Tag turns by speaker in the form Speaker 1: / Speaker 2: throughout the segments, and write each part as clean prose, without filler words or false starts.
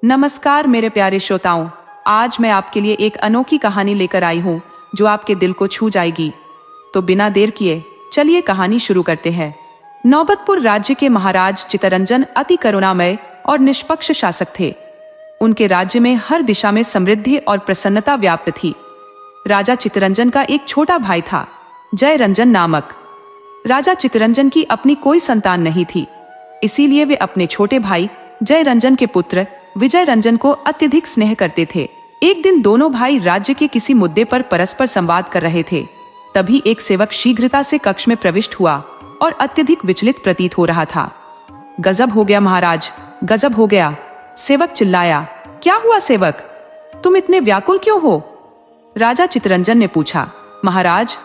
Speaker 1: नमस्कार मेरे प्यारे श्रोताओं, आज मैं आपके लिए एक अनोखी कहानी लेकर आई हूँ जो आपके दिल को छू जाएगी। तो बिना देर किए चलिए कहानी शुरू करते हैं। नौबतपुर राज्य के महाराज चितरंजन अति करुणामय और निष्पक्ष शासक थे। उनके राज्य में हर दिशा में समृद्धि और प्रसन्नता व्याप्त थी। राजा चितरंजन का एक छोटा भाई था, जयरंजन नामक। राजा चितरंजन की अपनी कोई संतान नहीं थी, इसीलिए वे अपने छोटे भाई जयरंजन के पुत्र विजयरंजन को अत्यधिक स्नेह करते थे। एक दिन दोनों भाई राज्य के किसी मुद्दे पर परस्पर संवाद कर रहे थे। तभी एक सेवक शीघ्रता से कक्ष में प्रविष्ट हुआ और अत्यधिक विचलित प्रतीत हो रहा था। गजब हो गया महाराज, गजब हो गया, सेवक चिल्लाया। क्या हुआ सेवक, तुम इतने व्याकुल क्यों हो? राजा चितरंजन ने पूछा। महाराज,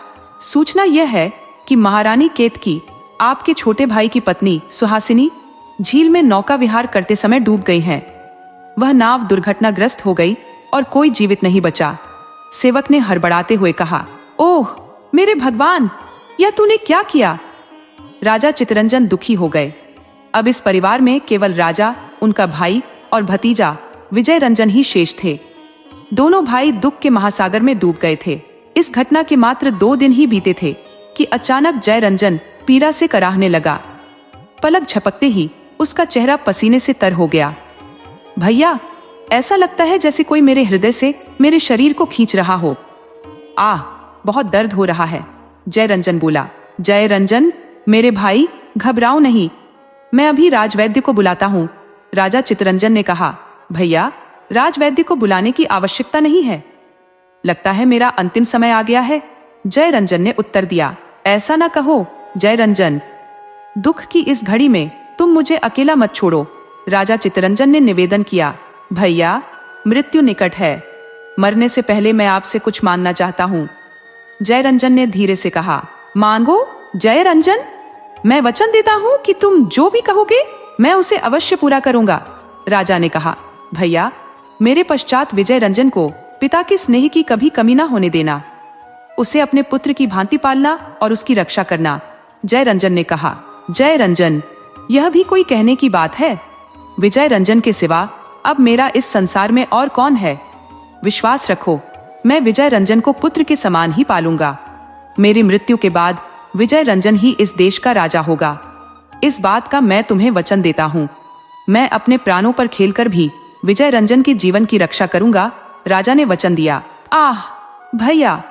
Speaker 1: सूचना यह है कि महारानी केतकी, आपके छोटे भाई की पत्नी सुहासिनी, झील में नौका विहार करते समय डूब गई हैं। वह नाव दुर्घटनाग्रस्त हो गई और कोई जीवित नहीं बचा। सेवक ने हड़बड़ाते हुए कहा, ओह मेरे भगवान, यह तूने क्या किया? राजा चितरंजन दुखी हो गए। अब इस परिवार में केवल राजा, उनका भाई और भतीजा विजयरंजन ही शेष थे। दोनों भाई दुख के महासागर में डूब गए थे। इस घटना के मात्र 2 दिन ही बीते थे कि अचानक जयरंजन पीड़ा से कराहने लगा। पलक झपकते ही उसका चेहरा पसीने से तर हो गया। भैया, ऐसा लगता है जैसे कोई मेरे हृदय से मेरे शरीर को खींच रहा हो। आह, बहुत दर्द हो रहा है, जयरंजन बोला। जयरंजन मेरे भाई, घबराओ नहीं, मैं अभी राजवैद्य को बुलाता हूँ, राजा चितरंजन ने कहा। भैया, राजवैद्य को बुलाने की आवश्यकता नहीं है, लगता है मेरा अंतिम समय आ गया है, जयरंजन ने उत्तर दिया। ऐसा ना कहो जयरंजन, दुख की इस घड़ी में तुम मुझे अकेला मत छोड़ो, राजा चितरंजन ने निवेदन किया। भैया, मृत्यु निकट है, मरने से पहले मैं आपसे कुछ मांगना चाहता हूँ, जयरंजन ने धीरे से कहा। मांगो जयरंजन, मैं वचन देता हूँ कि तुम जो भी कहोगे मैं उसे अवश्य पूरा करूंगा, राजा ने कहा। भैया, मेरे पश्चात विजयरंजन को पिता के स्नेह की कभी कमी ना होने देना, उसे अपने पुत्र की भांति पालना और उसकी रक्षा करना, जयरंजन ने कहा। जयरंजन, यह भी कोई कहने की बात है? विजयरंजन के सिवा अब मेरा इस संसार में और कौन है? विश्वास रखो, मैं विजयरंजन को पुत्र के समान ही पालूंगा। मेरी मृत्यु के बाद विजयरंजन ही इस देश का राजा होगा, इस बात का मैं तुम्हें वचन देता हूँ। मैं अपने प्राणों पर खेलकर भी विजयरंजन के जीवन की रक्षा करूंगा, राजा ने वचन दिया। आह भैया,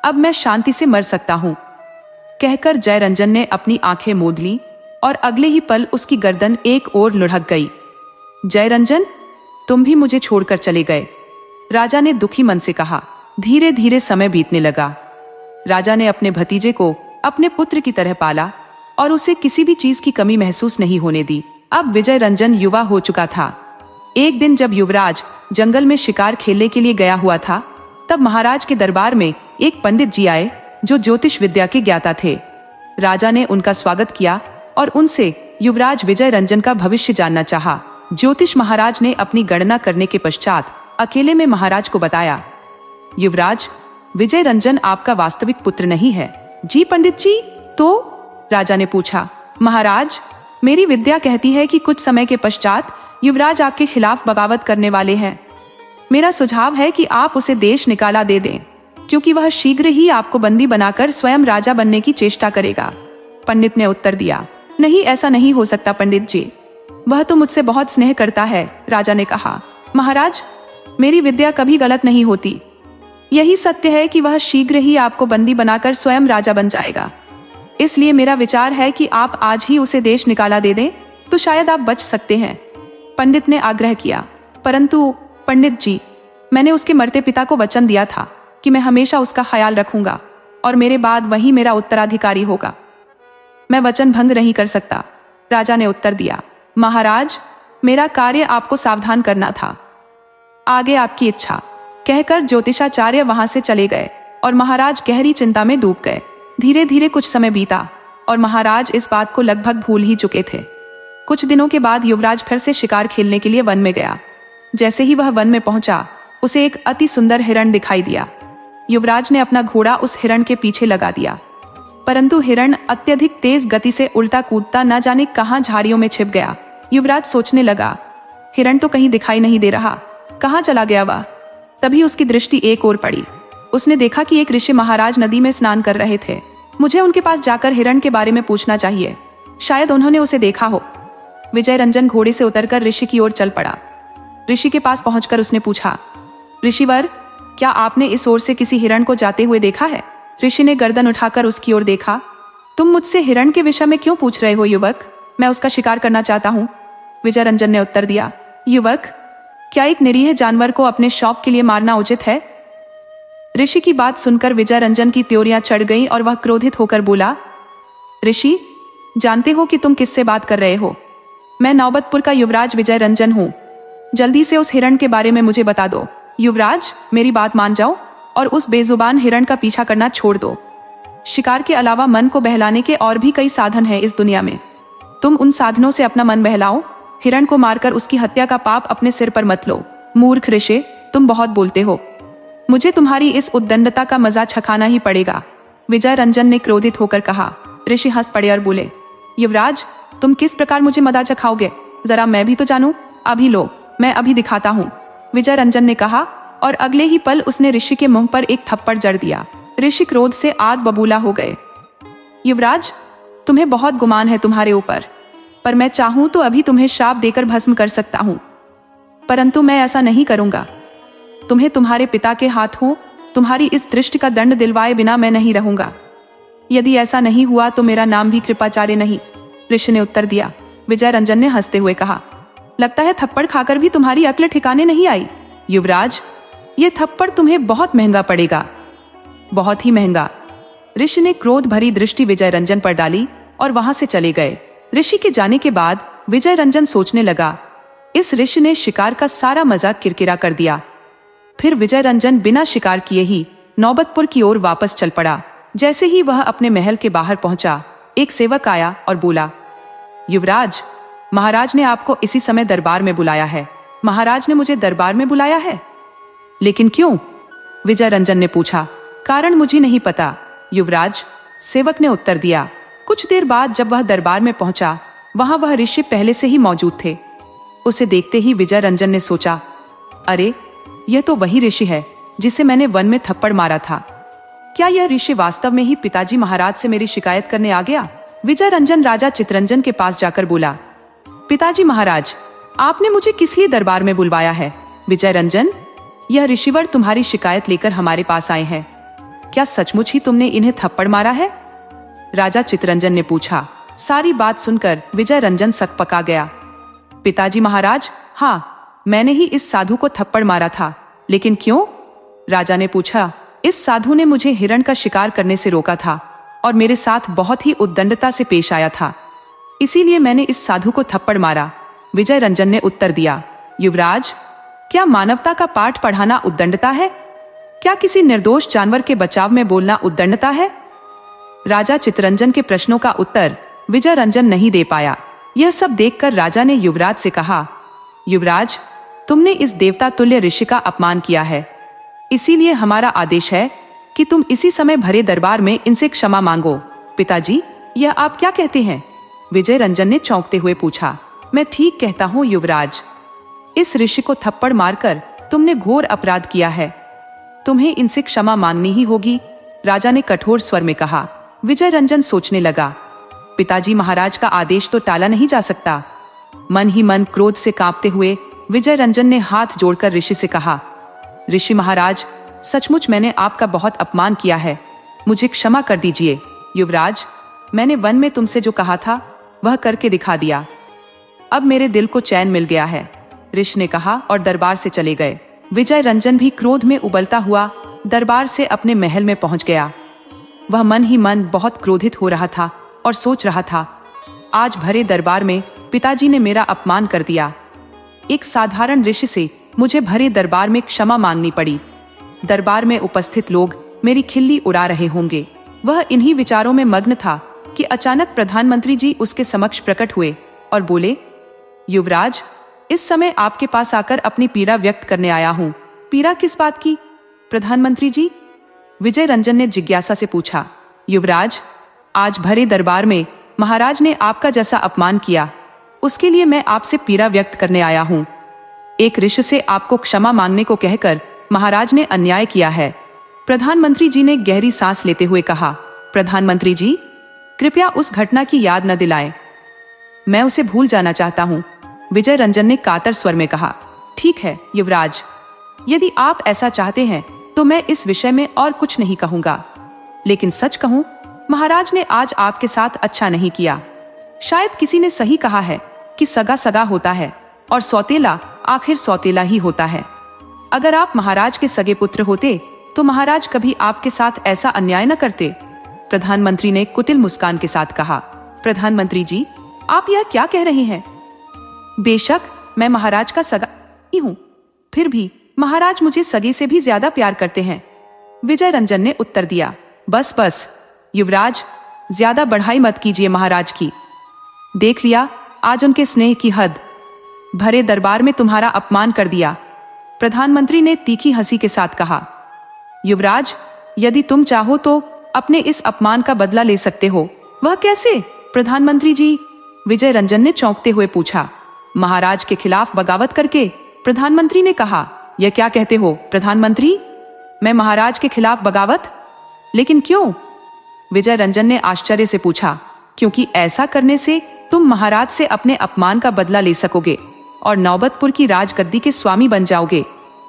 Speaker 1: अब मैं शांति से मर सकता हूँ, कहकर जयरंजन ने अपनी आंखें मूंद ली और अगले ही पल उसकी गर्दन एक ओर लुढ़क गई। जयरंजन, तुम भी मुझे छोड़कर चले गए, राजा ने दुखी मन से कहा। धीरे धीरे समय बीतने लगा। राजा ने अपने भतीजे को अपने पुत्र की तरह पाला और उसे किसी भी चीज की कमी महसूस नहीं होने दी। अब विजयरंजन युवा हो चुका था। एक दिन जब युवराज जंगल में शिकार खेलने के लिए गया हुआ था, तब महाराज के दरबार में एक पंडित जी आए जो ज्योतिष विद्या के ज्ञाता थे। राजा ने उनका स्वागत किया और उनसे युवराज विजयरंजन का भविष्य जानना चाहा। ज्योतिष महाराज ने अपनी गणना करने के पश्चात अकेले में महाराज को बताया। युवराज, विजयरंजन आपका वास्तविक पुत्र नहीं है। जी पंडित जी, तो? राजा ने पूछा। महाराज, मेरी विद्या कहती है कि कुछ समय के पश्चात युवराज आपके खिलाफ बगावत करने वाले हैं। मेरा सुझाव है कि आप उसे देश निकाला दे दें, क्योंकि वह शीघ्र ही आपको बंदी बनाकर स्वयं राजा बनने की चेष्टा करेगा। पंडित ने उत्तर दिया। नहीं, ऐसा नहीं हो सकता पंडित जी, वह तो मुझसे बहुत स्नेह करता है, राजा ने कहा। महाराज, मेरी विद्या कभी गलत नहीं होती, यही सत्य है कि वह शीघ्र ही आपको बंदी बनाकर स्वयं राजा बन जाएगा। इसलिए मेरा विचार है कि आप आज ही उसे देश निकाला दे दें, तो शायद आप बच सकते हैं, पंडित ने आग्रह किया। परंतु पंडित जी, मैंने उसके मरते पिता को वचन दिया था कि मैं हमेशा उसका ख्याल रखूंगा और मेरे बाद वही मेरा उत्तराधिकारी होगा। मैं वचन भंग नहीं कर सकता, राजा ने उत्तर दिया। महाराज, मेरा कार्य आपको सावधान करना था, आगे आपकी इच्छा, कहकर ज्योतिषाचार्य वहां से चले गए और महाराज गहरी चिंता में डूब गए। धीरे धीरे कुछ समय बीता और महाराज इस बात को लगभग भूल ही चुके थे। कुछ दिनों के बाद युवराज फिर से शिकार खेलने के लिए वन में गया। जैसे ही वह वन में पहुंचा, उसे एक अति सुंदर हिरण दिखाई दिया। युवराज ने अपना घोड़ा उस हिरण के पीछे लगा दिया, परंतु हिरण अत्यधिक तेज गति से उल्टा कूदता न जाने कहां झाड़ियों में छिप गया। युवराज सोचने लगा, हिरण तो कहीं दिखाई नहीं दे रहा, कहाँ चला गया वह? तभी उसकी दृष्टि एक ओर पड़ी। उसने देखा कि एक ऋषि महाराज नदी में स्नान कर रहे थे। मुझे उनके पास जाकर हिरण के बारे में पूछना चाहिए, शायद उन्होंने उसे देखा हो। विजय रंजन घोड़े से उतरकर ऋषि की ओर चल पड़ा। ऋषि के पास पहुंचकर उसने पूछा, ऋषिवर, क्या आपने इस ओर से किसी हिरण को जाते हुए देखा है? ऋषि ने गर्दन उठाकर उसकी ओर देखा। तुम मुझसे हिरण के विषय में क्यों पूछ रहे हो युवक? मैं उसका शिकार करना चाहता हूँ, विजय रंजन ने उत्तर दिया। युवक, क्या एक निरीह जानवर को अपने शौक के लिए मारना उचित है? ऋषि की बात सुनकर विजय रंजन की त्योरियां चढ़ गईं और वह क्रोधित होकर बोला, ऋषि, जानते हो कि तुम किससे बात कर रहे हो? मैं नौबतपुर का युवराज विजय रंजन हूँ। जल्दी से उस हिरण के बारे में मुझे बता दो। युवराज, मेरी बात मान जाओ और उस बेजुबान हिरण का पीछा करना छोड़ दो। शिकार के अलावा मन को बहलाने के और भी कई साधन हैं इस दुनिया में। तुम उन साधनों से अपना मन बहलाओ। हिरण को मारकर उसकी हत्या का पाप अपने सिर पर मत लो। मूर्ख ऋषि, तुम बहुत बोलते हो। मुझे तुम्हारी इस उद्दंडता का मजा चखाना ही पड़ेगा, विजय रंजन ने क्रोधित होकर कहा। ऋषि हंस पड़े और बोले, युवराज, तुम किस प्रकार मुझे मजा चखाओगे? जरा मैं भी तो जानूं। अभी लो, मैं अभी दिखाता हूँ, विजय रंजन ने कहा और अगले ही पल उसने ऋषि के मुंह पर एक थप्पड़ जड़ दिया। ऋषि क्रोध से आग बबूला हो गए। युवराज, तुम्हें बहुत गुमान है तुम्हारे ऊपर, पर मैं चाहूं तो अभी तुम्हें श्राप देकर भस्म कर सकता हूं, परंतु मैं ऐसा नहीं करूंगा। तुम्हें तुम्हारे पिता के हाथों तुम्हारी इस दृष्टि का दंड दिलवाए बिना मैं नहीं रहूंगा। यदि ऐसा नहीं हुआ तो मेरा नाम भी कृपाचार्य नहीं, ऋषि ने उत्तर दिया। विजय रंजन ने हंसते हुए कहा, लगता है थप्पड़ खाकर भी तुम्हारी अक्ल ठिकाने नहीं आई। युवराज, ये थप्पड़ तुम्हें बहुत महंगा पड़ेगा, बहुत ही महंगा। ऋषि ने क्रोध भरी दृष्टि विजय रंजन पर डाली और वहां से चले गए। ऋषि के जाने के बाद विजय रंजन सोचने लगा, इस ऋषि ने शिकार का सारा मजाक किरकिरा कर दिया। फिर विजय रंजन बिना शिकार किए ही नौबतपुर की ओर वापस चल पड़ा। जैसे ही वह अपने महल के बाहर पहुंचा, एक सेवक आया और बोला, युवराज, महाराज ने आपको इसी समय दरबार में बुलाया है। महाराज ने मुझे दरबार में बुलाया है? लेकिन क्यों? विजय रंजन ने पूछा। कारण मुझे नहीं पता, युवराज, सेवक ने उत्तर दिया। कुछ देर बाद जब वह दरबार में पहुंचा, वहां वह ऋषि पहले से ही मौजूद थे। उसे देखते ही विजय रंजन ने सोचा, अरे, यह तो वही ऋषि है जिसे मैंने वन में थप्पड़ मारा था। क्या यह ऋषि वास्तव में ही पिताजी महाराज से मेरी शिकायत करने आ गया? विजय रंजन राजा चितरंजन के पास जाकर बोला, पिताजी महाराज, आपने मुझे किस लिए दरबार में बुलवाया है? विजय रंजन, यह ऋषिवर तुम्हारी शिकायत लेकर हमारे पास आए हैं। क्या सचमुच ही तुमने इन्हें थप्पड़ मारा है? राजा चितरंजन ने पूछा। सारी बात सुनकर विजय रंजन सकपका गया। पिताजी महाराज, हाँ, मैंने ही इस साधु को थप्पड़ मारा था। लेकिन क्यों? राजा ने पूछा। इस साधु ने मुझे हिरण का शिकार करने से रोका था और मेरे साथ बहुत ही उद्दंडता से पेश आया था, इसीलिए मैंने इस साधु को थप्पड़ मारा, विजय रंजन ने उत्तर दिया। युवराज, क्या मानवता का पाठ पढ़ाना उद्दंडता है? क्या किसी निर्दोष जानवर के बचाव में बोलना उद्दंडता है? राजा चितरंजन के प्रश्नों का उत्तर विजय रंजन नहीं दे पाया। यह सब देखकर राजा ने युवराज से कहा, युवराज, तुमने इस देवता तुल्य ऋषि का अपमान किया है, इसीलिए हमारा आदेश है कि तुम इसी समय भरे दरबार में इनसे क्षमा मांगो। पिताजी, यह आप क्या कहते हैं? विजय रंजन ने चौंकते हुए पूछा। मैं ठीक कहता हूँ युवराज, इस ऋषि को थप्पड़ मारकर तुमने घोर अपराध किया है, तुम्हें इनसे क्षमा मांगनी ही होगी, राजा ने कठोर स्वर में कहा। विजय रंजन सोचने लगा, पिताजी महाराज का आदेश तो टाला नहीं जा सकता। मन ही मन क्रोध से कांपते हुए विजय रंजन ने हाथ जोड़कर ऋषि से कहा, ऋषि महाराज, सचमुच मैंने आपका बहुत अपमान किया है, मुझे क्षमा कर दीजिए। युवराज, मैंने वन में तुमसे जो कहा था वह करके दिखा दिया, अब मेरे दिल को चैन मिल गया है, ऋषि ने कहा और दरबार से चले गए। विजय रंजन भी क्रोध में उबलता हुआ दरबार से अपने महल में पहुंच गया। वह मन ही मन बहुत क्रोधित हो रहा था और सोच रहा था, आज भरे दरबार में पिताजी ने मेरा अपमान कर दिया। एक साधारण ऋषि से मुझे भरे दरबार में क्षमा मांगनी पड़ी। दरबार में उपस्थित लोग मेरी खिल्ली उड़ा रहे होंगे। वह इन्हीं विचारों में मग्न था कि अचानक प्रधानमंत्री जी उसके समक्ष प्रकट हुए और बोले, युवराज, इस समय आपके पास आकर अपनी पीड़ा व्यक्त करने आया हूँ। पीड़ा किस बात की, प्रधानमंत्री जी? विजय रंजन ने जिज्ञासा से पूछा। युवराज, आज भरे दरबार में महाराज ने आपका जैसा अपमान किया, उसके लिए मैं आपसे पीड़ा व्यक्त करने आया हूँ, एक ऋषि से आपको क्षमा मांगने को कहकर महाराज ने अन्याय किया है। प्रधानमंत्री जी ने गहरी सांस लेते हुए कहा, प्रधानमंत्री जी, कृपया उस घटना की याद न दिलाएं। मैं उसे भूल जाना चाहता हूँ। विजय रंजन ने कातर स्वर में कहा। ठीक है युवराज, यदि आप ऐसा चाहते हैं तो मैं इस विषय में और कुछ नहीं कहूंगा। लेकिन सच कहूं, महाराज ने आज आपके साथ अच्छा नहीं किया। शायद किसी ने सही कहा है कि सगा सगा होता है और सौतेला आखिर सौतेला ही होता है। अगर आप महाराज के सगे पुत्र होते तो महाराज कभी आपके साथ ऐसा अन्याय न करते। प्रधानमंत्री ने कुटिल मुस्कान के साथ कहा। प्रधानमंत्री जी, आप यह क्या कह रहे हैं? बेशक मैं महाराज का सगा ही हूँ, फिर भी महाराज मुझे सगे से भी ज्यादा प्यार करते हैं। विजय रंजन ने उत्तर दिया। बस बस युवराज, ज्यादा बढ़ाई मत कीजिए महाराज की। देख लिया आज उनके स्नेह की हद। भरे दरबार में तुम्हारा अपमान कर दिया। प्रधानमंत्री ने तीखी हंसी के साथ कहा। युवराज, यदि तुम चाहो तो अपने इस अपमान का बदला ले सकते हो। वह कैसे प्रधानमंत्री जी? विजय रंजन ने चौंकते हुए पूछा। महाराज के खिलाफ बगावत करके। प्रधानमंत्री ने कहा। यह क्या कहते हो प्रधानमंत्री? मैं महाराज के खिलाफ बगावत? लेकिन क्यों? विजय रंजन ने आश्चर्य से पूछा। क्योंकि ऐसा करने से तुम महाराज से अपने अपमान का बदला ले सकोगे और नौबतपुर की राजगद्दी के स्वामी बन जाओगे।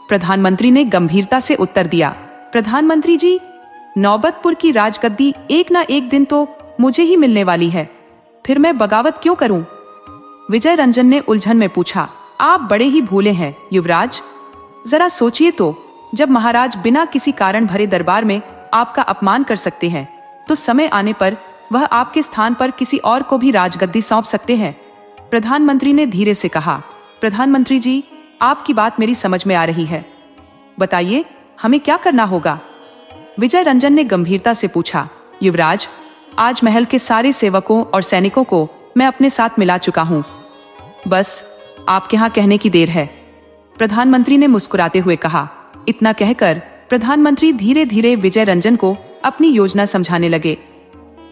Speaker 1: प्रधानमंत्री ने गंभीरता से उत्तर दिया। प्रधानमंत्री जी, नौबतपुर की राजगद्दी एक ना एक दिन तो मुझे ही मिलने वाली है, फिर मैं बगावत क्यों करूं? विजय रंजन ने उलझन में पूछा। आप बड़े ही भोले हैं युवराज। जरा सोचिए तो, जब महाराज बिना किसी कारण भरे दरबार में आपका अपमान कर सकते हैं तो समय आने पर वह आपके स्थान पर किसी और को भी राजगद्दी सौंप सकते हैं। प्रधानमंत्री ने धीरे से कहा। प्रधानमंत्री जी, आपकी बात मेरी समझ में आ रही है। बताइए हमें क्या करना होगा? विजय रंजन ने गंभीरता से पूछा। युवराज, आज महल के सारे सेवकों और सैनिकों को मैं अपने साथ मिला चुका हूँ। बस आपके यहाँ कहने की देर है। प्रधानमंत्री ने मुस्कुराते हुए कहा। इतना कहकर प्रधानमंत्री धीरे धीरे विजय रंजन को अपनी योजना समझाने लगे।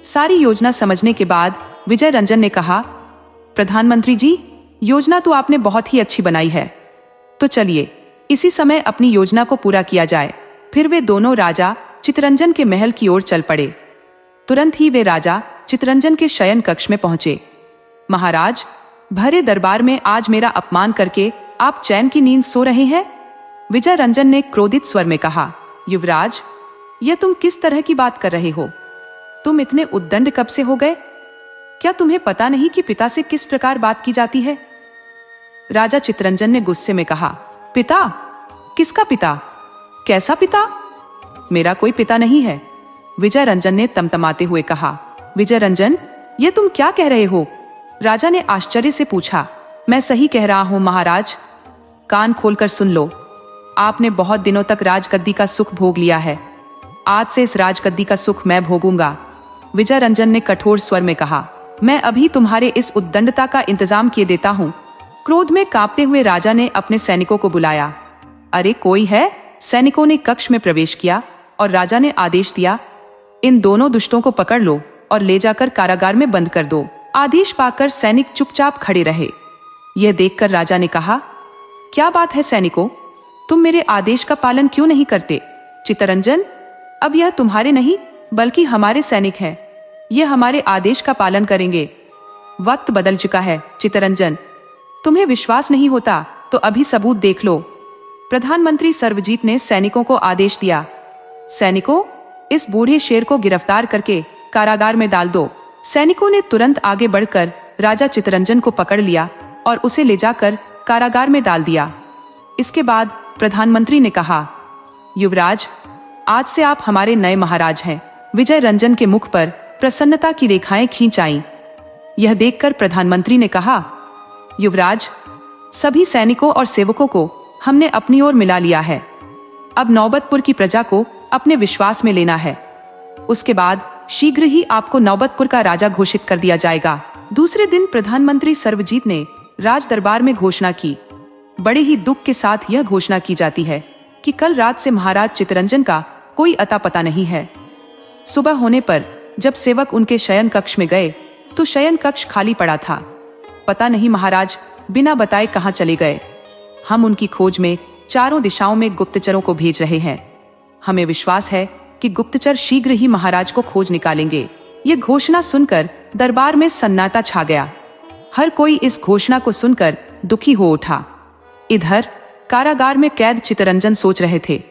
Speaker 1: सारी योजना समझने के बाद विजय रंजन ने कहा, प्रधानमंत्री जी, योजना तो आपने बहुत ही अच्छी बनाई है। तो चलिए इसी समय अपनी योजना को पूरा किया जाए। फिर वे दोनों राजा चितरंजन के महल की ओर चल पड़े। तुरंत ही वे राजा चितरंजन के शयन कक्ष में पहुंचे। महाराज, भरे दरबार में आज मेरा अपमान करके आप चैन की नींद सो रहे हैं? विजय रंजन ने क्रोधित स्वर में कहा। युवराज, यह तुम किस तरह की बात कर रहे हो? तुम इतने उद्दंड कब से हो गए? क्या तुम्हें पता नहीं कि पिता से किस प्रकार बात की जाती है? राजा चितरंजन ने गुस्से में कहा। पिता? किसका पिता? कैसा पिता? मेरा कोई पिता नहीं है। विजय रंजन ने तमतमाते हुए कहा। विजय रंजन, ये तुम क्या कह रहे हो? राजा ने आश्चर्य से पूछा। मैं सही कह रहा हूं महाराज। कान खोलकर सुन लो। आपने बहुत दिनों तक राजगद्दी का सुख भोग लिया है। आज से इस राजगद्दी का सुख मैं भोगूंगा। विजय रंजन ने कठोर स्वर में कहा। मैं अभी तुम्हारे इस उद्दंडता का इंतजाम किए देता हूँ। क्रोध में कांपते हुए राजा ने अपने सैनिकों को बुलाया। अरे कोई है? सैनिकों ने कक्ष में प्रवेश किया और राजा ने आदेश दिया, इन दोनों दुष्टों को पकड़ लो और ले जाकर कारागार में बंद कर दो। आदेश पाकर सैनिक चुपचाप खड़े रहे। यह देखकर राजा ने कहा, क्या बात है सैनिकों, तुम मेरे आदेश का पालन क्यों नहीं करते? चितरंजन, अब यह तुम्हारे नहीं बल्कि हमारे सैनिक हैं। यह हमारे आदेश का पालन करेंगे। वक्त बदल चुका है चितरंजन। तुम्हें विश्वास नहीं होता तो अभी सबूत देख लो। प्रधानमंत्री सर्वजीत ने सैनिकों को आदेश दिया। सैनिकों, इस बूढ़े शेर को गिरफ्तार करके कारागार में डाल दो। सैनिकों ने तुरंत आगे बढ़कर राजा चितरंजन को पकड़ लिया और उसे ले जाकर कारागार में डाल दिया। इसके बाद प्रधानमंत्री ने कहा, युवराज, आज से आप हमारे नए महाराज हैं। विजय रंजन के मुख पर प्रसन्नता की रेखाएं खींच आईं। यह देखकर प्रधानमंत्री ने कहा, युवराज, सभी सैनिकों और सेवकों को हमने अपनी ओर मिला लिया है। अब नौबतपुर की प्रजा को अपने विश्वास में लेना है। उसके बाद शीघ्र ही आपको नौबतपुर का राजा घोषित कर दिया जाएगा। दूसरे दिन प्रधानमंत्री सर्वजीत ने राज दरबार में घोषणा की। बड़े ही दुख के साथ यह घोषणा की जाती है कि कल रात से महाराज चितरंजन का कोई अता पता नहीं है। सुबह होने पर जब सेवक उनके शयन कक्ष में गए तो शयन कक्ष खाली पड़ा था। पता नहीं महाराज बिना बताए कहाँ चले गए। हम उनकी खोज में चारों दिशाओं में गुप्तचरों को भेज रहे हैं। हमें विश्वास है कि गुप्तचर शीघ्र ही महाराज को खोज निकालेंगे। ये घोषणा सुनकर दरबार में सन्नाटा छा गया। हर कोई इस घोषणा को सुनकर दुखी हो उठा। इधर कारागार में कैद चितरंजन सोच रहे थे,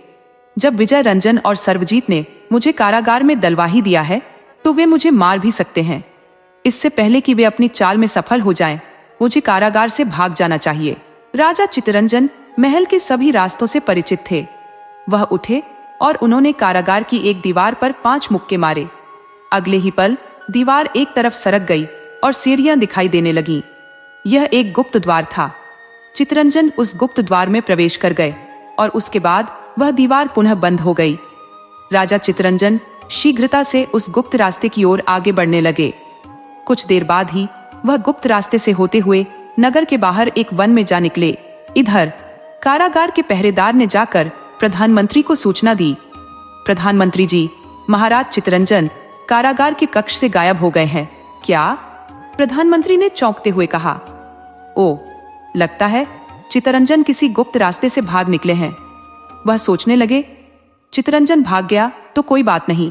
Speaker 1: जब विजय रंजन और सर्वजीत ने मुझे कारागार में दलवाही दिया है तो वे मुझे मार भी सकते हैं। इससे पहले कि वे अपनी चाल में सफल हो जाएं, मुझे कारागार से भाग जाना चाहिए। राजा चितरंजन महल के सभी रास्तों से परिचित थे। वह उठे और उन्होंने कारागार की एक दीवार पर 5 मुक्के मारे। अगले ही पल दीवार एक तरफ सरक गई और सीढ़ियां दिखाई देने लगीं। यह एक गुप्त द्वार था। चितरंजन उस गुप्त द्वार में प्रवेश कर गए और उसके बाद वह दीवार पुनः बंद हो गई। राजा चितरंजन शीघ्रता से उस गुप्त रास्ते की ओर आगे बढ़ने लगे। कुछ देर बाद ही वह गुप्त रास्ते से होते हुए नगर के बाहर एक वन में जा निकले। इधर कारागार के पहरेदार ने जाकर प्रधानमंत्री को सूचना दी। प्रधानमंत्री जी, महाराज चितरंजन कारागार के कक्ष से गायब हो गए हैं। क्या? प्रधानमंत्री ने चौंकते हुए कहा। ओ, लगता है चितरंजन किसी गुप्त रास्ते से भाग निकले हैं। वह सोचने लगे, चितरंजन भाग गया तो कोई बात नहीं,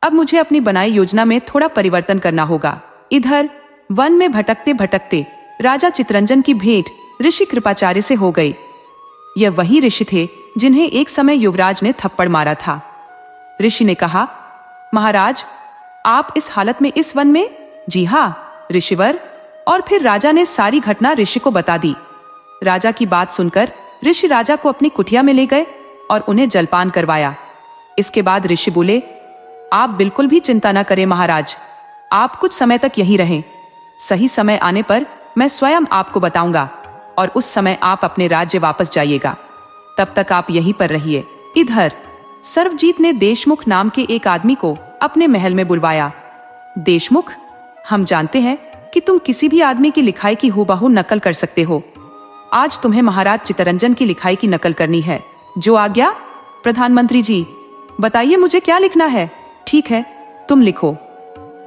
Speaker 1: अब मुझे अपनी बनाई योजना में थोड़ा परिवर्तन करना होगा। इधर वन में भटकते भटकते राजा चितरंजन की भेंट ऋषि कृपाचार्य से हो गई। यह वही ऋषि थे जिन्हें एक समय युवराज ने थप्पड़ मारा था। ऋषि ने कहा, महाराज, आप इस हालत में इस वन में? जी हाँ ऋषिवर। और फिर राजा ने सारी घटना ऋषि को बता दी। राजा की बात सुनकर ऋषि राजा को अपनी कुटिया में ले गए और उन्हें जलपान करवाया। इसके बाद ऋषि बोले, आप बिल्कुल भी चिंता न करें महाराज, आप कुछ समय तक यहीं रहें। सही समय आने पर मैं स्वयं आपको बताऊंगा और उस समय आप अपने राज्य वापस जाइएगा। तब तक आप यहीं पर रहिए। इधर सर्वजीत ने देशमुख नाम के एक आदमी को अपने महल में बुलवाया। देशमुख, हम जानते हैं कि तुम किसी भी आदमी की लिखाई की हूबहू नकल कर सकते हो। आज तुम्हें महाराज चितरंजन की लिखाई की नकल करनी है। जो आज्ञा। प्रधानमंत्री जी, बताइए मुझे क्या लिखना है। ठीक है, तुम लिखो।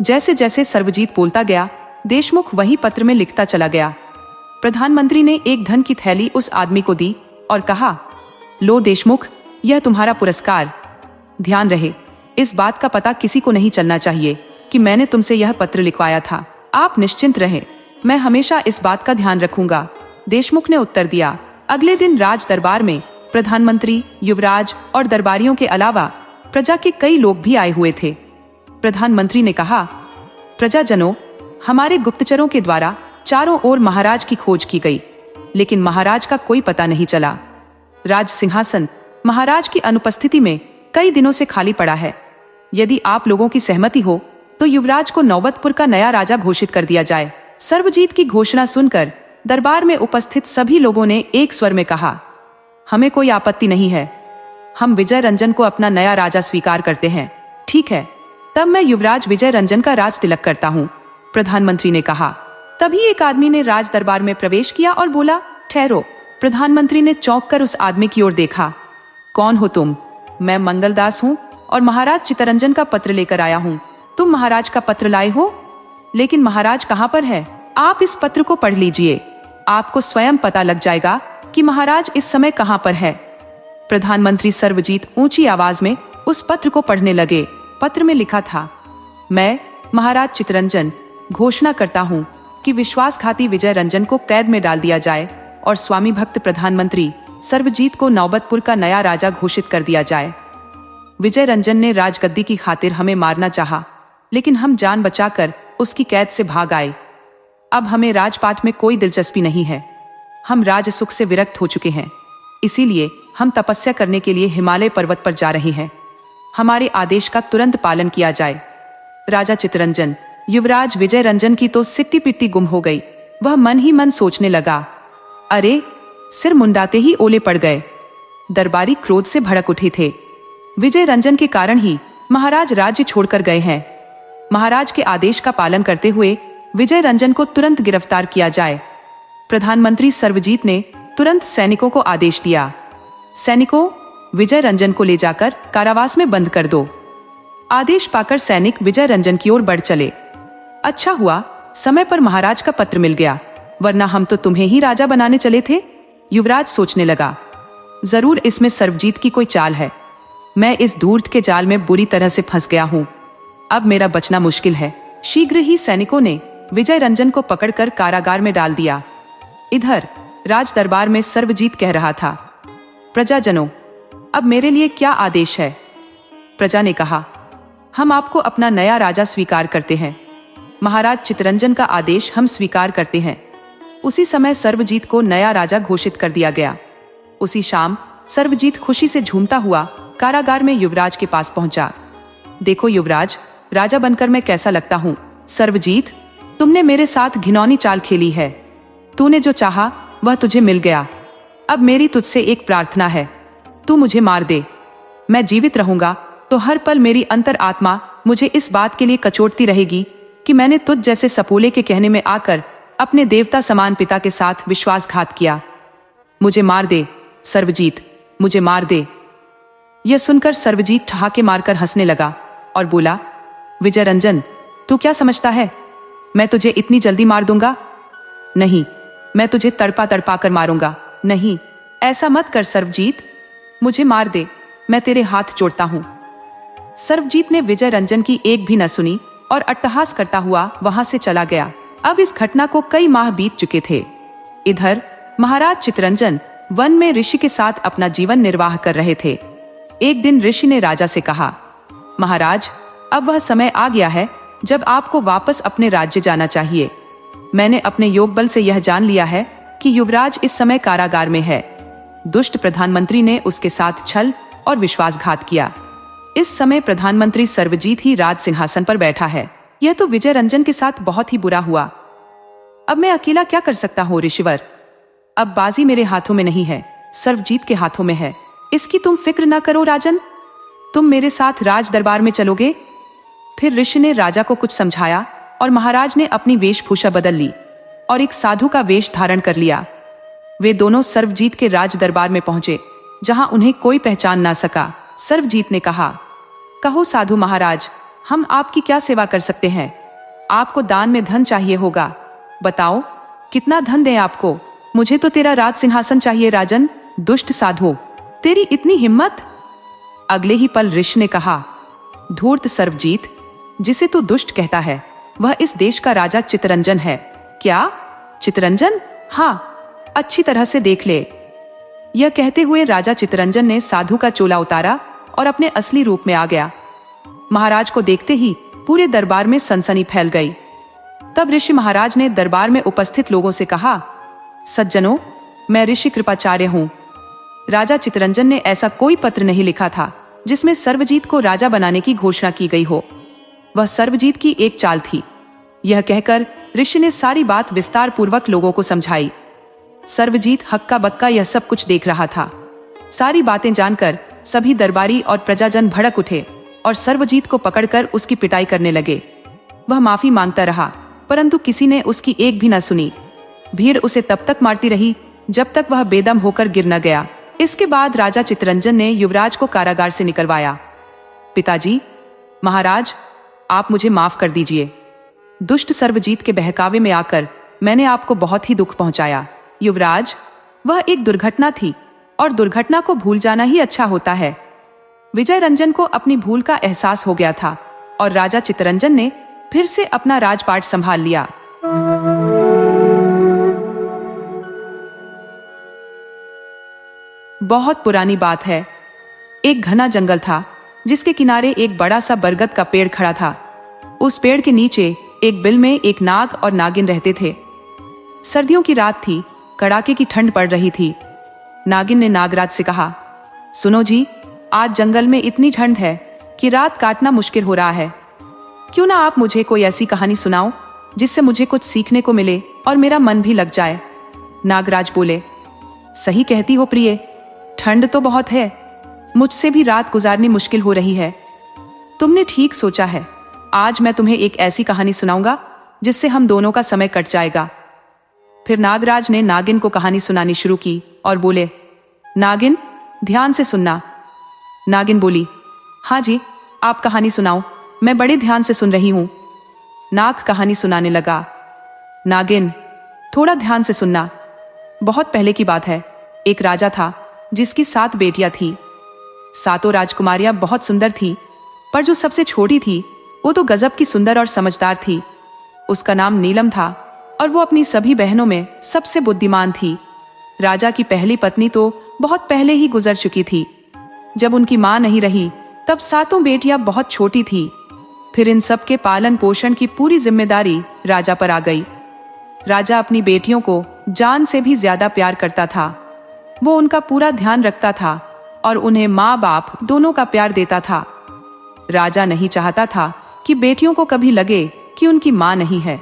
Speaker 1: जैसे जैसे सर्वजीत बोलता गया, देशमुख वही पत्र में लिखता चला गया। प्रधानमंत्री ने एक धन की थैली उस आदमी को दी और कहा, लो देशमुख, यह तुम्हारा पुरस्कार। ध्यान रहे, इस बात का पता किसी को नहीं चलना चाहिए कि मैंने तुमसे यह पत्र लिखवाया था। आप निश्चिंत रहें, मैं हमेशा इस बात का ध्यान रखूंगा। देशमुख ने उत्तर दिया। अगले दिन राज दरबार में प्रधानमंत्री, युवराज और दरबारियों के अलावा प्रजा के कई लोग भी आए हुए थे। प्रधानमंत्री ने कहा, प्रजाजनों, हमारे गुप्तचरों के द्वारा चारों ओर महाराज की खोज की गई, लेकिन महाराज का कोई पता नहीं चला। राज सिंहासन महाराज की अनुपस्थिति में कई दिनों से खाली पड़ा है। यदि आप लोगों की सहमति हो तो युवराज को नौबतपुर का नया राजा घोषित कर दिया जाए। सर्वजीत की घोषणा सुनकर दरबार में उपस्थित सभी लोगों ने एक स्वर में कहा, हमें कोई आपत्ति नहीं है। हम विजय रंजन को अपना नया राजा स्वीकार करते हैं। ठीक है, तब मैं युवराज विजय रंजन का राज तिलक करता हूँ, प्रधानमंत्री ने कहा। तभी एक आदमी ने राज दरबार में प्रवेश किया और बोला, ठहरो। प्रधानमंत्री ने चौंक कर उस आदमी की ओर देखा। कौन हो तुम? मैं मंगलदास हूँ और महाराज चितरंजन का पत्र लेकर आया हूँ। तुम महाराज का पत्र लाए हो? लेकिन महाराज कहाँ पर है? आप इस पत्र को पढ़ लीजिए, आपको स्वयं पता लग जाएगा कि महाराज इस समय कहाँ पर है। प्रधानमंत्री सर्वजीत ऊंची आवाज में उस पत्र को पढ़ने लगे। पत्र में लिखा था, मैं महाराज चितरंजन घोषणा करता हूँ कि विश्वासघाती विजय रंजन को कैद में डाल दिया जाए और स्वामी भक्त प्रधानमंत्री सर्वजीत को नौबतपुर का नया राजा घोषित कर दिया जाए। विजय रंजन ने राजगद्दी की खातिर हमें मारना चाहा, लेकिन हम जान बचाकर उसकी कैद से भाग आए। अब हमें राजपाट में कोई दिलचस्पी नहीं है। हम राज सुख से विरक्त हो चुके हैं, इसीलिए हम तपस्या करने के लिए हिमालय पर्वत पर जा रहे हैं। हमारे आदेश का तुरंत पालन किया जाए। राजा चितरंजन, युवराज विजय रंजन की तो सिट्टी पिट्टी गुम हो गई। वह मन ही मन सोचने लगा, अरे सिर मुंडाते ही ओले पड़ गए। दरबारी क्रोध से भड़क उठे थे। विजय रंजन के कारण ही महाराज राज्य छोड़कर गए हैं। महाराज के आदेश का पालन करते हुए विजय रंजन को तुरंत गिरफ्तार किया जाए। प्रधानमंत्री सर्वजीत ने तुरंत सैनिकों को आदेश दिया, सैनिकों, विजय रंजन को ले जाकर कारावास में बंद कर दो। आदेश पाकर सैनिक विजय रंजन की ओर बढ़ चले। अच्छा हुआ समय पर महाराज का पत्र मिल गया, वरना हम तो तुम्हें ही राजा बनाने चले थे। युवराज सोचने लगा, जरूर इसमें सर्वजीत की कोई चाल है। मैं इस धूर्त के जाल में बुरी तरह से फंस गया हूं। अब मेरा बचना मुश्किल है। शीघ्र ही सैनिकों ने विजय रंजन को पकड़कर कारागार में डाल दिया। इधर राज दरबार में सर्वजीत कह रहा था, प्रजाजनों, अब मेरे लिए क्या आदेश है? प्रजा ने कहा, हम आपको अपना नया राजा स्वीकार करते हैं। महाराज चितरंजन का आदेश हम स्वीकार करते हैं। उसी समय सर्वजीत को नया राजा घोषित कर दिया गया। उसी शाम सर्वजीत खुशी से झूमता हुआ कारागार में युवराज के पास पहुंचा। देखो युवराज, राजा बनकर मैं कैसा लगता हूँ। सर्वजीत, तुमने मेरे साथ घिनौनी चाल खेली है। तूने जो चाहा वह तुझे मिल गया। अब मेरी तुझसे एक प्रार्थना है, तू मुझे मार दे। मैं जीवित रहूंगा तो हर पल मेरी अंतर आत्मा मुझे इस बात के लिए कचोटती रहेगी कि मैंने तुझ जैसे सपूले के कहने में आकर अपने देवता समान पिता के साथ विश्वासघात किया। मुझे मार दे सर्वजीत, मुझे मार दे। यह सुनकर सर्वजीत ठहाके मारकर हंसने लगा और बोला, विजय रंजन, तू क्या समझता है मैं तुझे इतनी जल्दी मार दूंगा? नहीं, मैं तुझे तड़पा तड़पा कर मारूंगा। नहीं, ऐसा मत कर सर्वजीत, मुझे मार दे, मैं तेरे हाथ जोड़ता हूं। सर्वजीत ने विजय रंजन की एक भी न सुनी और अट्टहास करता हुआ वहां से चला गया। अब इस घटना को कई माह बीत चुके थे। इधर महाराज चितरंजन वन में ऋषि के साथ अपना जीवन निर्वाह कर रहे थे। एक दिन ऋषि ने राजा से कहा, महाराज, अब वह समय आ गया है जब आपको वापस अपने राज्य जाना चाहिए। मैंने अपने योग बल से यह जान लिया है कि युवराज इस समय कारागार में है। दुष्ट प्रधानमंत्री ने उसके साथ छल और विश्वासघात किया। इस समय प्रधानमंत्री सर्वजीत ही राज सिंहासन पर बैठा है। यह तो विजय रंजन के साथ बहुत ही बुरा हुआ। अब मैं अकेला क्या कर सकता हूँ ऋषिवर? अब बाजी मेरे हाथों में नहीं है, सर्वजीत के हाथों में है। इसकी तुम फिक्र न करो राजन, तुम मेरे साथ राज दरबार में चलोगे। फिर ऋषि ने राजा को कुछ समझाया और महाराज ने अपनी वेशभूषा बदल ली और एक साधु का वेश धारण कर लिया। वे दोनों सर्वजीत के राज दरबार में पहुंचे, जहां उन्हें कोई पहचान ना सका। सर्वजीत ने कहा, कहो साधु महाराज, हम आपकी क्या सेवा कर सकते हैं? आपको दान में धन चाहिए होगा, बताओ कितना धन दें आपको? मुझे तो तेरा राज सिंहासन चाहिए राजन। दुष्ट साधु, तेरी इतनी हिम्मत? अगले ही पल ऋषि ने कहा, धूर्त सर्वजीत, जिसे तू दुष्ट कहता है वह इस देश का राजा चितरंजन है। क्या चितरंजन? हाँ, अच्छी तरह से देख ले। यह कहते हुए राजा चितरंजन ने साधु का चोला उतारा और अपने असली रूप में आ गया। महाराज को देखते ही पूरे दरबार में सनसनी फैल गई। तब ऋषि महाराज ने दरबार में उपस्थित लोगों से कहा, सज्जनों, मैं ऋषि कृपाचार्य हूँ। राजा चितरंजन ने ऐसा कोई पत्र नहीं लिखा था जिसमें सर्वजीत को राजा बनाने की घोषणा की गई हो। वह सर्वजीत की एक चाल थी। यह कहकर ऋषि ने सारी बात विस्तार पूर्वक लोगों को समझाई। सर्वजीत हक्का बक्का यह सब कुछ देख रहा था। सारी बातें जानकर सभी दरबारी और प्रजाजन भड़क उठे और सर्वजीत को पकड़कर उसकी पिटाई करने लगे। वह माफी मांगता रहा, परंतु किसी ने उसकी एक भी न सुनी। भीड़ उसे तब तक मारती रही जब तक वह बेदम होकर गिर न गया। इसके बाद राजा चितरंजन ने युवराज को कारागार से निकलवाया। पिताजी, महाराज, आप मुझे माफ कर दीजिए। दुष्ट सर्वजीत के बहकावे में आकर मैंने आपको बहुत ही दुख पहुंचाया। युवराज, वह एक दुर्घटना थी और दुर्घटना को भूल जाना ही अच्छा होता है। विजय रंजन को अपनी भूल का एहसास हो गया था और राजा चितरंजन ने फिर से अपना राजपाट संभाल लिया। बहुत पुरानी बात है। एक घना जंगल था जिसके किनारे एक बड़ा सा बरगद का पेड़ खड़ा था। उस पेड़ के नीचे एक बिल में एक नाग और नागिन रहते थे। सर्दियों की रात थी, कड़ाके की ठंड पड़ रही थी। नागिन ने नागराज से कहा, सुनो जी, आज जंगल में इतनी ठंड है कि रात काटना मुश्किल हो रहा है। क्यों ना आप मुझे कोई ऐसी कहानी सुनाओ जिससे मुझे कुछ सीखने को मिले और मेरा मन भी लग जाए। नागराज बोले, सही कहती हो प्रिय, ठंड तो बहुत है, मुझसे भी रात गुजारनी मुश्किल हो रही है। तुमने ठीक सोचा है, आज मैं तुम्हें एक ऐसी कहानी सुनाऊंगा जिससे हम दोनों का समय कट जाएगा। फिर नागराज ने नागिन को कहानी सुनानी शुरू की और बोले, नागिन, ध्यान से सुनना। नागिन बोली, हाँ जी, आप कहानी सुनाओ, मैं बड़े ध्यान से सुन रही हूं। नाग कहानी सुनाने लगा। नागिन, थोड़ा ध्यान से सुनना। बहुत पहले की बात है। एक राजा था जिसकी 7 बेटियां थी। सातों राजकुमारियां बहुत सुंदर थी, पर जो सबसे छोटी थी वो तो गजब की सुंदर और समझदार थी। उसका नाम नीलम था और वो अपनी सभी बहनों में सबसे बुद्धिमान थी। राजा की पहली पत्नी तो बहुत पहले ही गुजर चुकी थी। जब उनकी मां नहीं रही तब 7 बेटियां बहुत छोटी थी। फिर इन सब के पालन पोषण की पूरी जिम्मेदारी राजा पर आ गई। राजा अपनी बेटियों को जान से भी ज्यादा प्यार करता था। वो उनका पूरा ध्यान रखता था और उन्हें माँ बाप दोनों का प्यार देता था। राजा नहीं चाहता था कि बेटियों को कभी लगे कि उनकी माँ नहीं है।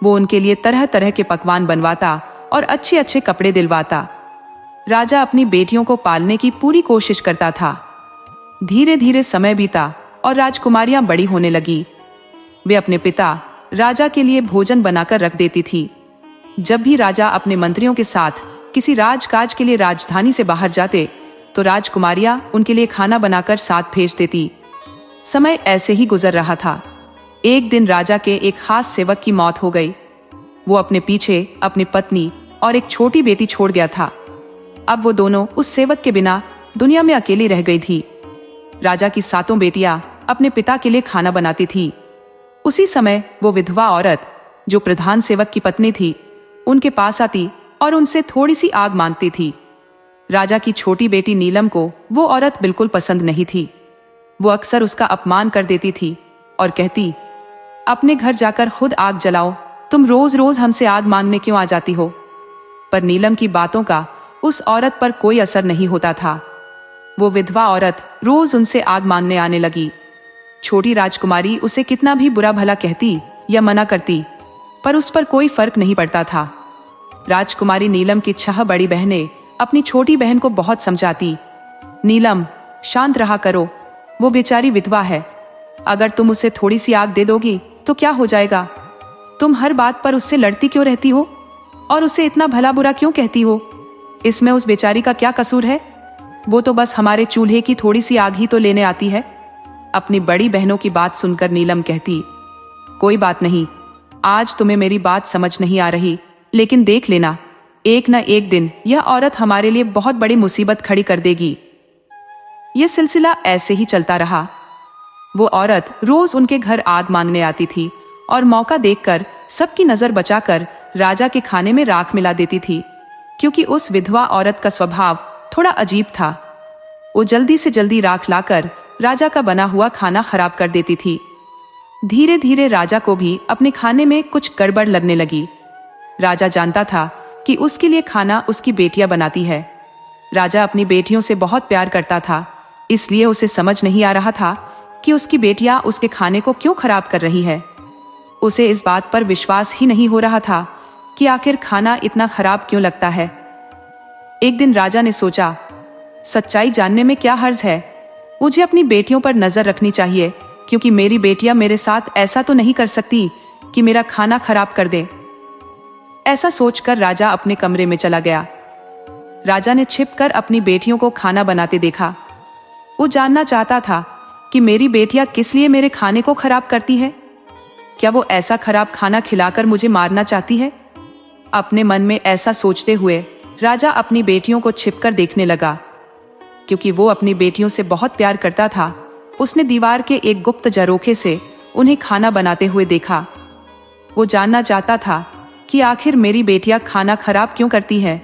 Speaker 1: वो उनके लिए तरह तरह के पकवान बनवाता और अच्छे अच्छे कपड़े दिलवाता। राजा अपनी बेटियों को पालने की पूरी कोशिश करता था। धीरे धीरे समय बीता और राजकुमारियां बड़ी होने लगी। वे अपने पिता राजा के लिए भोजन बनाकर रख देती थी। जब भी राजा अपने मंत्रियों के साथ किसी राजकाज के लिए राजधानी से बाहर जाते तो राजकुमारियां उनके लिए खाना बनाकर साथ भेज देती। समय ऐसे ही गुजर रहा था। एक दिन राजा के एक खास सेवक की मौत हो गई। वो अपने पीछे अपनी पत्नी और एक छोटी बेटी छोड़ गया था। अब वो दोनों उस सेवक के बिना दुनिया में अकेली रह गई थी। राजा की 7 बेटियां अपने पिता के लिए खाना बनाती थी। उसी समय वो विधवा औरत जो प्रधान सेवक की पत्नी थी उनके पास आती और उनसे थोड़ी सी आग मांगती थी। राजा की छोटी बेटी नीलम को वो औरत बिल्कुल पसंद नहीं थी। वो अक्सर उसका अपमान कर देती थी और कहती, अपने घर जाकर खुद आग जलाओ, तुम रोज रोज हमसे आग मांगने क्यों आ जाती हो। पर नीलम की बातों का उस औरत पर कोई असर नहीं होता था। वो विधवा औरत रोज उनसे आग मांगने आने लगी। छोटी राजकुमारी उसे कितना भी बुरा भला कहती या मना करती, पर उस पर कोई फर्क नहीं पड़ता था। राजकुमारी नीलम की 6 बड़ी बहनें अपनी छोटी बहन को बहुत समझाती, नीलम शांत रहा करो, वो बेचारी विधवा है। अगर तुम उसे थोड़ी सी आग दे दोगी तो क्या हो जाएगा। तुम हर बात पर उससे लड़ती क्यों रहती हो और उसे इतना भला बुरा क्यों कहती हो। इसमें उस बेचारी का क्या कसूर है। वो तो बस हमारे चूल्हे की थोड़ी सी आग ही तो लेने आती है। अपनी बड़ी बहनों की बात सुनकर नीलम कहती, कोई बात नहीं, आज तुम्हें मेरी बात समझ नहीं आ रही, लेकिन देख लेना, एक न एक दिन यह औरत हमारे लिए बहुत बड़ी मुसीबत खड़ी कर देगी। यह सिलसिला ऐसे ही चलता रहा। वो औरत रोज उनके घर आग मांगने आती थी और मौका देखकर सबकी नजर बचाकर राजा के खाने में राख मिला देती थी, क्योंकि उस विधवा औरत का स्वभाव थोड़ा अजीब था। वो जल्दी से जल्दी राख लाकर राजा का बना हुआ खाना खराब कर देती थी। धीरे धीरे राजा को भी अपने खाने में कुछ गड़बड़ लगने लगी। राजा जानता था कि उसके लिए खाना उसकी बेटियां बनाती है। राजा अपनी बेटियों से बहुत प्यार करता था, इसलिए उसे समझ नहीं आ रहा था कि उसकी बेटियां उसके खाने को क्यों खराब कर रही है। उसे इस बात पर विश्वास ही नहीं हो रहा था कि आखिर खाना इतना खराब क्यों लगता है। एक दिन राजा ने सोचा, सच्चाई जानने में क्या हर्ज है, मुझे अपनी बेटियों पर नजर रखनी चाहिए, क्योंकि मेरी बेटियां मेरे साथ ऐसा तो नहीं कर सकती कि मेरा खाना खराब कर दे। ऐसा सोचकर राजा अपने कमरे में चला गया। राजा ने छिपकर अपनी बेटियों को खाना बनाते देखा। वो जानना चाहता था कि मेरी बेटियां किस लिए मेरे खाने को खराब करती है। क्या वो ऐसा खराब खाना खिलाकर मुझे मारना चाहती है। अपने मन में ऐसा सोचते हुए राजा अपनी बेटियों को छिपकर देखने लगा। क्योंकि वो अपनी बेटियों से बहुत प्यार करता था, उसने दीवार के एक गुप्त झरोखे से उन्हें खाना बनाते हुए देखा। वो जानना चाहता था कि आखिर मेरी बेटियां खाना खराब क्यों करती है।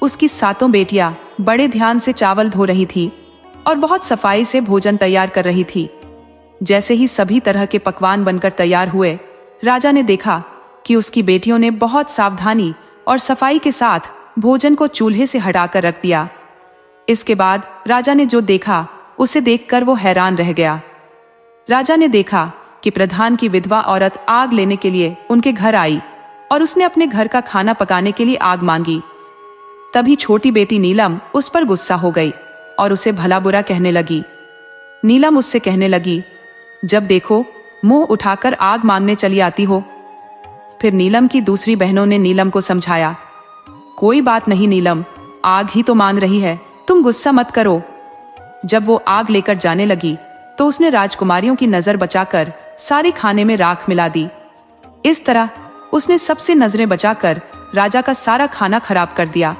Speaker 1: उसकी 7 बेटियां बड़े ध्यान से चावल धो रही थी और बहुत सफाई से भोजन तैयार कर रही थी। जैसे ही सभी तरह के पकवान बनकर तैयार हुए, राजा ने देखा कि उसकी बेटियों ने बहुत सावधानी और सफाई के साथ भोजन को चूल्हे से हटाकर रख दिया। इसके बाद राजा ने जो देखा उसे देखकर वो हैरान रह गया। राजा ने देखा कि प्रधान की विधवा औरत आग लेने के लिए उनके घर आई और उसने अपने घर का खाना पकाने के लिए आग मांगी। तभी छोटी बेटी नीलम उस पर गुस्सा हो गई और उसे भला बुरा कहने लगी। नीलम उससे कहने लगी, जब देखो मुंह उठाकर आग मांगने चली आती हो। फिर नीलम की दूसरी बहनों ने नीलम को समझाया, कोई बात नहीं नीलम, आग ही तो मान रही है, तुम गुस्सा मत करो। जब वो आग लेकर जाने लगी तो उसने राजकुमारियों की नजर बचाकर सारे खाने में राख मिला दी। इस तरह उसने सबसे नजरें बचाकर राजा का सारा खाना खराब कर दिया।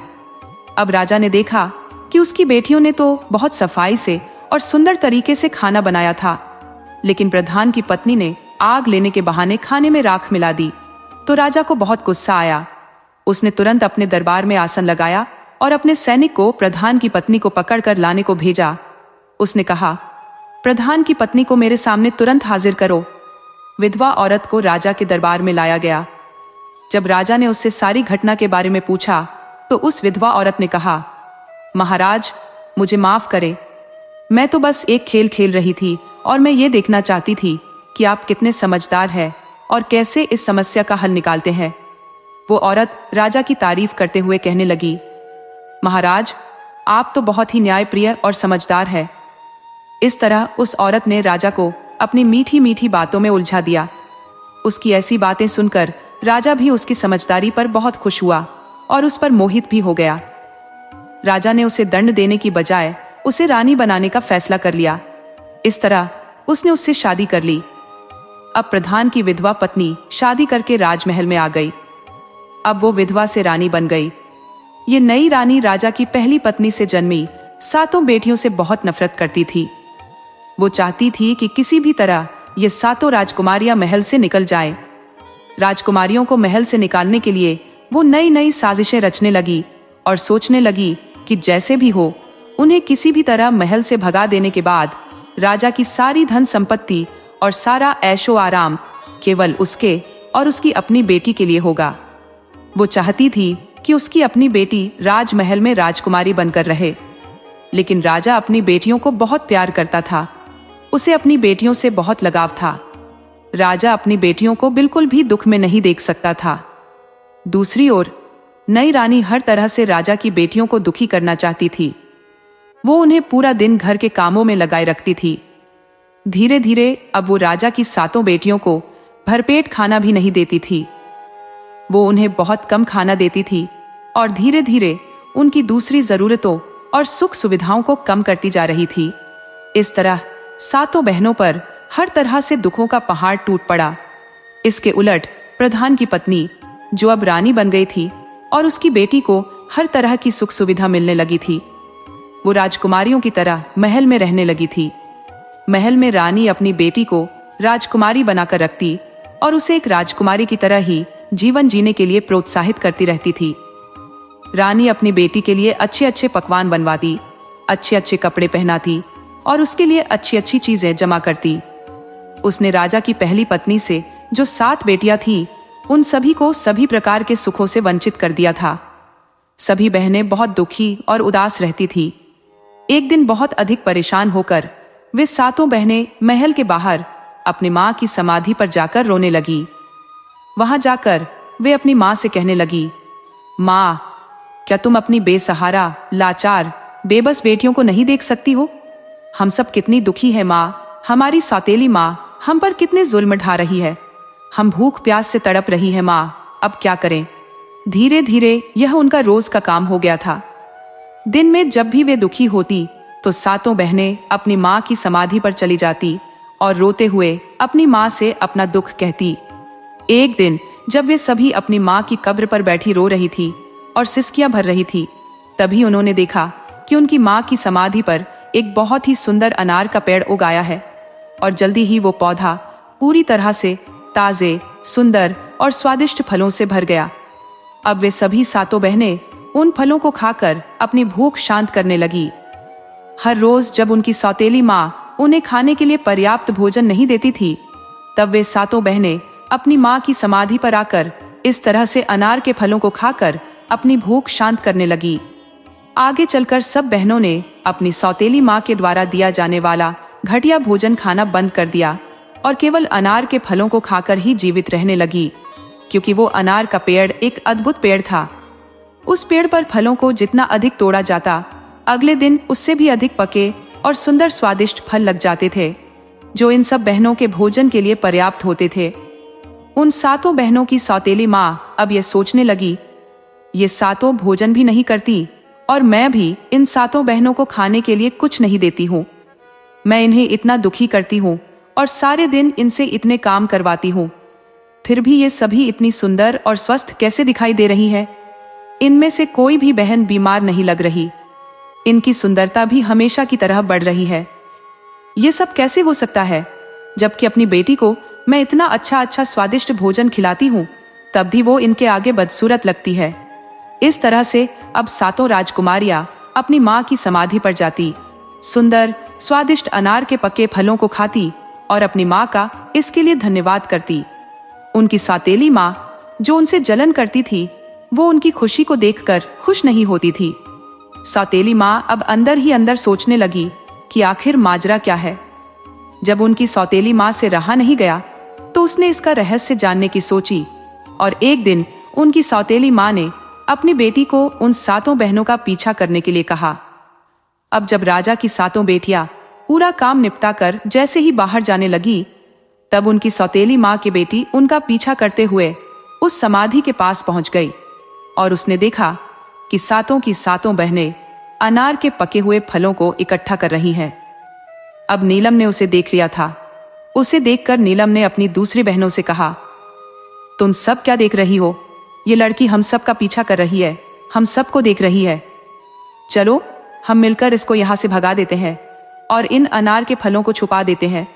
Speaker 1: अब राजा ने देखा कि उसकी बेटियों ने तो बहुत सफाई से और सुंदर तरीके से खाना बनाया था, लेकिन प्रधान की पत्नी ने आग लेने के बहाने खाने में राख मिला दी। तो राजा को बहुत गुस्सा आया। उसने तुरंत अपने दरबार में आसन लगाया और अपने सैनिक को प्रधान की पत्नी को पकड़कर लाने को भेजा। उसने कहा, प्रधान की पत्नी को मेरे सामने तुरंत हाजिर करो। विधवा औरत को राजा के दरबार में लाया गया। जब राजा ने उससे सारी घटना के बारे में पूछा तो उस विधवा औरत ने कहा, महाराज, मुझे माफ करें, मैं तो बस एक खेल खेल रही थी और मैं ये देखना चाहती थी कि आप कितने समझदार हैं और कैसे इस समस्या का हल निकालते हैं। वो औरत राजा की तारीफ करते हुए कहने लगी, महाराज, आप तो बहुत ही न्यायप्रिय और समझदार है। इस तरह उस औरत ने राजा को अपनी मीठी मीठी बातों में उलझा दिया। उसकी ऐसी बातें सुनकर राजा भी उसकी समझदारी पर बहुत खुश हुआ और उस पर मोहित भी हो गया। राजा ने उसे दंड देने की बजाय उसे रानी बनाने का फैसला कर लिया। इस तरह उसने उससे शादी कर ली। अब प्रधान की विधवा पत्नी शादी करके राजमहल में आ गई। अब वो विधवा से रानी बन गई। ये नई रानी राजा की पहली पत्नी से जन्मी 7 बेटियों से बहुत नफरत करती थी। वो चाहती थी कि किसी भी तरह ये 7 राजकुमारियां महल से निकल जाएं। राजकुमारियों को महल से निकालने के लिए वो नई नई साजिशें रचने लगी और सोचने लगी कि जैसे भी हो उन्हें किसी भी तरह महल से भगा देने के बाद राजा की सारी धन संपत्ति और सारा ऐशो आराम केवल उसके और उसकी अपनी बेटी के लिए होगा। वो चाहती थी कि उसकी अपनी बेटी राजमहल में राजकुमारी बनकर रहे, लेकिन राजा अपनी बेटियों को बहुत प्यार करता था। उसे अपनी बेटियों से बहुत लगाव था। राजा अपनी बेटियों को बिल्कुल भी दुख में नहीं देख सकता था। दूसरी ओर नई रानी हर तरह से राजा की बेटियों को दुखी करना चाहती थी। वो उन्हें पूरा दिन घर के कामों में लगाए रखती थी। धीरे धीरे अब वो राजा की 7 बेटियों को भरपेट खाना भी नहीं देती थी। वो उन्हें बहुत कम खाना देती थी और धीरे धीरे उनकी दूसरी जरूरतों और सुख सुविधाओं को कम करती जा रही थी। इस तरह 7 बहनों पर हर तरह से दुखों का पहाड़ टूट पड़ा। इसके उलट प्रधान की पत्नी, जो अब रानी बन गई थी और उसकी बेटी को हर तरह की सुख सुविधा मिलने लगी थी, वो राजकुमारियों की तरह महल में रहने लगी थी। महल में रानी अपनी बेटी को राजकुमारी बनाकर रखती और उसे एक राजकुमारी की तरह ही जीवन जीने के लिए प्रोत्साहित करती रहती थी। रानी अपनी बेटी के लिए अच्छे अच्छे पकवान बनवाती, अच्छे अच्छे कपड़े पहनाती और उसके लिए अच्छी अच्छी चीजें जमा करती। उसने राजा की पहली पत्नी से जो 7 बेटियां थी, उन सभी को सभी प्रकार के सुखों से वंचित कर दिया था। सभी बहनें बहुत दुखी और उदास रहती थी। एक दिन बहुत अधिक परेशान होकर वे 7 बहनें महल के बाहर अपनी माँ की समाधि पर जाकर रोने लगी। वहां जाकर वे अपनी माँ से कहने लगी, माँ, क्या तुम अपनी बेसहारा, लाचार, बेबस बेटियों को नहीं देख सकती हो? हम सब कितनी दुखी है माँ। हमारी सौतेली माँ हम पर कितने जुल्म ढा रही है। हम भूख प्यास से तड़प रही है माँ, अब क्या करें? धीरे धीरे यह उनका रोज का काम हो गया था। दिन में जब भी वे दुखी होती तो 7 बहनें अपनी माँ की समाधि पर चली जाती और रोते हुए अपनी माँ से अपना दुख कहती। एक दिन जब वे सभी अपनी माँ की कब्र पर बैठी रो रही थी और सिसकियां भर रही थी, तभी उन्होंने देखा कि उनकी माँ की समाधि पर एक बहुत ही सुंदर अनार का पेड़ उगाया है और जल्दी ही वो पौधा पूरी तरह से ताजे, सुंदर और स्वादिष्ट फलों से भर गया। अब वे सभी 7 बहनें उन फलों को खाकर अपनी भूख शांत करने लगी। हर रोज जब उनकी सौतेली माँ उन्हें खाने के लिए पर्याप्त भोजन नहीं देती थी, तब वे 7 बहनें अपनी माँ की समाधि पर आकर इस तरह से अनार के फलों को खाकर अपनी भूख शांत करने लगी। आगे चलकर सब बहनों ने अपनी सौतेली माँ के द्वारा दिया जाने वाला घटिया भोजन खाना बंद कर दिया और केवल अनार के फलों को खाकर ही जीवित रहने लगी, क्योंकि वो अनार का पेड़ एक अद्भुत पेड़ था। उस पेड़ पर फलों को जितना अधिक तोड़ा जाता, अगले दिन उससे भी अधिक पके और सुंदर स्वादिष्ट फल लग जाते थे, जो इन सब बहनों के भोजन के लिए पर्याप्त होते थे। उन 7 बहनों की सौतेली माँ अब यह सोचने लगी, ये 7 भोजन भी नहीं करती और मैं भी इन 7 बहनों को खाने के लिए कुछ नहीं देती हूँ। मैं इन्हें इतना दुखी करती हूँ और सारे दिन इनसे इतने काम करवाती हूँ, फिर भी ये सभी इतनी सुंदर और स्वस्थ कैसे दिखाई दे रही है? इनमें से कोई भी बहन बीमार नहीं लग रही। इनकी सुंदरता भी हमेशा की तरह बढ़ रही है। ये सब कैसे हो सकता है, जबकि अपनी बेटी को मैं इतना अच्छा स्वादिष्ट भोजन खिलाती हूँ, तब भी वो इनके आगे बदसूरत लगती है। इस तरह से अब सातों राजकुमारियां अपनी माँ की समाधि पर जाती, सुंदर स्वादिष्ट अनार के पके फलों को खाती और अपनी माँ का इसके लिए धन्यवाद करती। उनकी सौतेली माँ, जो उनसे जलन करती थी, वो उनकी खुशी को देखकर खुश नहीं होती थी। सौतेली माँ अब अंदर ही अंदर सोचने लगी कि आखिर माजरा क्या है। जब उनकी सौतेली माँ से रहा नहीं गया तो उसने इसका रहस्य जानने की सोची और एक दिन उनकी सौतेली माँ ने अपनी बेटी को उन सातों बहनों का पीछा करने के लिए कहा। अब जब राजा की सातों बेटियां पूरा काम निपटा कर जैसे ही बाहर जाने लगी, तब उनकी सौतेली माँ की बेटी उनका पीछा करते हुए उस समाधि के पास पहुंच गई और उसने देखा कि सातों की सातों बहनें अनार के पके हुए फलों को इकट्ठा कर रही हैं। अब नीलम ने उसे देख लिया था। उसे देखकर नीलम ने अपनी दूसरी बहनों से कहा, तुम सब क्या देख रही हो? ये लड़की हम सब का पीछा कर रही है, हम सबको देख रही है। चलो हम मिलकर इसको यहाँ से भगा देते हैं और इन अनार के फलों को छुपा देते हैं,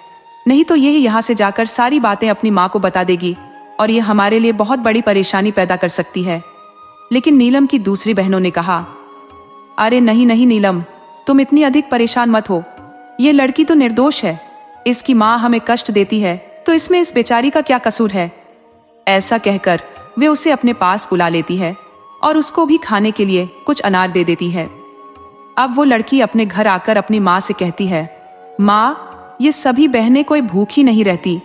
Speaker 1: नहीं तो यही यहाँ से जाकर सारी बातें अपनी माँ को बता देगी और ये हमारे लिए बहुत बड़ी परेशानी पैदा कर सकती है। लेकिन नीलम की दूसरी बहनों ने कहा, अरे नहीं नहीं नीलम, तुम इतनी अधिक परेशान मत हो। ये लड़की तो निर्दोष है, इसकी माँ हमें कष्ट देती है तो इसमें इस बेचारी का क्या कसूर है। ऐसा कहकर वे उसे अपने पास बुला लेती है और उसको भी खाने के लिए कुछ अनार दे देती है। अब वो लड़की अपने घर आकर अपनी माँ से कहती है, माँ, ये सभी बहनें कोई भूखी नहीं रहती।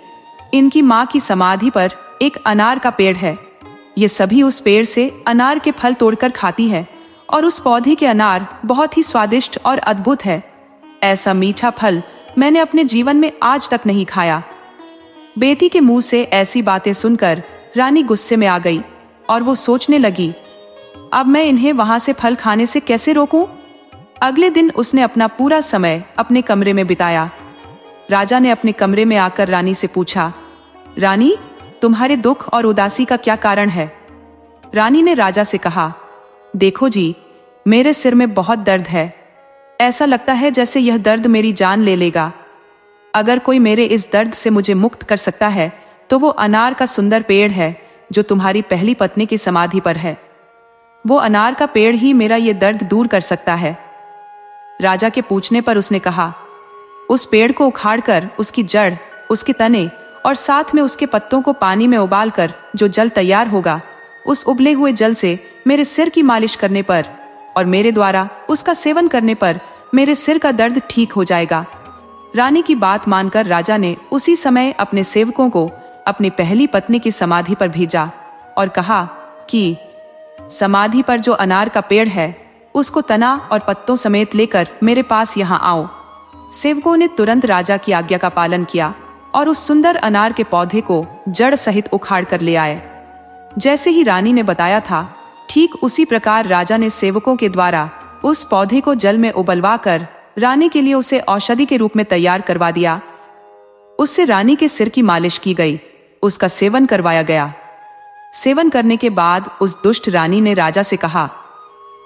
Speaker 1: इनकी माँ की समाधि पर एक अनार का पेड़ है। ये सभी उस पेड़ से अनार के फल तोड़कर खाती है और उस पौधे के अनार बहुत ही स्वादिष्ट और अद्भुत है। ऐसा मीठा फल मैंने अपने जीवन में आज तक नहीं खाया। बेटी के मुंह से ऐसी बातें सुनकर रानी गुस्से में आ गई और वो सोचने लगी, अब मैं इन्हें वहां से फल खाने से कैसे रोकूं? अगले दिन उसने अपना पूरा समय अपने कमरे में बिताया। राजा ने अपने कमरे में आकर रानी से पूछा, रानी, तुम्हारे दुख और उदासी का क्या कारण है? रानी ने राजा से कहा, देखो जी, मेरे सिर में बहुत दर्द है। ऐसा लगता है जैसे यह दर्द मेरी जान ले लेगा। अगर कोई मेरे इस दर्द से मुझे मुक्त कर सकता है तो वो अनार का सुंदर पेड़ है जो तुम्हारी पहली पत्नी की समाधि पर है। वो अनार का पेड़ ही मेरा ये दर्द दूर कर सकता है। राजा के पूछने पर उसने कहा, उस पेड़ को उखाड़कर उसकी जड़, उसके तने और साथ में उसके पत्तों को पानी में उबालकर जो जल तैयार होगा, उस उबले हुए जल से मेरे सिर की मालिश करने पर और मेरे द्वारा उसका सेवन करने पर मेरे सिर का दर्द ठीक हो जाएगा। रानी की बात मानकर राजा ने उसी समय अपने सेवकों को अपनी पहली पत्नी की समाधि पर भेजा और कहा कि समाधि पर जो अनार का पेड़ है उसको तना और पत्तों समेत लेकर मेरे पास यहाँ आओ। सेवकों ने तुरंत राजा की आज्ञा का पालन किया और उस सुंदर अनार के पौधे को जड़ सहित उखाड़ कर ले आए। जैसे ही रानी ने बताया था, ठीक उसी प्रकार राजा ने सेवकों के द्वारा उस पौधे को जल में उबलवा कर रानी के लिए उसे औषधि के रूप में तैयार करवा दिया। उससे रानी के सिर की मालिश की गई, उसका सेवन करवाया गया। सेवन करने के बाद उस दुष्ट रानी ने राजा से कहा,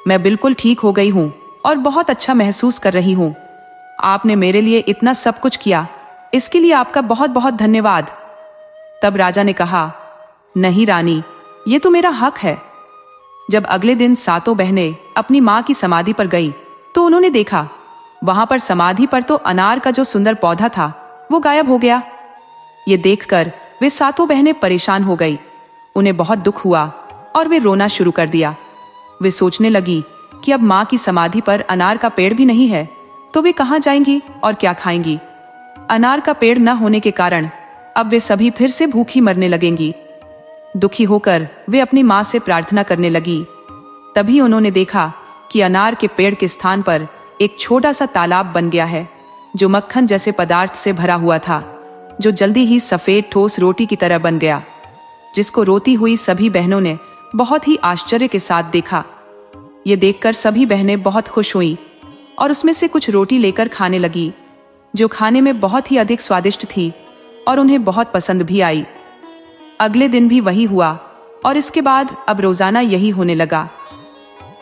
Speaker 1: मैं बिल्कुल ठीक हो गई हूँ और बहुत अच्छा महसूस कर रही हूँ। आपने मेरे लिए इतना सब कुछ किया, इसके लिए आपका बहुत बहुत धन्यवाद। तब राजा ने कहा, नहीं रानी, ये तो मेरा हक है। जब अगले दिन सातों बहनें अपनी माँ की समाधि पर गईं, तो उन्होंने देखा वहां पर समाधि पर तो अनार का जो सुंदर पौधा था वो गायब हो गया। ये देखकर वे सातों बहनें परेशान हो गई। उन्हें बहुत दुख हुआ और वे रोना शुरू कर दिया। वे सोचने लगी कि अब माँ की समाधि पर अनार का पेड़ भी नहीं है तो वे कहाँ जाएंगी और क्या खाएंगी। अनार का पेड़ न होने के कारण अब वे सभी फिर से भूखी मरने लगेंगी। दुखी होकर वे अपनी माँ से प्रार्थना करने लगी। तभी उन्होंने देखा कि अनार के पेड़ के स्थान पर एक छोटा सा तालाब बन गया है जो मक्खन जैसे पदार्थ से भरा हुआ था, जो जल्दी ही सफेद ठोस रोटी की तरह बन गया, जिसको रोती हुई सभी बहनों ने बहुत ही आश्चर्य के साथ देखा। ये देखकर सभी बहनें बहुत खुश हुईं और उसमें से कुछ रोटी लेकर खाने लगी, जो खाने में बहुत ही अधिक स्वादिष्ट थी और उन्हें बहुत पसंद भी आई। अगले दिन भी वही हुआ और इसके बाद अब रोजाना यही होने लगा।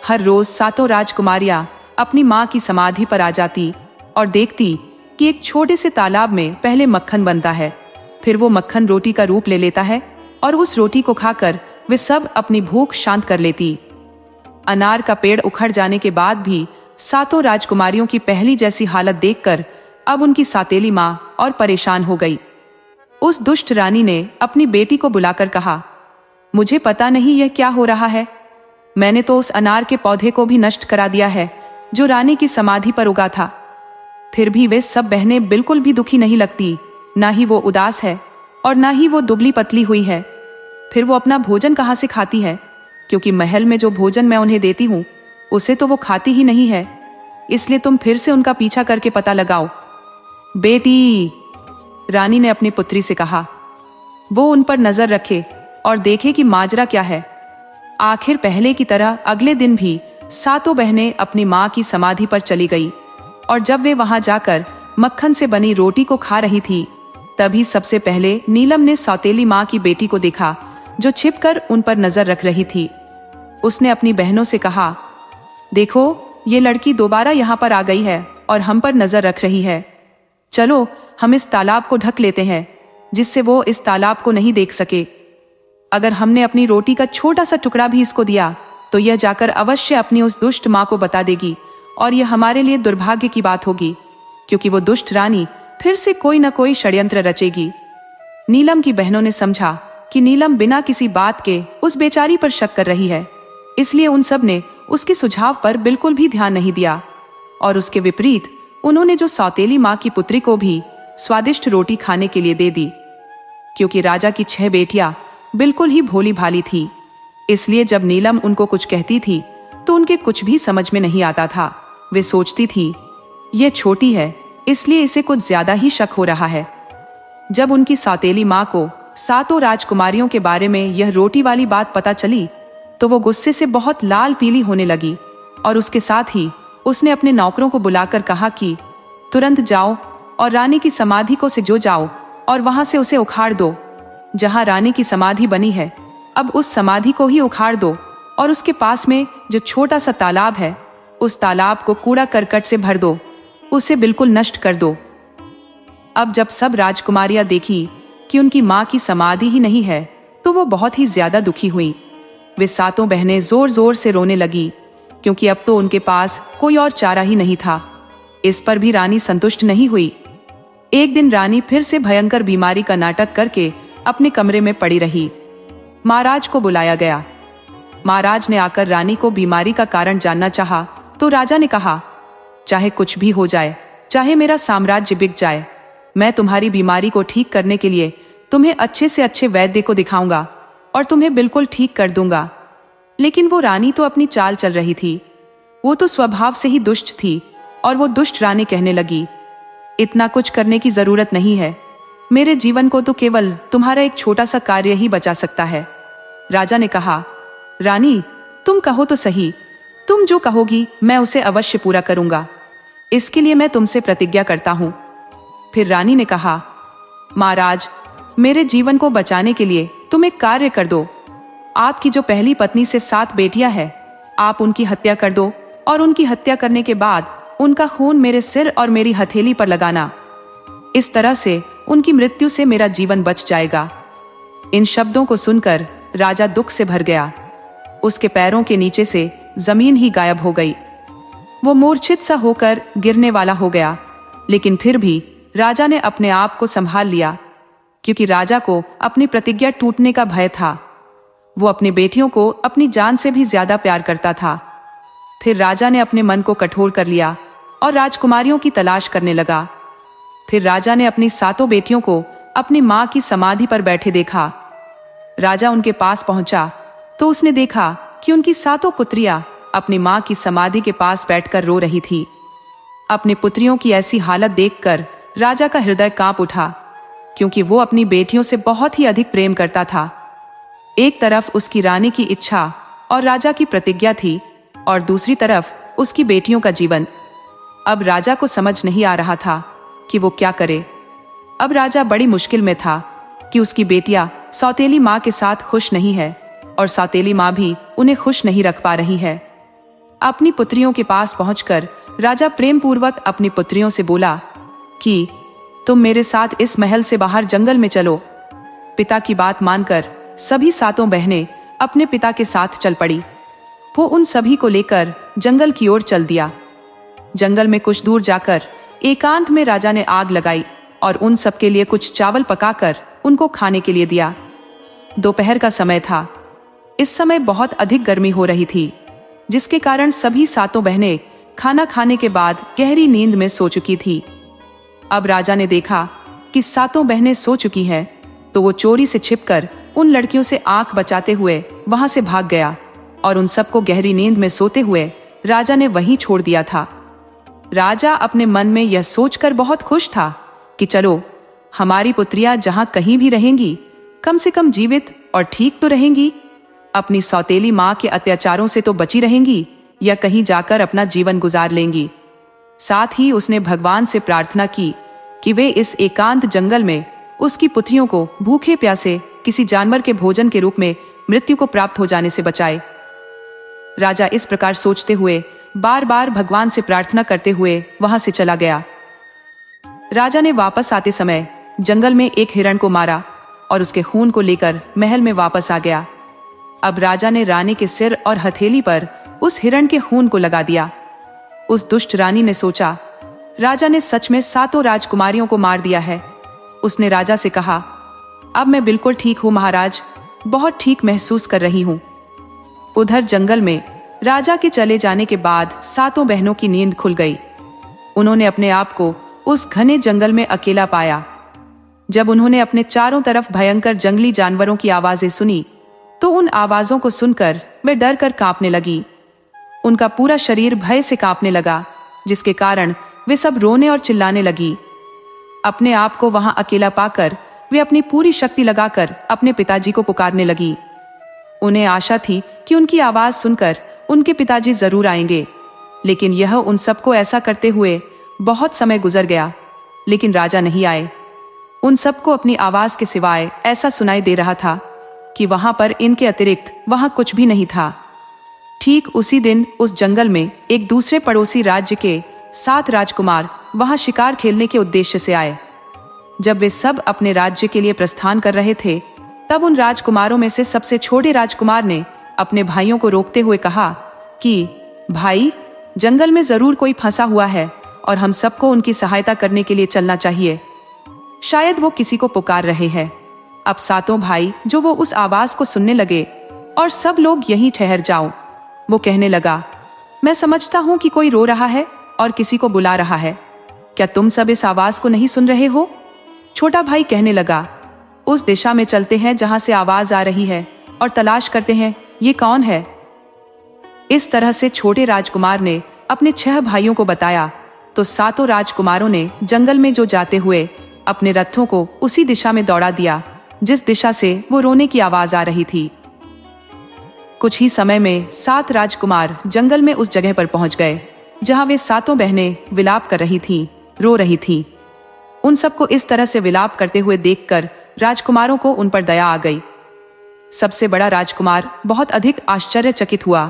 Speaker 1: हर रोज सातों राजकुमारियां अपनी माँ की समाधि पर आ जाती और देखती कि एक छोटे से तालाब में पहले मक्खन बनता है, फिर वो मक्खन रोटी का रूप ले लेता है और उस रोटी को खाकर वे सब अपनी भूख शांत कर लेती। अनार का पेड़ उखड़ जाने के बाद भी सातों राजकुमारियों की पहली जैसी हालत देखकर अब उनकी सौतेली माँ और परेशान हो गई। उस दुष्ट रानी ने अपनी बेटी को बुलाकर कहा, मुझे पता नहीं यह क्या हो रहा है। मैंने तो उस अनार के पौधे को भी नष्ट करा दिया है जो रानी की समाधि पर उगा था, फिर भी वे सब बहनें बिल्कुल भी दुखी नहीं लगती। ना ही वो उदास है और ना ही वो दुबली पतली हुई है। फिर वो अपना भोजन कहाँ से खाती है, क्योंकि महल में जो भोजन मैं उन्हें देती हूँ उसे तो वो खाती ही नहीं है। इसलिए तुम फिर से उनका पीछा करके पता लगाओ। बेटी, रानी ने अपनी पुत्री से कहा, वो उन पर नजर रखे और देखे कि माजरा क्या है। आखिर पहले की तरह अगले दिन भी सातों बहनें अपनी माँ की समाधि पर चली गई और जब वे वहां जाकर मक्खन से बनी रोटी को खा रही थी, तभी सबसे पहले नीलम ने सौतेली माँ की बेटी को देखा जो छिपकर उन पर नजर रख रही थी। उसने अपनी बहनों से कहा, देखो ये लड़की दोबारा यहाँ पर आ गई है और हम पर नजर रख रही है। चलो हम इस तालाब को ढक लेते हैं जिससे वो इस तालाब को नहीं देख सके। अगर हमने अपनी रोटी का छोटा सा टुकड़ा भी इसको दिया तो यह जाकर अवश्य अपनी उस दुष्ट माँ को बता देगी और यह हमारे लिए दुर्भाग्य की बात होगी, क्योंकि वो दुष्ट रानी फिर से कोई न कोई षड्यंत्र रचेगी। नीलम की बहनों ने समझा कि नीलम बिना किसी बात के उस बेचारी पर शक कर रही है, इसलिए उन सब ने उसके सुझाव पर बिल्कुल भी ध्यान नहीं दिया और उसके विपरीत उन्होंने जो सौतेली माँ की पुत्री को भी स्वादिष्ट रोटी खाने के लिए दे दी। क्योंकि राजा की 6 बेटियां बिल्कुल ही भोली भाली थी, इसलिए जब नीलम उनको कुछ कहती थी तो उनके कुछ भी समझ में नहीं आता था। वे सोचती थी, ये छोटी है इसलिए इसे कुछ ज्यादा ही शक हो रहा है। जब उनकी सौतेली माँ को सातों राजकुमारियों के बारे में यह रोटी वाली बात पता चली तो वो गुस्से से बहुत लाल पीली होने लगी और उसके साथ ही उसने अपने नौकरों को बुलाकर कहा कि तुरंत जाओ और रानी की समाधि को सिजो जाओ और वहां से उसे उखाड़ दो। जहां रानी की समाधि बनी है अब उस समाधि को ही उखाड़ दो और उसके पास में जो छोटा सा तालाब है उस तालाब को कूड़ा करकट से भर दो, उसे बिल्कुल नष्ट कर दो। अब जब सब राजकुमारियां देखी कि उनकी माँ की समाधि ही नहीं है तो वो बहुत ही ज्यादा दुखी हुई। वे सातों बहनें जोर जोर से रोने लगी, क्योंकि अब तो उनके पास कोई और चारा ही नहीं था। इस पर भी रानी संतुष्ट नहीं हुई। एक दिन रानी फिर से भयंकर बीमारी का नाटक करके अपने कमरे में पड़ी रही। महाराज को बुलाया गया। महाराज ने आकर रानी को बीमारी का कारण जानना चाहा तो राजा ने कहा, चाहे कुछ भी हो जाए, चाहे मेरा साम्राज्य बिक जाए, मैं तुम्हारी बीमारी को ठीक करने के लिए तुम्हें अच्छे से अच्छे वैद्य को दिखाऊंगा और तुम्हें बिल्कुल ठीक कर दूंगा। लेकिन वो रानी तो अपनी चाल चल रही थी। वो तो स्वभाव से ही दुष्ट थी और वो दुष्ट रानी कहने लगी, इतना कुछ करने की जरूरत नहीं है, मेरे जीवन को तो केवल तुम्हारा एक छोटा सा कार्य ही बचा सकता है। राजा ने कहा, रानी तुम कहो तो सही, तुम जो कहोगी मैं उसे अवश्य पूरा करूंगा। इसके लिए मैं तुमसे प्रतिज्ञा करता हूं। फिर रानी ने कहा, महाराज मेरे जीवन को बचाने के लिए तुम एक कार्य कर दो। आपकी जो पहली पत्नी से 7 बेटियां हैं, आप उनकी हत्या कर दो और उनकी हत्या करने के बाद उनका खून मेरे सिर और मेरी हथेली पर लगाना। इस तरह से उनकी मृत्यु से मेरा जीवन बच जाएगा। इन शब्दों को सुनकर राजा दुख से भर गया। उसके पैरों के नीचे से जमीन ही गायब हो गई। वो मूर्छित सा होकर गिरने वाला हो गया, लेकिन फिर भी राजा ने अपने आप को संभाल लिया, क्योंकि राजा को अपनी प्रतिज्ञा टूटने का भय था। वो अपनी बेटियों को अपनी जान से भी ज्यादा प्यार करता था। फिर राजा ने अपने मन को कठोर कर लिया और राजकुमारियों की तलाश करने लगा। फिर राजा ने अपनी 7 बेटियों को अपनी माँ की समाधि पर बैठे देखा। राजा उनके पास पहुंचा तो उसने देखा कि उनकी 7 पुत्रियां अपनी माँ की समाधि के पास बैठकर रो रही थी। अपनी पुत्रियों की ऐसी हालत देखकर राजा का हृदय कांप उठा, क्योंकि वो अपनी बेटियों से बहुत ही अधिक प्रेम करता था। एक तरफ उसकी रानी की इच्छा और राजा की प्रतिज्ञा थी और दूसरी तरफ उसकी बेटियों का जीवन। अब राजा को समझ नहीं आ रहा था कि वो क्या करे। अब राजा बड़ी मुश्किल में था कि उसकी बेटियां सौतेली माँ के साथ खुश नहीं है और सौतेली माँ भी उन्हें खुश नहीं रख पा रही है। अपनी पुत्रियों के पास पहुंचकर राजा प्रेम पूर्वक अपनी पुत्रियों से बोला कि तुम मेरे साथ इस महल से बाहर जंगल में चलो। पिता की बात मानकर सभी सातों बहनें अपने पिता के साथ चल पड़ी। वो उन सभी को लेकर जंगल की ओर चल दिया। जंगल में कुछ दूर जाकर एकांत में राजा ने आग लगाई और उन सबके लिए कुछ चावल पकाकर उनको खाने के लिए दिया। दोपहर का समय था। इस समय बहुत अधिक गर्मी हो रही थी, जिसके कारण सभी सातों बहनें खाना खाने के बाद गहरी नींद में सो चुकी थी। अब राजा ने देखा कि सातों बहनें सो चुकी हैं, तो वो चोरी से छिपकर उन लड़कियों से आंख बचाते हुए वहां से भाग गया और उन सबको गहरी नींद में सोते हुए राजा ने वहीं छोड़ दिया था। राजा अपने मन में यह सोचकर बहुत खुश था कि चलो, हमारी पुत्रियां जहां कहीं भी रहेंगी, कम से कम जीवित और ठीक तो रहेंगी। अपनी सौतेली मां के अत्याचारों से तो बची रहेंगी या कहीं जाकर अपना जीवन गुजार लेंगी। साथ ही उसने भगवान से प्रार्थना की कि वे इस एकांत जंगल में उसकी पुत्रियों को भूखे प्यासे किसी जानवर के भोजन के रूप में मृत्यु को प्राप्त हो जाने से बचाए। राजा इस प्रकार सोचते हुए बार बार भगवान से प्रार्थना करते हुए वहां से चला गया। राजा ने वापस आते समय जंगल में एक हिरण को मारा और उसके खून को लेकर महल में वापस आ गया। अब राजा ने रानी के सिर और हथेली पर उस हिरण के खून को लगा दिया। उस दुष्ट रानी ने सोचा, राजा ने सच में सातों राजकुमारियों को मार दिया है। उसने राजा से कहा, अब मैं बिल्कुल ठीक हूं महाराज, बहुत ठीक महसूस कर रही हूं। उधर जंगल में राजा के चले जाने के बाद सातों बहनों की नींद खुल गई। उन्होंने अपने आप को उस घने जंगल में अकेला पाया। जब उन्होंने अपने चारों तरफ भयंकर जंगली जानवरों की आवाजें सुनी, तो उन आवाजों को सुनकर वे डर कर कांपने लगी। उनका पूरा शरीर भय से कांपने लगा, जिसके कारण वे सब रोने और चिल्लाने लगी। अपने आप को वहां अकेला पाकर वे अपनी पूरी शक्ति लगाकर अपने पिताजी को पुकारने लगी। उन्हें आशा थी कि उनकी आवाज सुनकर उनके पिताजी जरूर आएंगे, लेकिन यह उन सबको ऐसा करते हुए बहुत समय गुजर गया, लेकिन राजा नहीं आए। उन सबको अपनी आवाज के सिवाय ऐसा सुनाई दे रहा था कि वहां पर इनके अतिरिक्त वहां कुछ भी नहीं था। ठीक उसी दिन उस जंगल में एक दूसरे पड़ोसी राज्य के 7 राजकुमार वहां शिकार खेलने के उद्देश्य से आए। जब वे सब अपने राज्य के लिए प्रस्थान कर रहे थे, तब उन राजकुमारों में से सबसे छोटे राजकुमार ने अपने भाइयों को रोकते हुए कहा कि भाई, जंगल में जरूर कोई फंसा हुआ है और हम सबको उनकी सहायता करने के लिए चलना चाहिए। शायद वो किसी को पुकार रहे हैं। अब सातों भाई जो वो उस आवाज को सुनने लगे और सब लोग यहीं ठहर जाओ। वो कहने लगा, मैं समझता हूं कि कोई रो रहा है और किसी को बुला रहा है। क्या तुम सब इस आवाज को नहीं सुन रहे हो? छोटा भाई कहने लगा, उस दिशा में चलते हैं जहां से आवाज आ रही है और तलाश करते हैं ये कौन है। इस तरह से छोटे राजकुमार ने अपने 6 भाइयों को बताया, तो सातों राजकुमारों ने जंगल में जो जाते हुए अपने रथों को उसी दिशा में दौड़ा दिया जिस दिशा से वो रोने की आवाज आ रही थी। कुछ ही समय में 7 राजकुमार जंगल में उस जगह पर पहुंच गए जहां वे सातों बहनें विलाप कर रही थीं, रो रही थीं। उन सबको इस तरह से विलाप करते हुए देखकर राजकुमारों को उन पर दया आ गई। सबसे बड़ा राजकुमार बहुत अधिक आश्चर्यचकित हुआ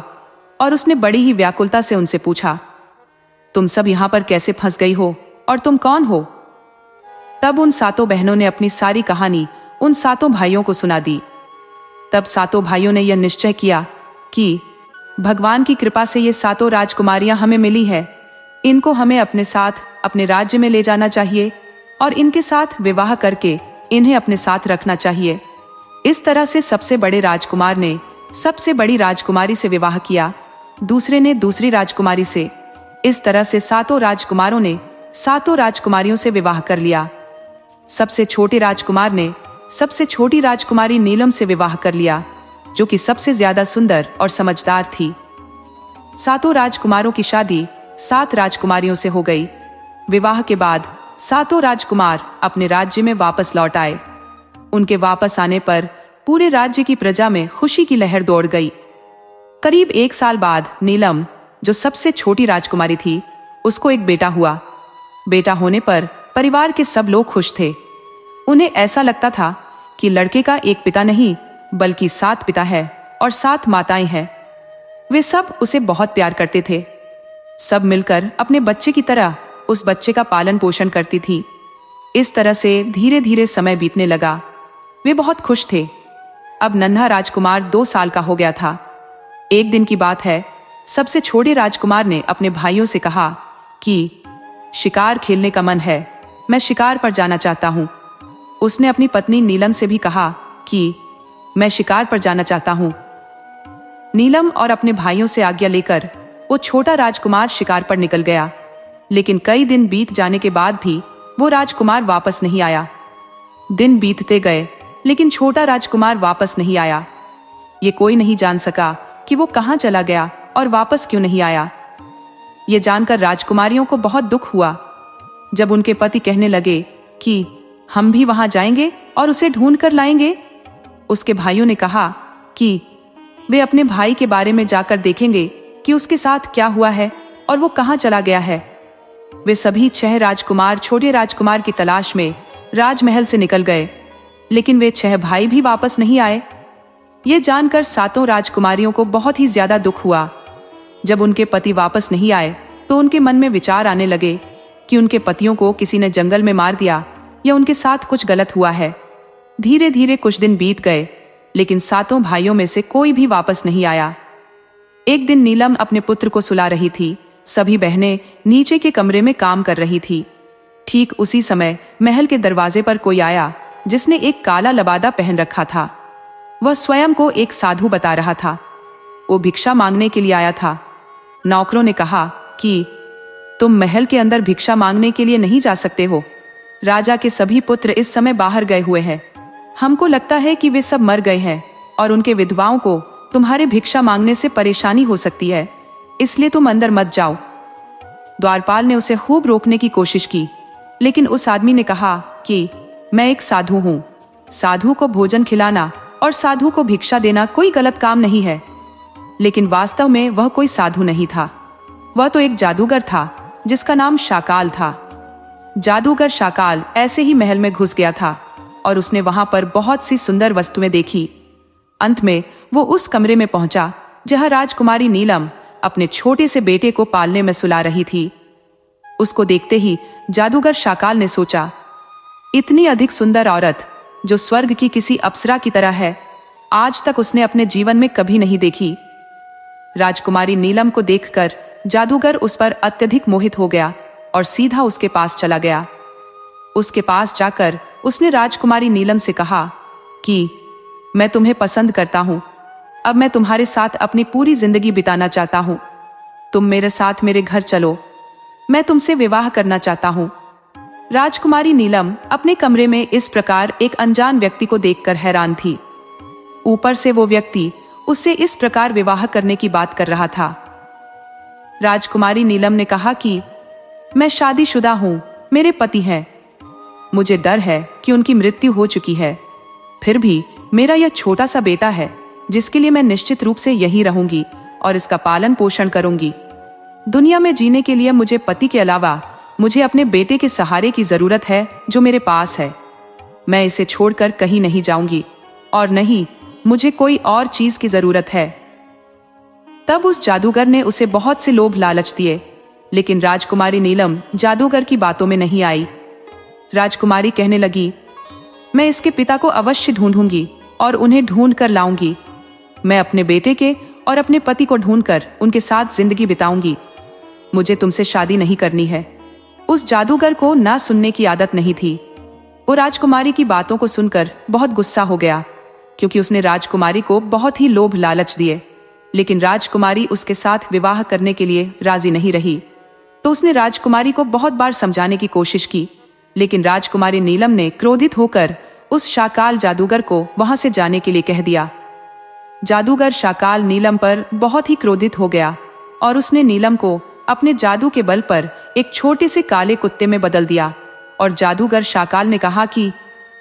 Speaker 1: और उसने बड़ी ही व्याकुलता से उनसे पूछा, तुम सब यहाँ पर कैसे फंस गई हो और तुम कौन हो? तब उन सातों बहनों ने अपनी सारी कहानी उन सातों भाइयों को सुना दी। तब सातों भाइयों ने यह निश्चय किया कि भगवान की कृपा से ये सातों राजकुमारियां हमें मिली है, इनको हमें अपने साथ अपने राज्य में ले जाना चाहिए और इनके साथ विवाह करके इन्हें अपने साथ रखना चाहिए। इस तरह से सबसे बड़े राजकुमार ने सबसे बड़ी राजकुमारी से विवाह किया, दूसरे ने दूसरी राजकुमारी से। इस तरह से सातों राजकुमारों ने सातों राजकुमारियों से विवाह कर लिया। सबसे छोटे राजकुमार ने सबसे छोटी राजकुमारी नीलम से विवाह कर लिया, जो कि सबसे ज्यादा सुंदर और समझदार थी। सातों राजकुमारों की शादी 7 राजकुमारियों से हो गई। विवाह के बाद सातों राजकुमार अपने राज्य में वापस लौट आए। उनके वापस आने पर पूरे राज्य की प्रजा में खुशी की लहर दौड़ गई। करीब 1 साल बाद नीलम, जो सबसे छोटी राजकुमारी थी, उसको एक बेटा हुआ। बेटा होने पर परिवार के सब लोग खुश थे। उन्हें ऐसा लगता था कि लड़के का एक पिता नहीं बल्कि 7 पिता है और 7 माताएं हैं। वे सब उसे बहुत प्यार करते थे। सब मिलकर अपने बच्चे की तरह उस बच्चे का पालन पोषण करती थी। इस तरह से धीरे धीरे समय बीतने लगा। वे बहुत खुश थे। अब नन्हा राजकुमार 2 साल का हो गया था। एक दिन की बात है, सबसे छोटे राजकुमार ने अपने भाइयों से कहा कि शिकार खेलने का मन है, मैं शिकार पर जाना चाहता हूँ। उसने अपनी पत्नी नीलम से भी कहा कि मैं शिकार पर जाना चाहता हूँ। नीलम और अपने भाइयों से आज्ञा लेकर वो छोटा राजकुमार शिकार पर निकल गया। लेकिन कई दिन बीत जाने के बाद भी वो राजकुमार वापस नहीं आया। दिन बीतते गए लेकिन छोटा राजकुमार वापस नहीं आया। ये कोई नहीं जान सका कि वो कहाँ चला गया और वापस क्यों नहीं आया। ये जानकर राजकुमारियों को बहुत दुख हुआ। जब उनके पति कहने लगे कि हम भी वहां जाएंगे और उसे ढूंढ कर लाएंगे, उसके भाइयों ने कहा कि वे अपने भाई के बारे में जाकर देखेंगे कि उसके साथ क्या हुआ है और वो कहाँ चला गया है। वे सभी 6 राजकुमार छोटे राजकुमार की तलाश में राजमहल से निकल गए, लेकिन वे 6 भाई भी वापस नहीं आए। ये जानकर 7 राजकुमारियों को बहुत ही ज्यादा दुख हुआ। जब उनके पति वापस नहीं आए तो उनके मन में विचार आने लगे कि उनके पतियों को किसी ने जंगल में मार दिया या उनके साथ कुछ गलत हुआ है। धीरे धीरे कुछ दिन बीत गए, लेकिन 7 भाइयों में से कोई भी वापस नहीं आया। एक दिन नीलम अपने पुत्र को सुला रही थी। सभी बहनें नीचे के कमरे में काम कर रही थी। ठीक उसी समय महल के दरवाजे पर कोई आया जिसने एक काला लबादा पहन रखा था। वह स्वयं को एक साधु बता रहा था। वो भिक्षा मांगने के लिए आया था। नौकरों ने कहा कि तुम महल के अंदर भिक्षा मांगने के लिए नहीं जा सकते हो। राजा के सभी पुत्र इस समय बाहर गए हुए हैं। हमको लगता है कि वे सब मर गए हैं और उनके विधवाओं को तुम्हारे भिक्षा मांगने से परेशानी हो सकती है, इसलिए तुम अंदर मत जाओ। द्वारपाल ने उसे खूब रोकने की कोशिश की, लेकिन उस आदमी ने कहा कि मैं एक साधु हूँ। साधु को भोजन खिलाना और साधु को भिक्षा देना कोई गलत काम नहीं है। लेकिन वास्तव में वह कोई साधु नहीं था। वह तो एक जादूगर था जिसका नाम शाकाल था। जादूगर शाकाल ऐसे ही महल में घुस गया था और उसने वहां पर बहुत सी सुंदर वस्तुएं देखी। अंत में वो उस कमरे में पहुंचा जहां राजकुमारी नीलम अपने छोटे से बेटे को पालने में सुला रही थी। उसको देखते ही जादूगर शाकाल ने सोचा, इतनी अधिक सुंदर औरत जो स्वर्ग की किसी अप्सरा की तरह है, आज तक उसने अपने जीवन में कभी नहीं देखी। राजकुमारी नीलम को देखकर जादूगर उस पर अत्यधिक मोहित हो गया और सीधा उसके पास चला गया। उसके पास जाकर उसने राजकुमारी नीलम से कहा कि मैं तुम्हें पसंद करता हूं। अब मैं तुम्हारे साथ अपनी पूरी जिंदगी बिताना चाहता हूं। तुम मेरे साथ मेरे घर चलो, मैं तुमसे विवाह करना चाहता हूं। राजकुमारी नीलम अपने कमरे में इस प्रकार एक अनजान व्यक्ति को देखकर हैरान थी। ऊपर से वो व्यक्ति उससे इस प्रकार विवाह करने की बात कर रहा था। राजकुमारी नीलम ने कहा कि मैं शादीशुदा हूं, मेरे पति हैं। मुझे डर है कि उनकी मृत्यु हो चुकी है। फिर भी मेरा यह छोटा सा बेटा है जिसके लिए मैं निश्चित रूप से यहीं रहूंगी और इसका पालन पोषण करूंगी। दुनिया में जीने के लिए मुझे पति के अलावा मुझे अपने बेटे के सहारे की जरूरत है जो मेरे पास है। मैं इसे छोड़कर कहीं नहीं जाऊंगी और नहीं मुझे कोई और चीज की जरूरत है। तब उस जादूगर ने उसे बहुत से लोभ लालच दिए, लेकिन राजकुमारी नीलम जादूगर की बातों में नहीं आई। राजकुमारी कहने लगी, मैं इसके पिता को अवश्य ढूंढूंगी और उन्हें ढूंढ कर लाऊंगी। मैं अपने बेटे के और अपने पति को ढूंढकर उनके साथ जिंदगी बिताऊंगी। मुझे तुमसे शादी नहीं करनी है। उस जादूगर को ना सुनने की आदत नहीं थी। वो राजकुमारी की बातों को सुनकर बहुत गुस्सा हो गया, क्योंकि उसने राजकुमारी को बहुत ही लोभ लालच दिए, लेकिन राजकुमारी उसके साथ विवाह करने के लिए राजी नहीं रही। तो उसने राजकुमारी को बहुत बार समझाने की कोशिश की, लेकिन राजकुमारी नीलम ने क्रोधित होकर उस शाकाल जादूगर को वहां से जाने के लिए कह दिया। जादूगर शाकाल नीलम पर बहुत ही क्रोधित हो गया और उसने नीलम को अपने जादू के बल पर एक छोटे से काले कुत्ते में बदल दिया। और जादूगर शाकाल ने कहा कि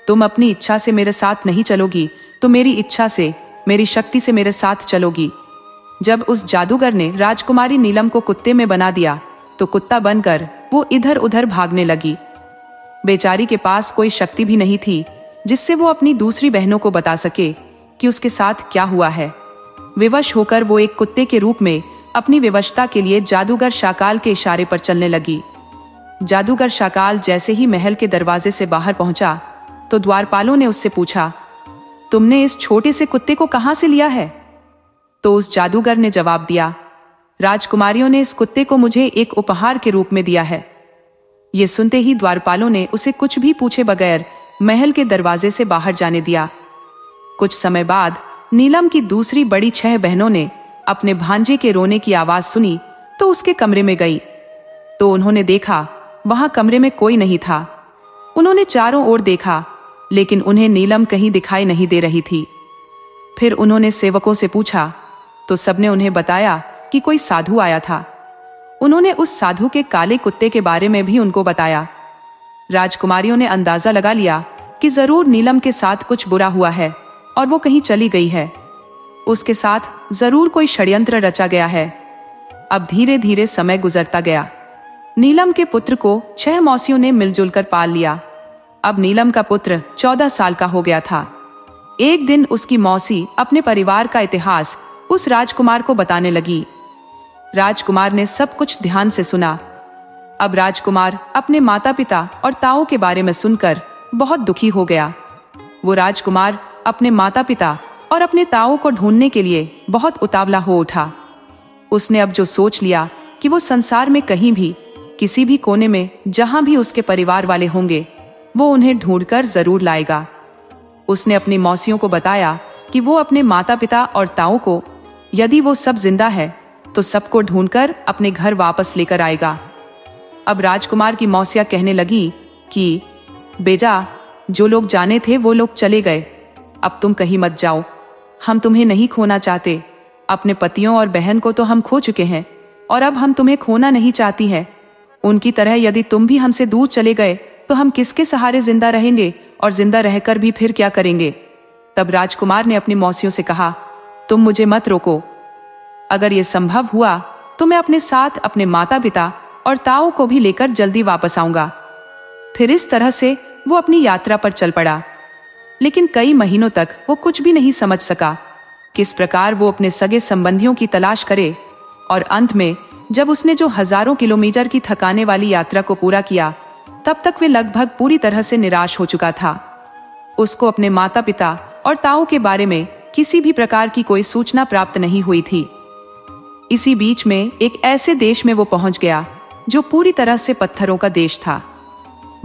Speaker 1: तुम अपनी इच्छा से मेरे साथ नहीं चलोगी तो मेरी इच्छा से, मेरी शक्ति से मेरे साथ चलोगी। जब उस जादूगर ने राजकुमारी नीलम को कुत्ते में बना दिया तो कुत्ता बनकर वो इधर उधर भागने लगी। बेचारी के पास कोई शक्ति भी नहीं थी जिससे वो अपनी दूसरी बहनों को बता सके कि उसके साथ क्या हुआ है। विवश होकर वो एक कुत्ते के रूप में अपनी विवशता के लिए जादूगर शाकाल के इशारे पर चलने लगी। जादूगर शाकाल जैसे ही महल के दरवाजे से बाहर पहुंचा तो द्वारपालों ने उससे पूछा, तुमने इस छोटे से कुत्ते को कहां से लिया है? तो उस जादूगर ने जवाब दिया, राजकुमारियों ने इस कुत्ते को मुझे एक उपहार के रूप में दिया है। ये सुनते ही द्वारपालों ने उसे कुछ भी पूछे बगैर महल के दरवाजे से बाहर जाने दिया। कुछ समय बाद नीलम की दूसरी बड़ी 6 बहनों ने अपने भांजे के रोने की आवाज सुनी तो उसके कमरे में गई तो उन्होंने देखा वहां कमरे में कोई नहीं था। उन्होंने चारों ओर देखा लेकिन उन्हें नीलम कहीं दिखाई नहीं दे रही थी। फिर उन्होंने सेवकों से पूछा तो सबने उन्हें बताया कि कोई साधु आया था। उन्होंने उस साधु के काले कुत्ते के बारे में भी उनको बताया। राजकुमारियों ने अंदाजा लगा लिया कि जरूर नीलम के साथ कुछ बुरा हुआ है और वो कहीं चली गई है। उसके साथ जरूर कोई षड्यंत्र रचा गया है। अब धीरे धीरे समय गुजरता गया। नीलम के पुत्र को 6 मौसियों ने मिलजुल कर पाल लिया। अब नीलम का पुत्र 14 साल का हो गया था। एक दिन उसकी मौसी अपने परिवार का इतिहास उस राजकुमार को बताने लगी। राजकुमार ने सब कुछ ध्यान से सुना। अब राजकुमार अपने माता पिता और ताऊ के बारे में सुनकर बहुत दुखी हो गया। वो राजकुमार अपने माता पिता और अपने ताऊ को ढूंढने के लिए बहुत उतावला हो उठा। उसने अब जो सोच लिया कि वो संसार में कहीं भी, किसी भी कोने में जहां भी उसके परिवार वाले होंगे, वो उन्हें ढूंढकर जरूर लाएगा। उसने अपनी मौसियों को बताया कि वो अपने माता पिता और ताऊ को, यदि वो सब जिंदा है, तो सबको ढूंढकर अपने घर वापस लेकर आएगा। अब राजकुमार की मौसियां कहने लगी कि बेजा, जो लोग जाने थे वो लोग चले गए, अब तुम कहीं मत जाओ। हम तुम्हें नहीं खोना चाहते। अपने पतियों और बहन को तो हम खो चुके हैं और अब हम तुम्हें खोना नहीं चाहती है। उनकी तरह यदि तुम भी हमसे दूर चले गए तो हम किसके सहारे जिंदा रहेंगे, और जिंदा रहकर भी फिर क्या करेंगे? तब राजकुमार ने अपनी मौसियों से कहा, तुम मुझे मत रोको। अगर ये संभव हुआ तो मैं अपने साथ अपने माता पिता और ताऊ को भी लेकर जल्दी वापस आऊंगा। फिर इस तरह से वो अपनी यात्रा पर चल पड़ा। लेकिन कई महीनों तक वो कुछ भी नहीं समझ सका किस प्रकार वो अपने सगे संबंधियों की तलाश करे, और अंत में जब उसने जो हजारों किलोमीटर की थकाने वाली यात्रा को पूरा किया, तब तक वे लगभग पूरी तरह से निराश हो चुका था। उसको अपने माता पिता और ताऊ के बारे में किसी भी प्रकार की कोई सूचना प्राप्त नहीं हुई थी। इसी बीच में एक ऐसे देश में वो पहुंच गया जो पूरी तरह से पत्थरों का देश था।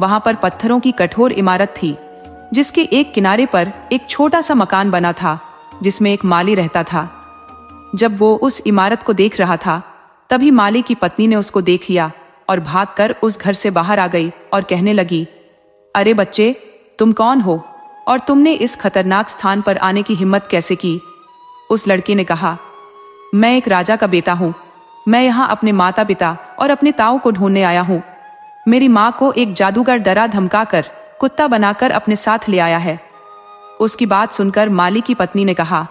Speaker 1: वहां पर पत्थरों की कठोर इमारत थी जिसके एक किनारे पर एक छोटा सा मकान बना था जिसमें एक माली रहता था। जब वो उस इमारत को देख रहा था तभी माली की पत्नी ने उसको देख लिया और भागकर उस घर से बाहर आ गई और कहने लगी, अरे बच्चे, तुम कौन हो और तुमने इस खतरनाक स्थान पर आने की हिम्मत कैसे की? उस लड़के ने कहा, मैं एक राजा का बेटा हूँ। मैं यहाँ अपने माता पिता और अपने ताऊ को ढूंढने आया हूँ। मेरी माँ को एक जादूगर डरा धमकाकर कुत्ता बनाकर अपने साथ ले आया है। उसकी बात सुनकर माली की पत्नी ने कहा,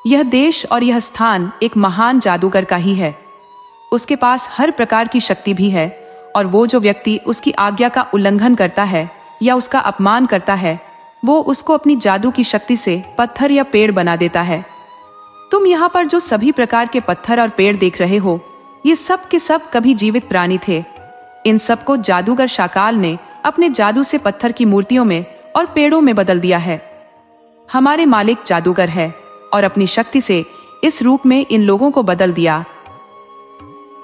Speaker 1: यह देश और यह स्थान एक महान जादूगर का ही है। उसके पास हर प्रकार की शक्ति भी है, और वो जो व्यक्ति उसकी आज्ञा का उल्लंघन करता है या उसका अपमान करता है, वो उसको अपनी जादू की शक्ति से पत्थर या पेड़ बना देता है। तुम यहाँ पर जो सभी प्रकार के पत्थर और पेड़ देख रहे हो, ये सब के सब कभी जीवित प्राणी थे। इन सबको जादूगर शाकाल ने अपने जादू से पत्थर की मूर्तियों में और पेड़ों में बदल दिया है। हमारे मालिक जादूगर है और अपनी शक्ति से इस रूप में इन लोगों को बदल दिया।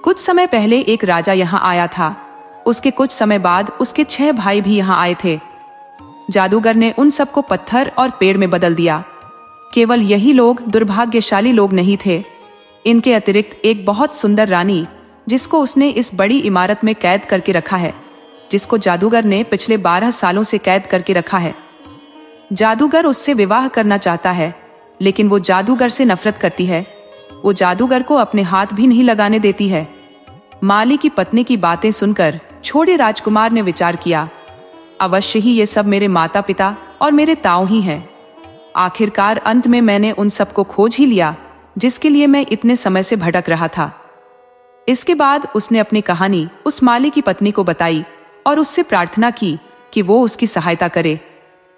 Speaker 1: कुछ समय पहले एक राजा यहाँ आया था। उसके कुछ समय बाद उसके 6 भाई भी यहाँ आए थे। जादूगर ने उन सबको पत्थर और पेड़ में बदल दिया। केवल यही लोग दुर्भाग्यशाली लोग नहीं थे। इनके अतिरिक्त एक बहुत सुंदर रानी, जिसको उसने इस बड़ी इमारत में कैद करके रखा है, जिसको जादूगर ने पिछले 12 सालों से कैद करके रखा है। जादूगर उससे विवाह करना चाहता है, लेकिन वो जादूगर से नफरत करती है। वो जादूगर को अपने हाथ भी नहीं लगाने देती है। माली की पत्नी की बातें सुनकर छोटे राजकुमार ने विचार किया, अवश्य ही ये सब मेरे माता पिता और मेरे ताऊ ही हैं। आखिरकार अंत में मैंने उन सबको खोज ही लिया जिसके लिए मैं इतने समय से भटक रहा था। इसके बाद उसने अपनी कहानी उस माली की पत्नी को बताई और उससे प्रार्थना की कि वो उसकी सहायता करे।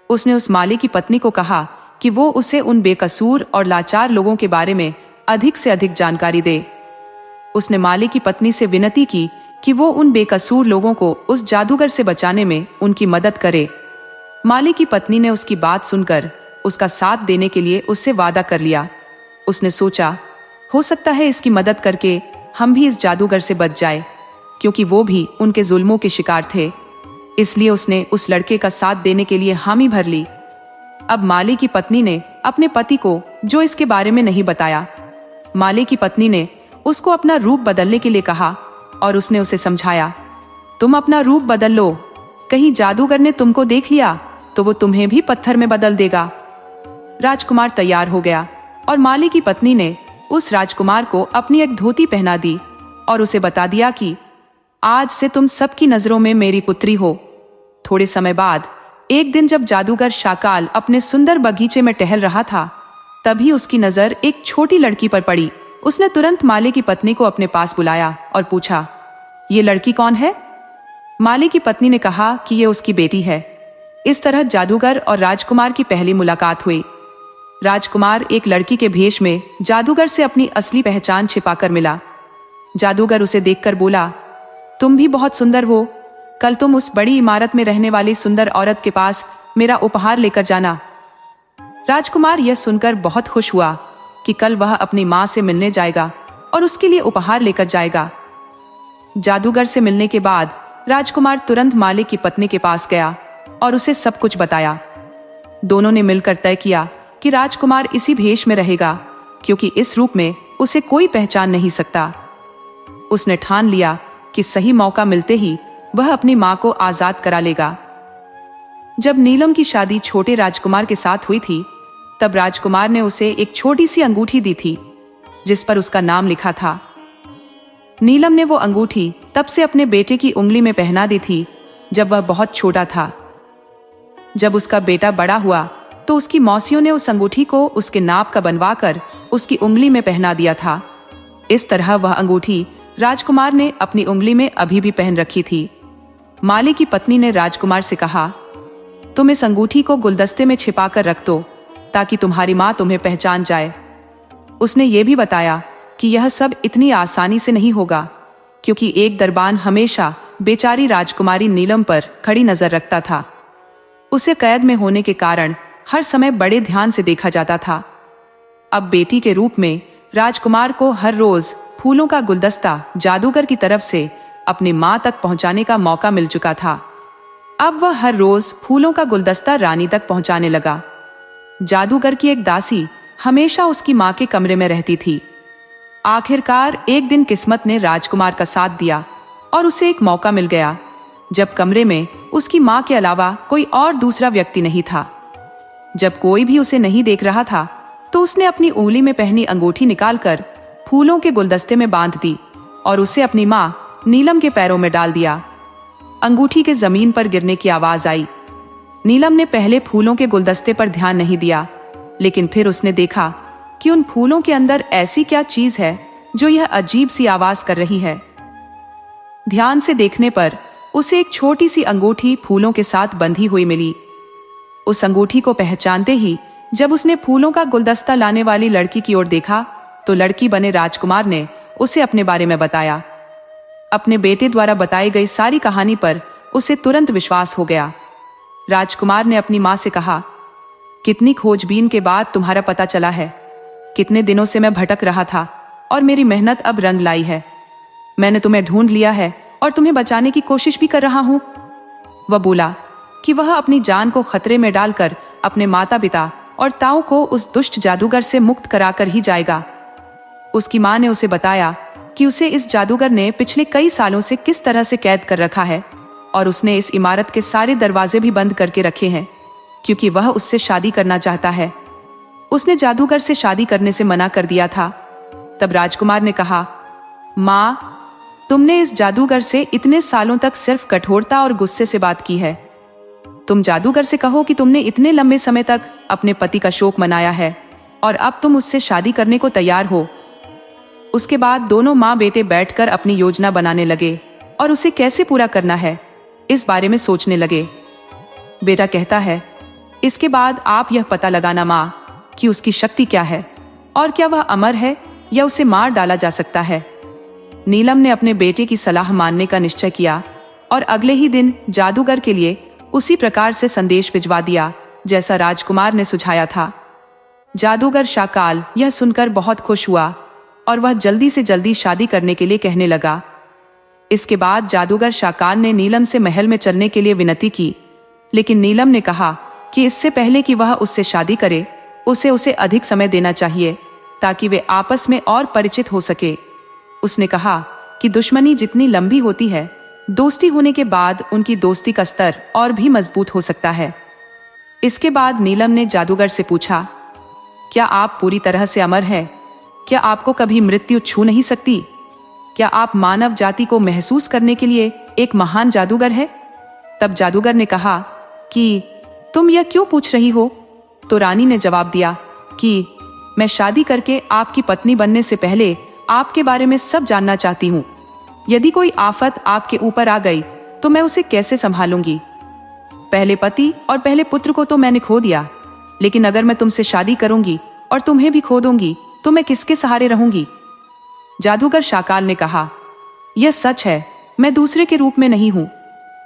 Speaker 1: उसने उस माली की पत्नी को कहा कि वो उसे उन बेकसूर और लाचार लोगों के बारे में अधिक से अधिक जानकारी दे। उसने माली की पत्नी से विनती की कि वो उन बेकसूर लोगों को उस जादूगर से बचाने में उनकी मदद करे। माली की पत्नी ने उसकी बात सुनकर उसका साथ देने के लिए उससे वादा कर लिया। उसने सोचा, हो सकता है इसकी मदद करके हम भी इस जादूगर से बच जाए, क्योंकि वो भी उनके जुल्मों के शिकार थे। इसलिए उसने उस लड़के का साथ देने के लिए हामी भर ली। अब माली की पत्नी ने अपने पति को जो इसके बारे में नहीं बताया। माली की पत्नी ने उसको अपना रूप बदलने के लिए कहा और उसने उसे समझाया, तुम अपना रूप बदल लो, कहीं जादूगर ने तुमको देख लिया तो वो तुम्हें भी पत्थर में बदल देगा। राजकुमार तैयार हो गया और माली की पत्नी ने उस राजकुमार को अपनी एक धोती पहना दी और उसे बता दिया कि आज से तुम सबकी नजरों में मेरी पुत्री हो। थोड़े समय बाद एक दिन जब जादूगर शाकाल अपने सुंदर बगीचे में टहल रहा था, तभी उसकी नजर एक छोटी लड़की पर पड़ी। उसने तुरंत माली की पत्नी को अपने पास बुलाया और पूछा, ये लड़की कौन है? माली की पत्नी ने कहा कि ये उसकी बेटी है। इस तरह जादूगर और राजकुमार की पहली मुलाकात हुई। राजकुमार एक लड़की के भेष में जादूगर से अपनी असली पहचान छिपाकर मिला। जादूगर उसे देखकर बोला, तुम भी बहुत सुंदर हो, कल तुम उस बड़ी इमारत में रहने वाली सुंदर औरत के पास मेरा उपहार लेकर जाना। राजकुमार यह सुनकर बहुत खुश हुआ कि कल वह अपनी मां से मिलने जाएगा और उसके लिए उपहार लेकर जाएगा। जादूगर से मिलने के बाद राजकुमार तुरंत माली की पत्नी के पास गया और उसे सब कुछ बताया। दोनों ने मिलकर तय किया कि राजकुमार इसी भेष में रहेगा, क्योंकि इस रूप में उसे कोई पहचान नहीं सकता। उसने ठान लिया कि सही मौका मिलते ही वह अपनी मां को आजाद करा लेगा। जब नीलम की शादी छोटे राजकुमार के साथ हुई थी, तब राजकुमार ने उसे एक छोटी सी अंगूठी दी थी जिस पर उसका नाम लिखा था। नीलम ने वो अंगूठी तब से अपने बेटे की उंगली में पहना दी थी जब वह बहुत छोटा था। जब उसका बेटा बड़ा हुआ तो उसकी मौसियों ने उस अंगूठी को उसके नाप का बनवाकर उसकी उंगली में पहना दिया था। इस तरह वह अंगूठी राजकुमार ने अपनी उंगली में अभी भी पहन रखी थी। माली की पत्नी ने राजकुमार से कहा, तुम इस अंगूठी को गुलदस्ते में छिपा कर रख दो ताकि तुम्हारी माँ तुम्हें पहचान जाए। उसने ये भी बताया कि यह सब इतनी आसानी से नहीं होगा, क्योंकि एक दरबान हमेशा बेचारी राजकुमारी नीलम पर खड़ी नजर रखता था। उसे कैद में होने के कारण हर समय बड़े ध्यान से देखा जाता था। अब बेटी के रूप में राजकुमार को हर रोज फूलों का गुलदस्ता जादूगर की तरफ से अपनी मां तक पहुंचाने का मौका मिल चुका था। अब वह हर रोज फूलों का गुलदस्ता रानी तक पहुंचाने लगा। जादूगर की एक दासी हमेशा उसकी मां के कमरे में रहती थी। आखिरकार एक दिन किस्मत ने राजकुमार का साथ दिया और उसे एक मौका मिल गया जब कमरे में उसकी मां के अलावा कोई और दूसरा व्यक्ति नहीं था। जब कोई भी उसे नहीं देख रहा था तो उसने अपनी उंगली में पहनी अंगूठी निकालकर फूलों के गुलदस्ते में बांध दी और उसे अपनी मां नीलम के पैरों में डाल दिया। अंगूठी के जमीन पर गिरने की आवाज आई। नीलम ने पहले फूलों के गुलदस्ते पर ध्यान नहीं दिया, लेकिन फिर उसने देखा कि उन फूलों के अंदर ऐसी क्या चीज है जो यह अजीब सी आवाज कर रही है। ध्यान से देखने पर उसे एक छोटी सी अंगूठी फूलों के साथ बंधी हुई मिली। उस अंगूठी को पहचानते ही जब उसने फूलों का गुलदस्ता लाने वाली लड़की की ओर देखा तो लड़की बने राजकुमार ने उसे अपने बारे में बताया। अपने बेटे द्वारा बताई गई सारी कहानी पर उसे तुरंत विश्वास हो गया। राजकुमार ने अपनी मां से कहा, कितनी खोजबीन के बाद तुम्हारा पता चला है। कितने दिनों से मैं भटक रहा था और मेरी मेहनत अब रंग लाई है। मैंने तुम्हें ढूंढ लिया है और तुम्हें बचाने की कोशिश भी कर रहा हूं। वह बोला कि वह अपनी जान को खतरे में डालकर अपने माता पिता और ताऊ को उस दुष्ट जादूगर से मुक्त कराकर ही जाएगा। उसकी मां ने उसे बताया कि उसे इस जादूगर ने पिछले कई सालों से किस तरह से कैद कर रखा है और उसने इस इमारत के सारे दरवाजे भी बंद करके रखे हैं, क्योंकि वह उससे शादी करना चाहता है। उसने जादूगर से शादी करने से मना कर दिया था। तब राजकुमार ने कहा, मां, तुमने इस जादूगर से इतने सालों तक सिर्फ कठोरता और गुस्से से बात की है। तुम जादूगर से कहो कि तुमने इतने लंबे समय तक अपने पति का शोक मनाया है और अब तुम उससे शादी करने को तैयार हो। उसके बाद दोनों माँ बेटे बैठकर अपनी योजना बनाने लगे और उसे कैसे पूरा करना है इस बारे में सोचने लगे। बेटा कहता है, इसके बाद आप यह पता लगाना माँ कि उसकी शक्ति क्या है और क्या वह अमर है या उसे मार डाला जा सकता है। नीलम ने अपने बेटे की सलाह मानने का निश्चय किया और अगले ही दिन जादूगर के लिए उसी प्रकार से संदेश भिजवा दिया जैसा राजकुमार ने सुझाया था। जादूगर शाकाल यह सुनकर बहुत खुश हुआ और वह जल्दी से जल्दी शादी करने के लिए कहने लगा। इसके बाद जादूगर शाकाल ने नीलम से महल में चलने के लिए विनती की, लेकिन नीलम ने कहा कि इससे पहले कि वह उससे शादी करे उसे अधिक समय देना चाहिए ताकि वे आपस में और परिचित हो सके। उसने कहा कि दुश्मनी जितनी लंबी होती है, दोस्ती होने के बाद उनकी दोस्ती का स्तर और भी मजबूत हो सकता है। इसके बाद नीलम ने जादूगर से पूछा, क्या आप पूरी तरह से अमर हैं? क्या आपको कभी मृत्यु छू नहीं सकती? क्या आप मानव जाति को महसूस करने के लिए एक महान जादूगर है? तब जादूगर ने कहा कि तुम यह क्यों पूछ रही हो? तो रानी ने जवाब दिया कि मैं शादी करके आपकी पत्नी बनने से पहले आपके बारे में सब जानना चाहती हूँ। यदि कोई आफत आपके ऊपर आ गई तो मैं उसे कैसे संभालूंगी? पहले पति और पहले पुत्र को तो मैंने खो दिया, लेकिन अगर मैं तुमसे शादी करूंगी और तुम्हें भी खो दूंगी तो मैं किसके सहारे रहूंगी? जादूगर शाकाल ने कहा, यह सच है, मैं दूसरे के रूप में नहीं हूँ।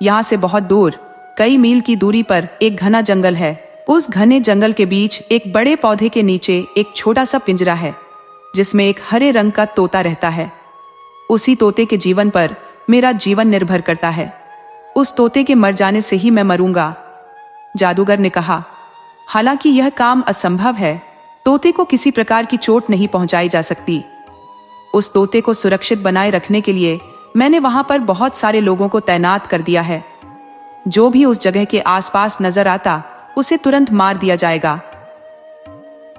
Speaker 1: यहाँ से बहुत दूर कई मील की दूरी पर एक घना जंगल है। उस घने जंगल के बीच एक बड़े पौधे के नीचे एक छोटा सा पिंजरा है जिसमें एक हरे रंग का तोता रहता है। उसी तोते के जीवन पर मेरा जीवन निर्भर करता है। उस तोते के मर जाने से ही मैं मरूंगा। जादूगर ने कहा, हालांकि यह काम असंभव है, तोते को किसी प्रकार की चोट नहीं पहुंचाई जा सकती। उस तोते को सुरक्षित बनाए रखने के लिए मैंने वहां पर बहुत सारे लोगों को तैनात कर दिया है। जो भी उस जगह के आसपास नजर आता उसे तुरंत मार दिया जाएगा।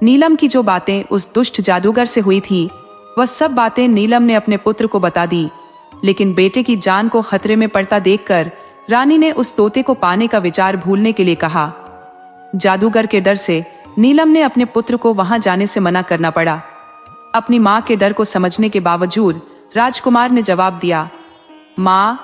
Speaker 1: नीलम की जो बातें उस दुष्ट जादूगर से हुई थी, वह सब बातें नीलम ने अपने पुत्र को बता दी, लेकिन बेटे की जान को खतरे में पड़ता देखकर रानी ने उस तोते को पाने का विचार भूलने के लिए कहा। जादूगर के डर से नीलम ने अपने पुत्र को वहां जाने से मना करना पड़ा। अपनी मां के डर को समझने के बावजूद राजकुमार ने जवाब दिया, मां,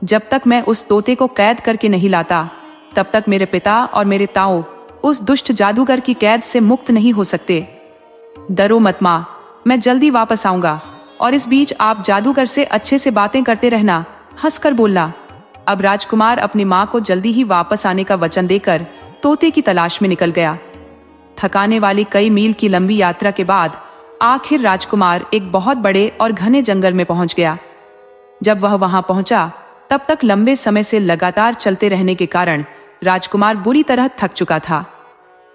Speaker 1: जब तक मैं उस तोते को कैद करके नहीं लाता तब तक मेरे पिता और मेरे ताऊ उस दुष्ट जादूगर की कैद से मुक्त नहीं हो सकते। डरो मत मां, मैं जल्दी वापस आऊंगा और इस बीच आप जादूगर से अच्छे से बातें करते रहना, हंसकर बोलना। अब राजकुमार अपनी मां को जल्दी ही वापस आने का वचन देकर तोते की तलाश में निकल गया। थकाने वाली कई मील की लंबी यात्रा के बाद आखिर राजकुमार एक बहुत बड़े और घने जंगल में पहुंच गया। जब वह वहां पहुंचा तब तक लंबे समय से लगातार चलते रहने के कारण राजकुमार बुरी तरह थक चुका था।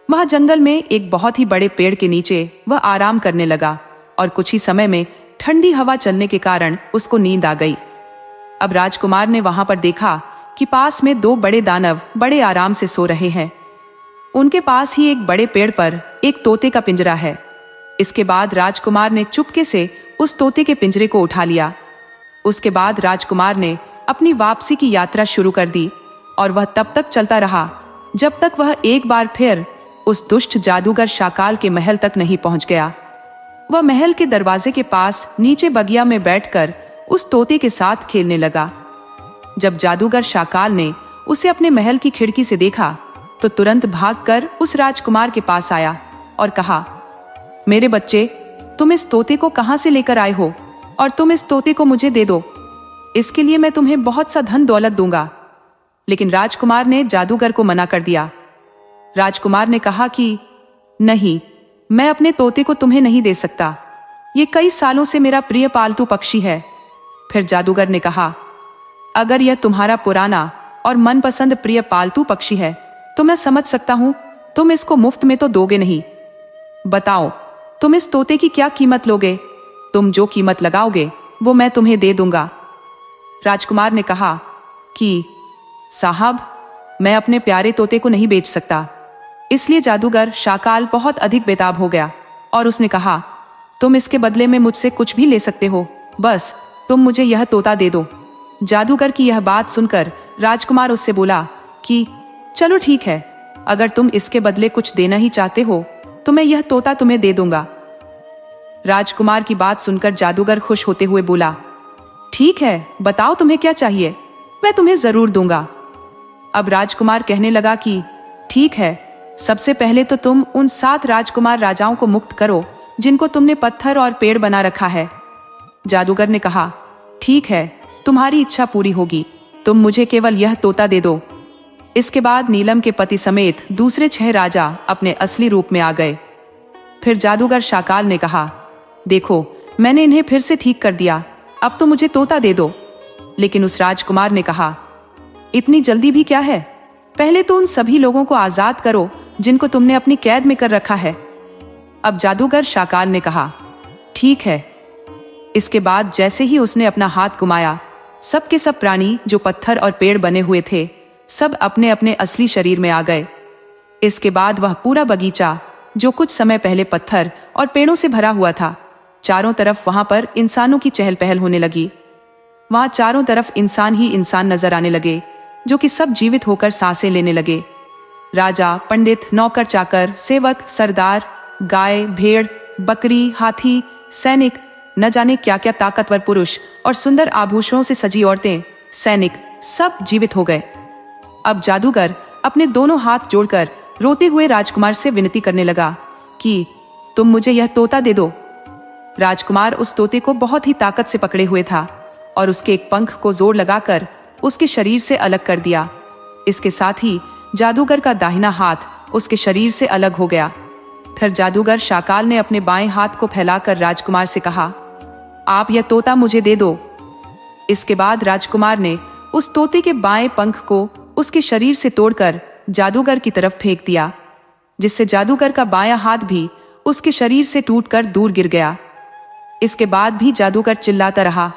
Speaker 1: वह जंगल में एक बहुत ही बड़े पेड़ के नीचे वह आराम करने लगा और कुछ ही समय में ठंडी हवा चलने के कारण उसको नींद आ गई। अब राजकुमार ने वहां पर देखा कि पास में दो बड़े दानव बड़े आराम से सो रहे हैं। उनके पास ही एक बड़े पेड़ पर एक तोते का पिंजरा है। इसके बाद राजकुमार ने चुपके से उस तोते के पिंजरे को उठा लिया। उसके बाद राजकुमार ने अपनी वापसी की यात्रा शुरू कर दी और वह तब तक चलता रहा जब तक वह एक बार फिर उस दुष्ट जादूगर शाकाल के महल तक नहीं पहुंच गया। वह महल के दरवाजे के पास नीचे बगिया में बैठकर उस तोते के साथ खेलने लगा। जब जादूगर शाकाल ने उसे अपने महल की खिड़की से देखा तो तुरंत भागकर उस राजकुमार के पास आया और कहा, मेरे बच्चे, तुम इस तोते को कहां से लेकर आए हो और तुम इस तोते को मुझे दे दो। इसके लिए मैं तुम्हें बहुत सा धन दौलत दूंगा। लेकिन राजकुमार ने जादूगर को मना कर दिया। राजकुमार ने कहा कि नहीं, मैं अपने तोते को तुम्हें नहीं दे सकता। ये कई सालों से मेरा प्रिय पालतू पक्षी है। फिर जादूगर ने कहा, अगर यह तुम्हारा पुराना और मनपसंद प्रिय पालतू पक्षी है तो मैं समझ सकता हूं, तुम इसको मुफ्त में तो दोगे नहीं। बताओ, तुम इस तोते की क्या कीमत लोगे? तुम जो कीमत लगाओगे वो मैं तुम्हें दे दूंगा। राजकुमार ने कहा कि साहब, मैं अपने प्यारे तोते को नहीं बेच सकता। इसलिए जादूगर शाकाल बहुत अधिक बेताब हो गया और उसने कहा, तुम इसके बदले में मुझसे कुछ भी ले सकते हो, बस तुम मुझे यह तोता दे दो। जादूगर की यह बात सुनकर राजकुमार उससे बोला कि चलो ठीक है, अगर तुम इसके बदले कुछ देना ही चाहते हो तो मैं यह तोता तुम्हें दे दूंगा। राजकुमार की बात सुनकर जादूगर खुश होते हुए बोला, ठीक है, बताओ तुम्हें क्या चाहिए, मैं तुम्हें जरूर दूंगा। अब राजकुमार कहने लगा कि ठीक है, सबसे पहले तो तुम उन 7 राजकुमार राजाओं को मुक्त करो जिनको तुमने पत्थर और पेड़ बना रखा है। जादूगर ने कहा, ठीक है, तुम्हारी इच्छा पूरी होगी, तुम मुझे केवल यह तोता दे दो। इसके बाद नीलम के पति समेत दूसरे 6 राजा अपने असली रूप में आ गए। फिर जादूगर शाकाल ने कहा, देखो, मैंने इन्हें फिर से ठीक कर दिया, अब तो मुझे तोता दे दो। लेकिन उस राजकुमार ने कहा, इतनी जल्दी भी क्या है, पहले तो उन सभी लोगों को आजाद करो जिनको तुमने अपनी कैद में कर रखा है। अब जादूगर शाकाल ने कहा, ठीक है। इसके बाद जैसे ही उसने अपना हाथ घुमाया, सब के सब प्राणी जो पत्थर और पेड़ बने हुए थे, सब अपने अपने असली शरीर में आ गए। इसके बाद वह पूरा बगीचा जो कुछ समय पहले पत्थर और पेड़ों से भरा हुआ था, चारों तरफ वहां पर इंसानों की चहल पहल होने लगी। वहां चारों तरफ इंसान ही इंसान नजर आने लगे, जो कि सब जीवित होकर सांसें लेने लगे। राजा, पंडित, नौकर चाकर, सेवक, सरदार, गाय, भेड़, बकरी, हाथी, सैनिक, न जाने क्या क्या ताकतवर पुरुष और सुंदर आभूषणों से सजी औरतें, सैनिक, सब जीवित हो गए। अब जादूगर अपने दोनों हाथ जोड़कर रोते हुए राजकुमार से विनती करने लगा कि तुम मुझे यह तोता दे दो। राजकुमार उस तोते को बहुत ही ताकत से पकड़े हुए था और उसके एक पंख को जोर लगाकर उसके शरीर से अलग कर दिया। इसके साथ ही जादूगर का दाहिना हाथ उसके शरीर से अलग हो गया। फिर जादूगर शाकाल ने अपने बाएं हाथ को फैलाकर राजकुमार से कहा, आप यह तोता मुझे दे दो। इसके बाद राजकुमार ने उस तोते के बाएं पंख को उसके शरीर से तोड़कर जादूगर की तरफ फेंक दिया, जिससे जादूगर का बायां हाथ भी उसके शरीर से टूटकर दूर गिर गया। इसके बाद भी जादूगर चिल्लाता रहा,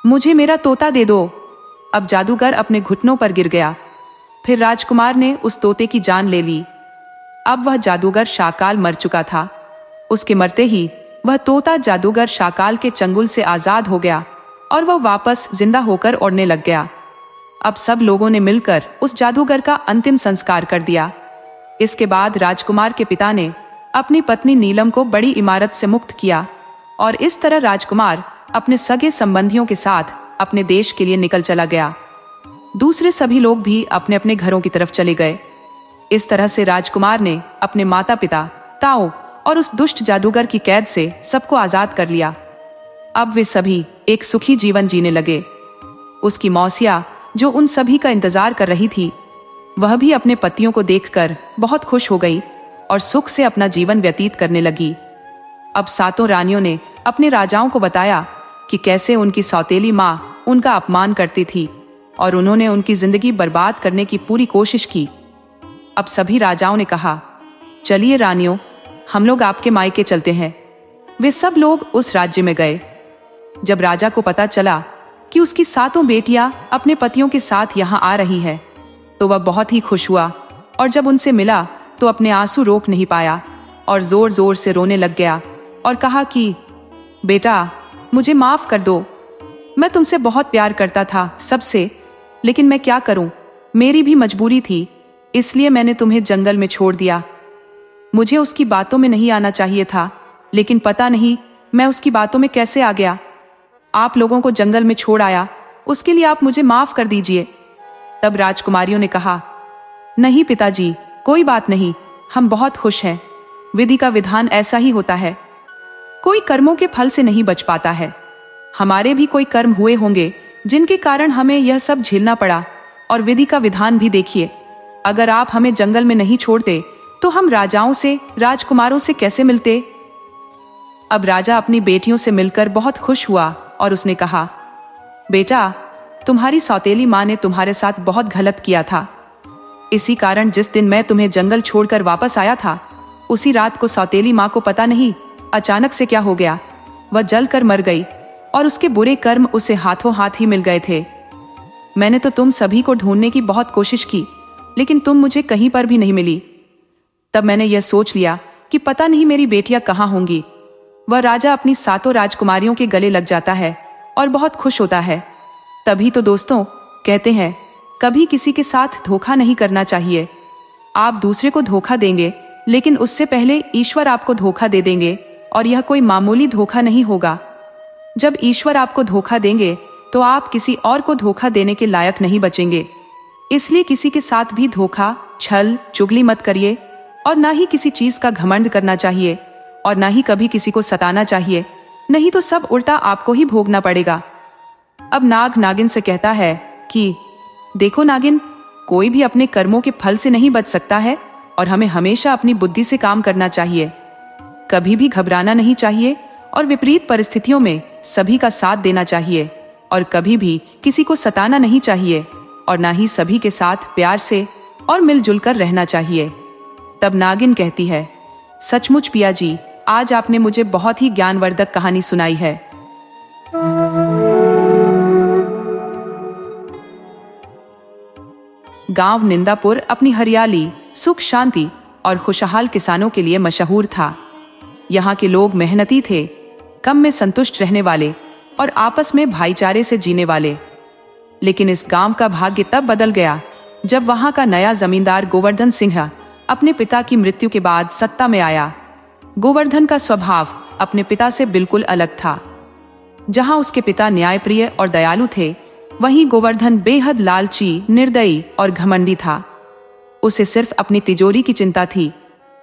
Speaker 1: मुझे मेरा तोता दे दो। अब जादूगर अपने घुटनों पर गिर गया। फिर राजकुमार ने उस तोते की जान ले ली। अब वह जादूगर शाकाल मर चुका था। उसके मरते ही वह तोता जादूगर शाकाल के चंगुल से आजाद हो गया और वह वापस जिंदा होकर उड़ने लग गया। अब सब लोगों ने मिलकर उस जादूगर का अंतिम संस्कार कर दिया। इसके बाद राजकुमार के पिता ने अपनी पत्नी नीलम को बड़ी इमारत से मुक्त किया और इस तरह राजकुमार अपने सगे संबंधियों के साथ अपने देश के लिए निकल चला गया। दूसरे सभी लोग भी अपने अपने घरों की तरफ चले गए। इस तरह से राजकुमार ने अपने माता पिता, ताऊ और उस दुष्ट जादूगर की कैद से सबको आजाद कर लिया। अब वे सभी एक सुखी जीवन जीने लगे। उसकी मौसिया, जो उन सभी का इंतजार कर रही थी, वह भी अपने पतियों को देखकर बहुत खुश हो गई और सुख से अपना जीवन व्यतीत करने लगी। अब 7 रानियों ने अपने राजाओं को बताया कि कैसे उनकी सौतेली माँ उनका अपमान करती थी और उन्होंने उनकी जिंदगी बर्बाद करने की पूरी कोशिश की। अब सभी राजाओं ने कहा, चलिए रानियों, हम लोग आपके मायके चलते हैं। वे सब लोग उस राज्य में गए। जब राजा को पता चला कि उसकी 7 बेटियां अपने पतियों के साथ यहाँ आ रही है, तो वह बहुत ही खुश हुआ और जब उनसे मिला तो अपने आंसू रोक नहीं पाया और जोर जोर से रोने लग गया और कहा कि बेटा, मुझे माफ कर दो, मैं तुमसे बहुत प्यार करता था सबसे, लेकिन मैं क्या करूं, मेरी भी मजबूरी थी, इसलिए मैंने तुम्हें जंगल में छोड़ दिया। मुझे उसकी बातों में नहीं आना चाहिए था, लेकिन पता नहीं मैं उसकी बातों में कैसे आ गया। आप लोगों को जंगल में छोड़ आया, उसके लिए आप मुझे माफ कर दीजिए। तब राजकुमारियों ने कहा, नहीं पिताजी, कोई बात नहीं, हम बहुत खुश हैं। विधि का विधान ऐसा ही होता है, कोई कर्मों के फल से नहीं बच पाता है। हमारे भी कोई कर्म हुए होंगे जिनके कारण हमें यह सब झेलना पड़ा, और विधि का विधान भी देखिए, अगर आप हमें जंगल में नहीं छोड़ते तो हम राजाओं से, राजकुमारों से कैसे मिलते। अब राजा अपनी बेटियों से मिलकर बहुत खुश हुआ और उसने कहा, बेटा, तुम्हारी सौतेली माँ ने तुम्हारे साथ बहुत गलत किया था। इसी कारण जिस दिन मैं तुम्हें जंगल छोड़कर वापस आया था, उसी रात को सौतेली माँ को पता नहीं अचानक से क्या हो गया, वह जलकर मर गई और उसके बुरे कर्म उसे हाथों हाथ ही मिल गए थे। मैंने तो तुम सभी को ढूंढने की बहुत कोशिश की, लेकिन तुम मुझे कहीं पर भी नहीं मिली। तब मैंने यह सोच लिया कि पता नहीं मेरी बेटियां कहाँ होंगी। वह राजा अपनी 7 राजकुमारियों के गले लग जाता है और बहुत खुश होता है। तभी तो दोस्तों कहते हैं, कभी किसी के साथ धोखा नहीं करना चाहिए। आप दूसरे को धोखा देंगे, लेकिन उससे पहले ईश्वर आपको धोखा दे देंगे, और यह कोई मामूली धोखा नहीं होगा। जब ईश्वर आपको धोखा देंगे तो आप किसी और को धोखा देने के लायक नहीं बचेंगे। इसलिए किसी के साथ भी धोखा, छल, चुगली मत करिए। और ना ही किसी चीज का घमंड करना चाहिए, और ना ही कभी किसी को सताना चाहिए, नहीं तो सब उल्टा आपको ही भोगना पड़ेगा। अब नाग नागिन से कहता है कि देखो नागिन, कोई भी अपने कर्मों के फल से नहीं बच सकता है, और हमें हमेशा अपनी बुद्धि से काम करना चाहिए। कभी भी घबराना नहीं चाहिए, और विपरीत परिस्थितियों में सभी का साथ देना चाहिए, और कभी भी किसी को सताना नहीं चाहिए, और ना ही सभी के साथ प्यार से और मिलजुल कर रहना चाहिए। तब नागिन कहती है, सचमुच पिया जी, आज आपने मुझे बहुत ही ज्ञानवर्धक कहानी सुनाई है। गांव निंदापुर अपनी हरियाली, सुख शांति और खुशहाल किसानों के लिए मशहूर था। यहाँ के लोग मेहनती थे, कम में संतुष्ट रहने वाले और आपस में भाईचारे से जीने वाले। लेकिन इस गांव का भाग्य तब बदल गया जब वहां का नया जमींदार गोवर्धन सिंह अपने पिता की मृत्यु के बाद सत्ता में आया। गोवर्धन का स्वभाव अपने पिता से बिल्कुल अलग था। जहां उसके पिता न्यायप्रिय और दयालु थे, वहीं गोवर्धन बेहद लालची, निर्दयी और घमंडी था। उसे सिर्फ अपनी तिजोरी की चिंता थी।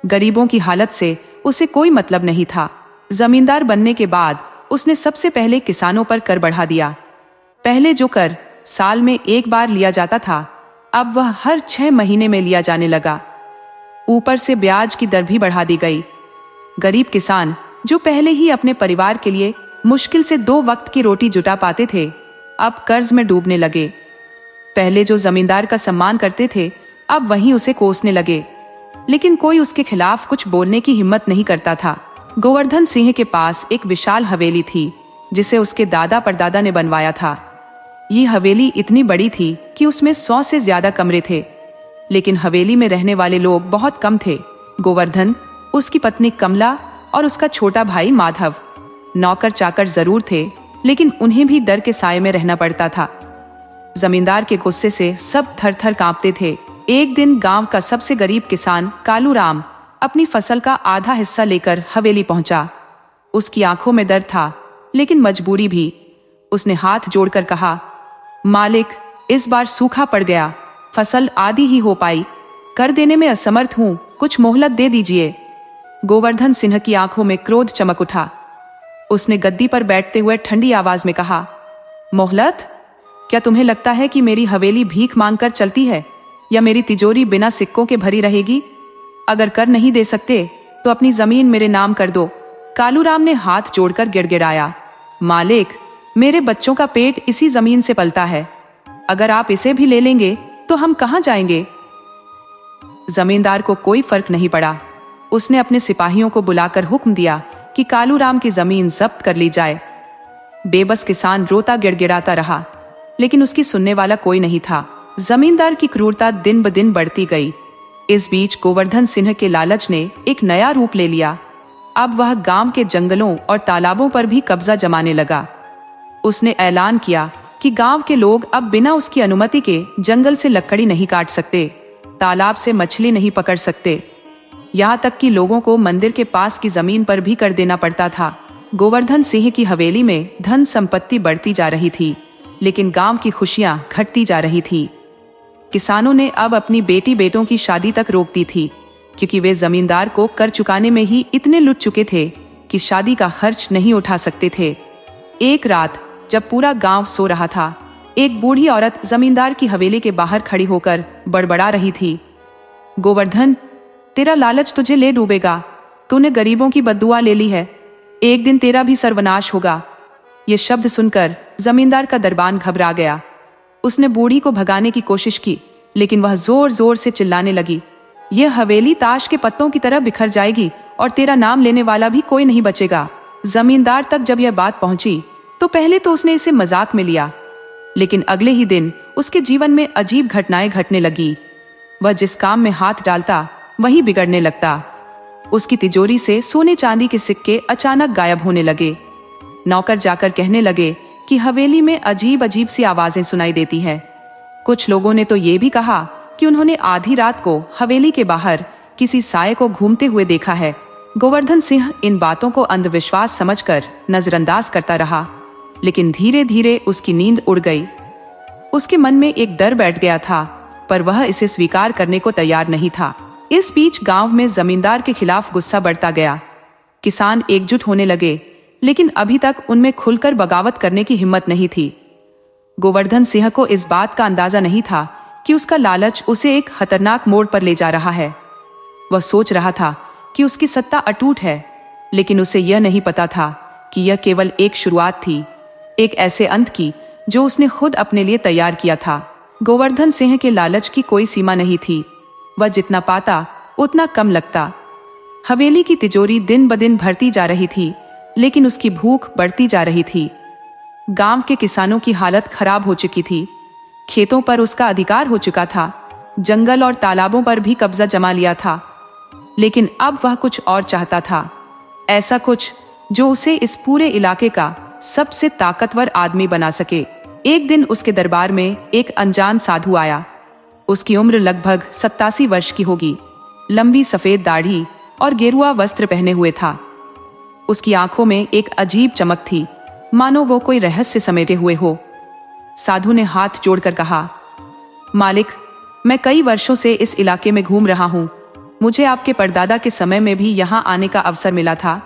Speaker 1: गरीबों की हालत से उसे कोई मतलब नहीं था। जमींदार बनने के बाद उसने सबसे पहले किसानों पर कर बढ़ा दिया। पहले जो कर साल में एक बार लिया जाता था, अब वह हर 6 महीने में लिया जाने लगा। ऊपर से ब्याज की दर भी बढ़ा दी गई। गरीब किसान, जो पहले ही अपने परिवार के लिए मुश्किल से 2 वक्त की रोटी जुटा पाते थे, अब कर्ज में डूबने लगे। पहले जो जमींदार का सम्मान करते थे, अब वहीं उसे कोसने लगे। लेकिन कोई उसके खिलाफ कुछ बोलने की हिम्मत नहीं करता था। गोवर्धन सिंह के पास एक विशाल हवेली थी, जिसे उसके दादा परदादा ने बनवाया था। ये हवेली इतनी बड़ी थी कि उसमें 100 से ज्यादा कमरे थे। लेकिन हवेली में रहने वाले लोग बहुत कम थे। गोवर्धन, उसकी पत्नी कमला और उसका छोटा भाई माधव। नौकर चाकर जरूर थे, लेकिन उन्हें भी डर के साए में रहना पड़ता था। जमींदार के गुस्से से सब थर थर कांपते थे। एक दिन गांव का सबसे गरीब किसान कालू राम अपनी फसल का आधा हिस्सा लेकर हवेली पहुंचा। उसकी आंखों में दर्द था, लेकिन मजबूरी भी। उसने हाथ जोड़कर कहा, मालिक, इस बार सूखा पड़ गया, फसल आधी ही हो पाई, कर देने में असमर्थ हूं, कुछ मोहलत दे दीजिए। गोवर्धन सिंह की आंखों में क्रोध चमक उठा। उसने गद्दी पर बैठते हुए ठंडी आवाज में कहा, मोहलत? क्या तुम्हें लगता है कि मेरी हवेली भीख मांगकर चलती है, या मेरी तिजोरी बिना सिक्कों के भरी रहेगी? अगर कर नहीं दे सकते तो अपनी जमीन मेरे नाम कर दो। कालू राम ने हाथ जोड़कर गिड़गिड़ाया, मालिक, मेरे बच्चों का पेट इसी जमीन से पलता है। अगर आप इसे भी ले लेंगे तो हम कहां जाएंगे? जमींदार को कोई फर्क नहीं पड़ा। उसने अपने सिपाहियों को बुलाकर हुक्म दिया कि कालू राम की जमीन जब्त कर ली जाए। बेबस किसान रोता गिड़गिड़ाता रहा, लेकिन उसकी सुनने वाला कोई नहीं था। जमींदार की क्रूरता दिन ब दिन बढ़ती गई। इस बीच गोवर्धन सिंह के लालच ने एक नया रूप ले लिया। अब वह गांव के जंगलों और तालाबों पर भी कब्जा जमाने लगा। उसने ऐलान किया कि गांव के लोग अब बिना उसकी अनुमति के जंगल से लकड़ी नहीं काट सकते, तालाब से मछली नहीं पकड़ सकते। यहाँ तक कि लोगों को मंदिर के पास की जमीन पर भी कर देना पड़ता था। गोवर्धन सिंह की हवेली में धन संपत्ति बढ़ती जा रही थी, लेकिन गांव की खुशियां घटती जा रही थी। किसानों ने अब अपनी बेटी बेटों की शादी तक रोक दी थी, क्योंकि वे जमींदार को कर चुकाने में ही इतने लुट चुके थे कि शादी का खर्च नहीं उठा सकते थे। एक रात जब पूरा गांव सो रहा था, एक बूढ़ी औरत जमींदार की हवेली के बाहर खड़ी होकर बड़बड़ा रही थी, गोवर्धन, तेरा लालच तुझे ले डूबेगा। तूने गरीबों की बद्दुआ ले ली है, एक दिन तेरा भी सर्वनाश होगा। ये शब्द सुनकर जमींदार का दरबान घबरा गया। उसने बूढ़ी को भगाने की कोशिश की, लेकिन वह जोर जोर से चिल्लाने लगी, यह हवेली ताश के पत्तों की तरह बिखर जाएगी और तेरा नाम लेने वाला भी कोई नहीं बचेगा। जमींदार तक जब यह बात पहुंची तो पहले तो उसने इसे मजाक में लिया, लेकिन अगले ही दिन उसके जीवन में अजीब घटनाएं घटने लगी। वह जिस काम में हाथ डालता वहीं बिगड़ने लगता। उसकी तिजोरी से सोने चांदी के सिक्के अचानक गायब होने लगे। नौकर जाकर कहने लगे कि हवेली में अजीब अजीब सी आवाजें सुनाई देती हैं। कुछ लोगों ने तो ये भी कहा कि उन्होंने आधी रात को हवेली के बाहर किसी साये को घूमते हुए देखा है। गोवर्धन सिंह इन बातों को अंधविश्वास समझकर नजरअंदाज करता रहा, लेकिन धीरे धीरे उसकी नींद उड़ गई। उसके मन में एक डर बैठ गया था, पर वह इसे स्वीकार करने को तैयार नहीं था। इस बीच गांव में जमींदार के खिलाफ गुस्सा बढ़ता गया। किसान एकजुट होने लगे, लेकिन अभी तक उनमें खुलकर बगावत करने की हिम्मत नहीं थी। गोवर्धन सिंह को इस बात का अंदाजा नहीं था कि उसका लालच उसे एक खतरनाक मोड़ पर ले जा रहा है। वह सोच रहा था कि उसकी सत्ता अटूट है, लेकिन उसे यह नहीं पता था कि यह केवल एक शुरुआत थी, एक ऐसे अंत की जो उसने खुद अपने लिए तैयार किया था। गोवर्धन सिंह के लालच की कोई सीमा नहीं थी। वह जितना पाता उतना कम लगता। हवेली की तिजोरी दिन ब दिन भरती जा रही थी, लेकिन उसकी भूख बढ़ती जा रही थी। गांव के किसानों की हालत खराब हो चुकी थी। खेतों पर उसका अधिकार हो चुका था, जंगल और तालाबों पर भी कब्जा जमा लिया था। लेकिन अब वह कुछ और चाहता था, ऐसा कुछ जो उसे इस पूरे इलाके का सबसे ताकतवर आदमी बना सके। एक दिन उसके दरबार में एक अनजान साधु आया। उसकी उम्र लगभग 87 वर्ष की होगी। लंबी सफेद दाढ़ी और गेरुआ वस्त्र पहने हुए था। उसकी आंखों में एक अजीब चमक थी, मानो वो कोई रहस्य समेटे हुए हो। साधु ने हाथ जोड़कर कहा, मालिक, मैं कई वर्षों से इस इलाके में घूम रहा हूँ। मुझे आपके परदादा के समय में भी यहाँ आने का अवसर मिला था।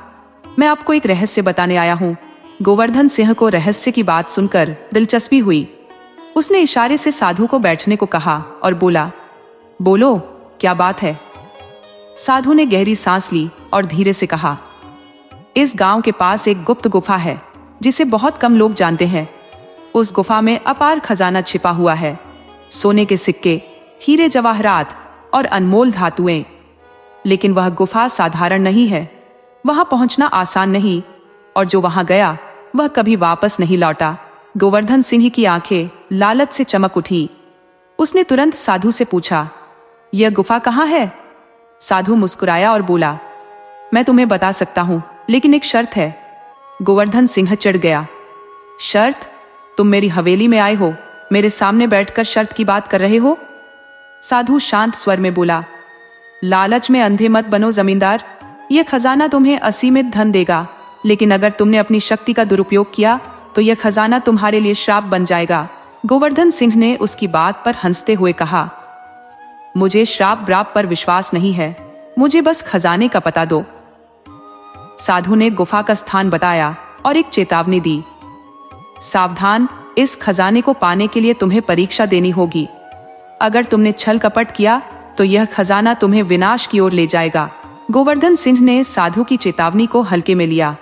Speaker 1: मैं आपको एक रहस्य बताने आया हूँ। गोवर्धन सिंह को रहस्य की बात सुनकर दिलचस्पी हुई। उसने इशारे से साधु को बैठने को कहा और बोला, बोलो, क्या बात है? साधु ने गहरी सांस ली और धीरे से कहा, इस गांव के पास एक गुप्त गुफा है जिसे बहुत कम लोग जानते हैं। उस गुफा में अपार खजाना छिपा हुआ है। सोने के सिक्के, हीरे जवाहरात और अनमोल धातुएं। लेकिन वह गुफा साधारण नहीं है। वहां पहुंचना आसान नहीं, और जो वहां गया वह कभी वापस नहीं लौटा। गोवर्धन सिंह की आंखें लालच से चमक उठी। उसने तुरंत साधु से पूछा, यह गुफा कहाँ है? साधु मुस्कुराया और बोला, मैं तुम्हें बता सकता हूं, लेकिन एक शर्त है। गोवर्धन सिंह चिढ़ गया, शर्त? तुम मेरी हवेली में आए हो, मेरे सामने बैठकर शर्त की बात कर रहे हो? साधु शांत स्वर में बोला, लालच में अंधे मत बनो जमींदार। यह खजाना तुम्हें असीमित धन देगा, लेकिन अगर तुमने अपनी शक्ति का दुरुपयोग किया तो यह खजाना तुम्हारे लिए श्राप बन जाएगा। गोवर्धन सिंह ने उसकी बात पर हंसते हुए कहा, मुझे श्राप ब्राप पर विश्वास नहीं है, मुझे बस खजाने का पता दो। साधु ने गुफा का स्थान बताया और एक चेतावनी दी, सावधान, इस खजाने को पाने के लिए तुम्हें परीक्षा देनी होगी। अगर तुमने छल कपट किया तो यह खजाना तुम्हें विनाश की ओर ले जाएगा। गोवर्धन सिंह ने साधु की चेतावनी को हल्के में लिया।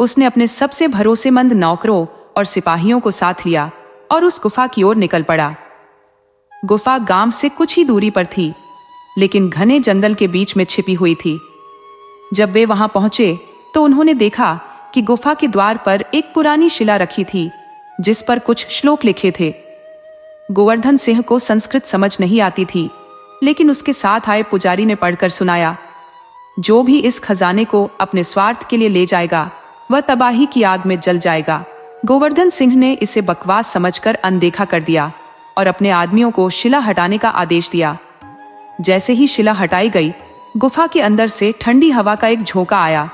Speaker 1: उसने अपने सबसे भरोसेमंद नौकरों और सिपाहियों को साथ लिया और उस गुफा की ओर निकल पड़ा। गुफा गांव से कुछ ही दूरी पर थी, लेकिन घने जंगल के बीच में छिपी हुई थी। जब वे वहां पहुंचे तो उन्होंने देखा कि गुफा के द्वार पर एक पुरानी शिला रखी थी, जिस पर कुछ श्लोक लिखे थे। गोवर्धन सिंह को संस्कृत समझ नहीं आती थी, लेकिन उसके साथ आए पुजारी ने पढ़कर सुनाया, जो भी इस खजाने को अपने स्वार्थ के लिए ले जाएगा वह तबाही की आग में जल जाएगा। गोवर्धन सिंह ने इसे बकवास समझकर अनदेखा कर दिया और अपने आदमियों को शिला हटाने का आदेश दिया। जैसे ही शिला हटाई गई, गुफा के अंदर से ठंडी हवा का एक झोंका आया,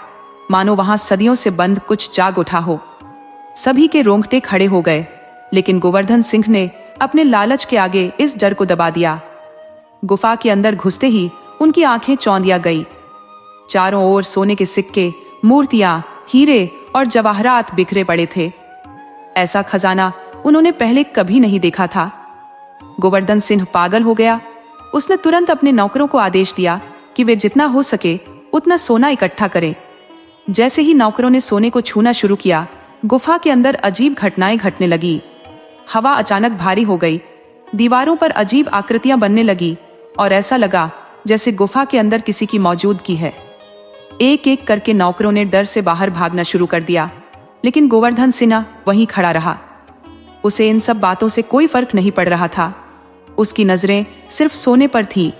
Speaker 1: मानो वहां सदियों से बंद कुछ जाग उठा हो। सभी के रोंगटे खड़े हो गए, लेकिन गोवर्धन सिंह ने अपने लालच के आगे इस डर को दबा दिया। गुफा के अंदर घुसते ही उनकी आंखें चौंधिया गई। चारों ओर सोने के सिक्के, मूर्तियां, हीरे और जवाहरात बिखरे पड़े थे। ऐसा खजाना उन्होंने पहले कभी नहीं देखा था। गोवर्धन सिंह पागल हो गया। उसने तुरंत अपने नौकरों को आदेश दिया कि वे जितना हो सके उतना सोना इकट्ठा करें। जैसे ही नौकरों ने सोने को छूना शुरू किया, गुफा के अंदर अजीब घटनाएं घटने लगी। हवा अचानक भारी हो गई, दीवारों पर अजीब आकृतियां बनने लगी और ऐसा लगा जैसे गुफा के अंदर किसी की मौजूदगी है। एक एक करके नौकरों ने डर से बाहर भागना शुरू कर दिया, लेकिन गोवर्धन सिन्हा वहीं खड़ा रहा। उसे इन सब बातों से कोई फर्क नहीं पड़ रहा था। उसकी नजरें सिर्फ सोने पर थी।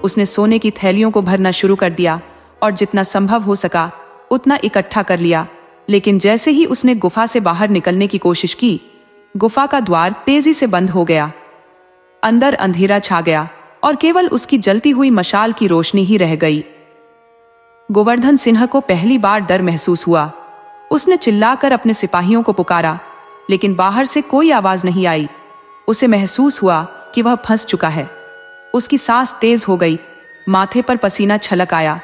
Speaker 1: उसने सोने की थैलियों को भरना शुरू कर दिया और जितना संभव हो सका उतना इकट्ठा कर लिया। लेकिन जैसे ही उसने गुफा से बाहर निकलने की कोशिश की, गुफा का द्वार तेजी से बंद हो गया। अंदर अंधेरा छा गया और केवल उसकी जलती हुई मशाल की रोशनी ही रह गई। गोवर्धन सिन्हा को पहली बार डर महसूस हुआ। उसने चिल्लाकर अपने सिपाहियों को पुकारा, लेकिन बाहर से कोई आवाज नहीं आई। उसे महसूस हुआ कि वह फंस चुका है। उसकी सांस तेज हो गई। माथे पर पसीना छलक आया।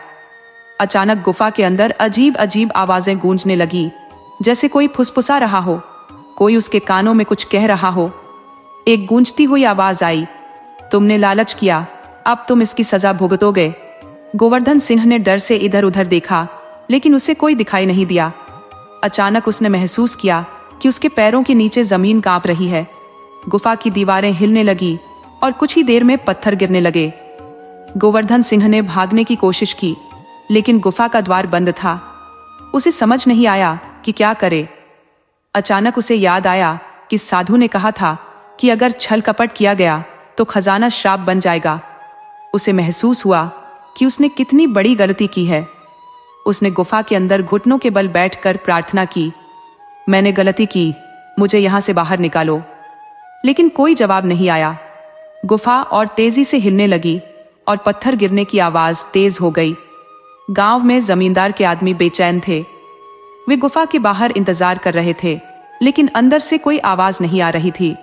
Speaker 1: अचानक गुफा के अंदर अजीब अजीब आवाजें गूंजने लगी, जैसे कोई फुसफुसा रहा हो, कोई उसके कानों में कुछ कह रहा हो। एक गूंजती हुई आवाज आई, तुमने लालच किया, अब तुम इसकी सजा भुगतोगे। गोवर्धन सिंह ने डर से इधर उधर देखा, लेकिन उसे कोई दिखाई नहीं दिया। अचानक उसने महसूस किया कि उसके पैरों के नीचे जमीन कांप रही है। गुफा की दीवारें हिलने लगी और कुछ ही देर में पत्थर गिरने लगे। गोवर्धन सिंह ने भागने की कोशिश की, लेकिन गुफा का द्वार बंद था। उसे समझ नहीं आया कि क्या करे। अचानक उसे याद आया कि साधु ने कहा था कि अगर छल कपट किया गया तो खजाना श्राप बन जाएगा। उसे महसूस हुआ कि उसने कितनी बड़ी गलती की है। उसने गुफा के अंदर घुटनों के बल बैठकर प्रार्थना की, मैंने गलती की, मुझे यहां से बाहर निकालो। लेकिन कोई जवाब नहीं आया। गुफा और तेजी से हिलने लगी और पत्थर गिरने की आवाज तेज हो गई। गांव में जमींदार के आदमी बेचैन थे। वे गुफा के बाहर इंतजार कर रहे थे, लेकिन अंदर से कोई आवाज नहीं आ रही थी।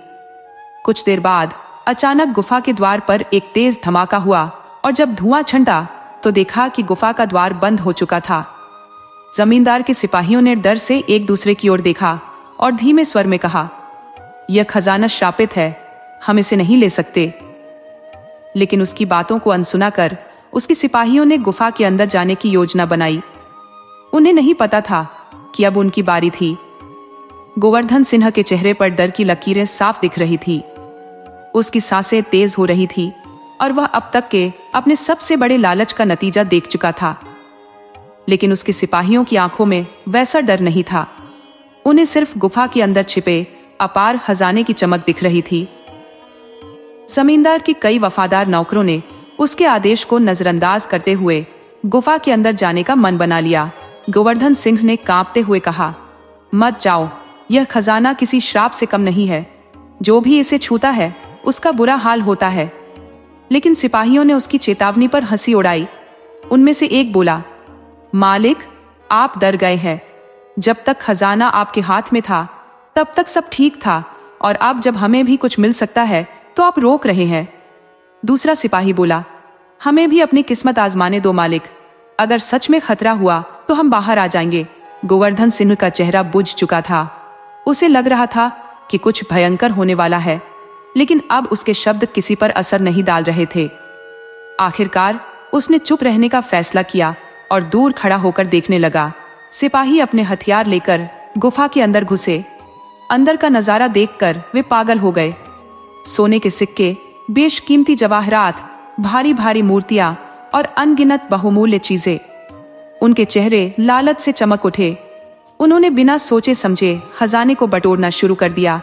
Speaker 1: कुछ देर बाद अचानक गुफा के द्वार पर एक तेज धमाका हुआ और जब धुआं छंटा तो देखा कि गुफा का द्वार बंद हो चुका था। जमींदार के सिपाहियों ने डर से एक दूसरे की ओर देखा और धीमे स्वर में कहा, यह खजाना श्रापित है, हम इसे नहीं ले सकते। लेकिन उसकी बातों को अनसुना कर उसके सिपाहियों ने गुफा के अंदर जाने की योजना बनाई। उन्हें नहीं पता था कि अब उनकी बारी थी। गोवर्धन सिंह के चेहरे पर डर की लकीरें साफ दिख रही थी। उसकी सांसें तेज हो रही थी और वह अब तक के अपने सबसे बड़े लालच का नतीजा देख चुका था। लेकिन उसके सिपाहियों की आंखों में वैसा डर नहीं था। उन्हें सिर्फ गुफा के अंदर छिपे अपार खजाने की चमक दिख रही थी। जमींदार के कई वफादार नौकरों ने उसके आदेश को नजरअंदाज करते हुए गुफा के अंदर जाने का मन बना लिया। गोवर्धन सिंह ने कांपते हुए कहा, मत जाओ, यह खजाना किसी श्राप से कम नहीं है। जो भी इसे छूता है उसका बुरा हाल होता है। लेकिन सिपाहियों ने उसकी चेतावनी पर हंसी उड़ाई। उनमें से एक बोला, मालिक, आप डर गए हैं। जब तक खजाना आपके हाथ में था तब तक सब ठीक था, और अब जब हमें भी कुछ मिल सकता है तो आप रोक रहे हैं। दूसरा सिपाही बोला, हमें भी अपनी किस्मत आजमाने दो मालिक, अगर सच में खतरा हुआ तो हम बाहर आ जाएंगे। गोवर्धन सिंह का चेहरा बुझ चुका था। उसे लग रहा था कि कुछ भयंकर होने वाला है, लेकिन अब उसके शब्द किसी पर असर नहीं डाल रहे थे। आखिरकार उसने चुप रहने का फैसला किया और दूर खड़ा होकर देखने लगा। सिपाही अपने हथियार लेकर गुफा के अंदर घुसे। अंदर का नजारा देखकर वे पागल हो गए। सोने के सिक्के, बेशकीमती जवाहरात, भारी भारी मूर्तियां और अनगिनत बहुमूल्य चीजें। उनके चेहरे लालच से चमक उठे। उन्होंने बिना सोचे समझे खजाने को बटोरना शुरू कर दिया।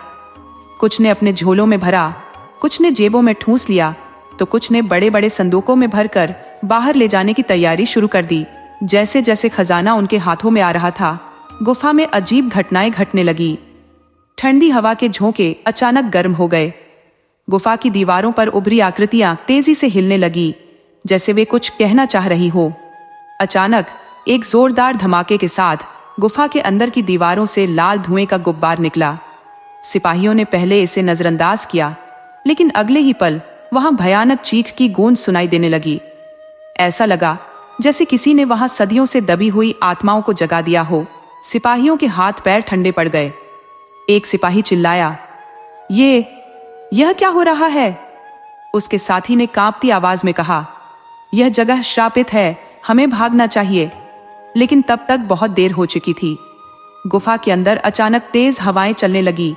Speaker 1: कुछ ने अपने झोलों में भरा, कुछ ने जेबों में ठूंस लिया, तो कुछ ने बड़े बड़े संदूकों में भरकर बाहर ले जाने की तैयारी शुरू कर दी। जैसे जैसे खजाना उनके हाथों में आ रहा था, गुफा में अजीब घटनाएं घटने लगी। ठंडी हवा के झोंके अचानक गर्म हो गए। गुफा की दीवारों पर उभरी आकृतियां तेजी से हिलने लगी, जैसे वे कुछ कहना चाह रही हो। अचानक एक जोरदार धमाके के साथ गुफा के अंदर की दीवारों से लाल धुएं का गुब्बार निकला। सिपाहियों ने पहले इसे नजरअंदाज किया, लेकिन अगले ही पल वहां भयानक चीख की गूंज सुनाई देने लगी। ऐसा लगा जैसे किसी ने वहां सदियों से दबी हुई आत्माओं को जगा दिया हो। सिपाहियों के हाथ पैर ठंडे पड़ गए। एक सिपाही चिल्लाया, यह क्या हो रहा है? उसके साथी ने कांपती आवाज में कहा, यह जगह श्रापित है, हमें भागना चाहिए। लेकिन तब तक बहुत देर हो चुकी थी। गुफा के अंदर अचानक तेज हवाएं चलने लगी,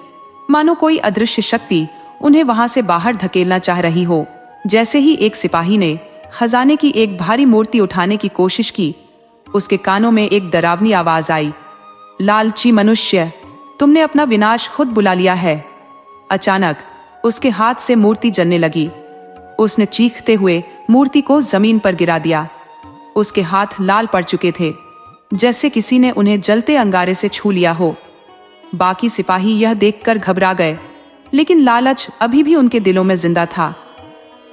Speaker 1: मानो कोई अदृश्य शक्ति उन्हें वहां से बाहर धकेलना चाह रही हो। जैसे ही एक सिपाही ने खजाने की एक भारी मूर्ति उठाने की कोशिश की, उसके कानों में एक डरावनी आवाज आई, लालची मनुष्य, तुमने अपना विनाश खुद बुला लिया है। अचानक उसके हाथ से मूर्ति जलने लगी। उसने चीखते हुए मूर्ति को जमीन पर गिरा दिया। उसके हाथ लाल पड़ चुके थे, जैसे किसी ने उन्हें जलते अंगारे से छू लिया हो। बाकी सिपाही यह देखकर घबरा गए, लेकिन लालच अभी भी उनके दिलों में जिंदा था।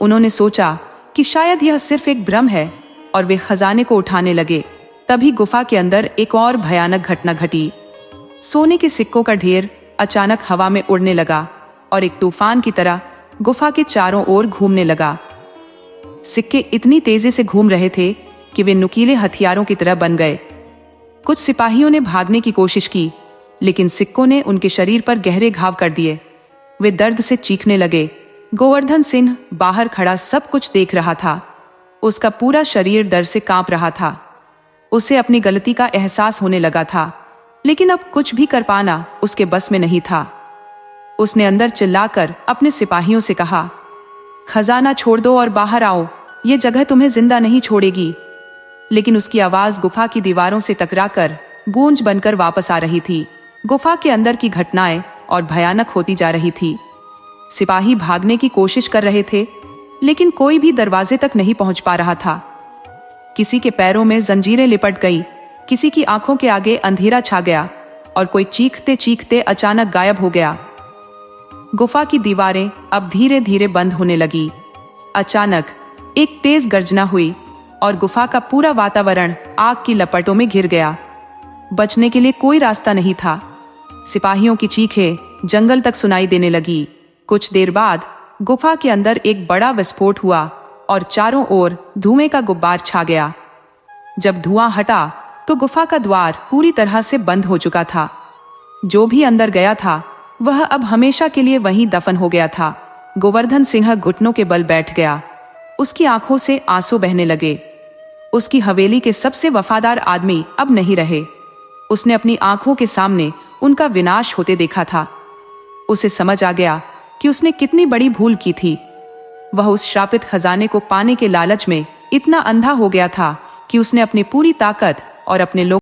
Speaker 1: उन्होंने सोचा कि शायद यह सिर्फ एक भ्रम है, और वे खजाने को उठाने लगे। तभी गुफा के अंदर एक और भयानक घटना घटी। सोने के सिक्कों का ढेर अचानक हवा में उड़ने लगा और एक तूफान की तरह गुफा के चारों ओर घूमने लगा। सिक्के इतनी तेजी से घूम रहे थे कि वे नुकीले हथियारों की तरह बन गए। कुछ सिपाहियों ने भागने की कोशिश की, लेकिन सिक्कों ने उनके शरीर पर गहरे घाव कर दिए। वे दर्द से चीखने लगे। गोवर्धन सिंह बाहर खड़ा सब कुछ देख रहा था। उसका पूरा शरीर डर से कांप रहा था। उसे अपनी गलती का एहसास होने लगा था, लेकिन अब कुछ भी कर पाना उसके बस में नहीं था। उसने अंदर चिल्लाकर अपने सिपाहियों से कहा, खजाना छोड़ दो और बाहर आओ, ये जगह तुम्हें जिंदा नहीं छोड़ेगी। लेकिन उसकी आवाज गुफा की दीवारों से टकराकर गूंज बनकर वापस आ रही थी। गुफा के अंदर की घटनाएं और भयानक होती जा रही थी। सिपाही भागने की कोशिश कर रहे थे, लेकिन कोई भी दरवाजे तक नहीं पहुंच पा रहा था। किसी के पैरों में जंजीरें लिपट गई, किसी की आंखों के आगे अंधेरा छा गया और कोई चीखते चीखते अचानक गायब हो गया। गुफा की दीवारें अब धीरे धीरे बंद होने लगी। अचानक एक तेज गर्जना हुई और गुफा का पूरा वातावरण आग की लपटों में घिर गया। बचने के लिए कोई रास्ता नहीं था। सिपाहियों की चीखें जंगल तक सुनाई देने लगी। कुछ देर बाद गुफा के अंदर एक बड़ा विस्फोट हुआ और चारों ओर धुएं का गुब्बार छा गया। जब धुआं हटा तो गुफा का द्वार पूरी तरह से बंद हो चुका था। जो भी अंदर गया था वह अब हमेशा के लिए वहीं दफन हो गया था। गोवर्धन सिंह घुटनों के बल बैठ गया। उसकी आंखों से आंसू बहने लगे। उसकी हवेली के सबसे वफादार आदमी अब नहीं रहे। उसने अपनी आंखों के सामने उनका विनाश होते देखा था। उसे समझ आ गया कि उसने कितनी बड़ी भूल की थी। वह उस श्रापित खजाने को पाने के लालच में इतना अंधा हो गया था कि उसने अपनी पूरी ताकत और अपने लोग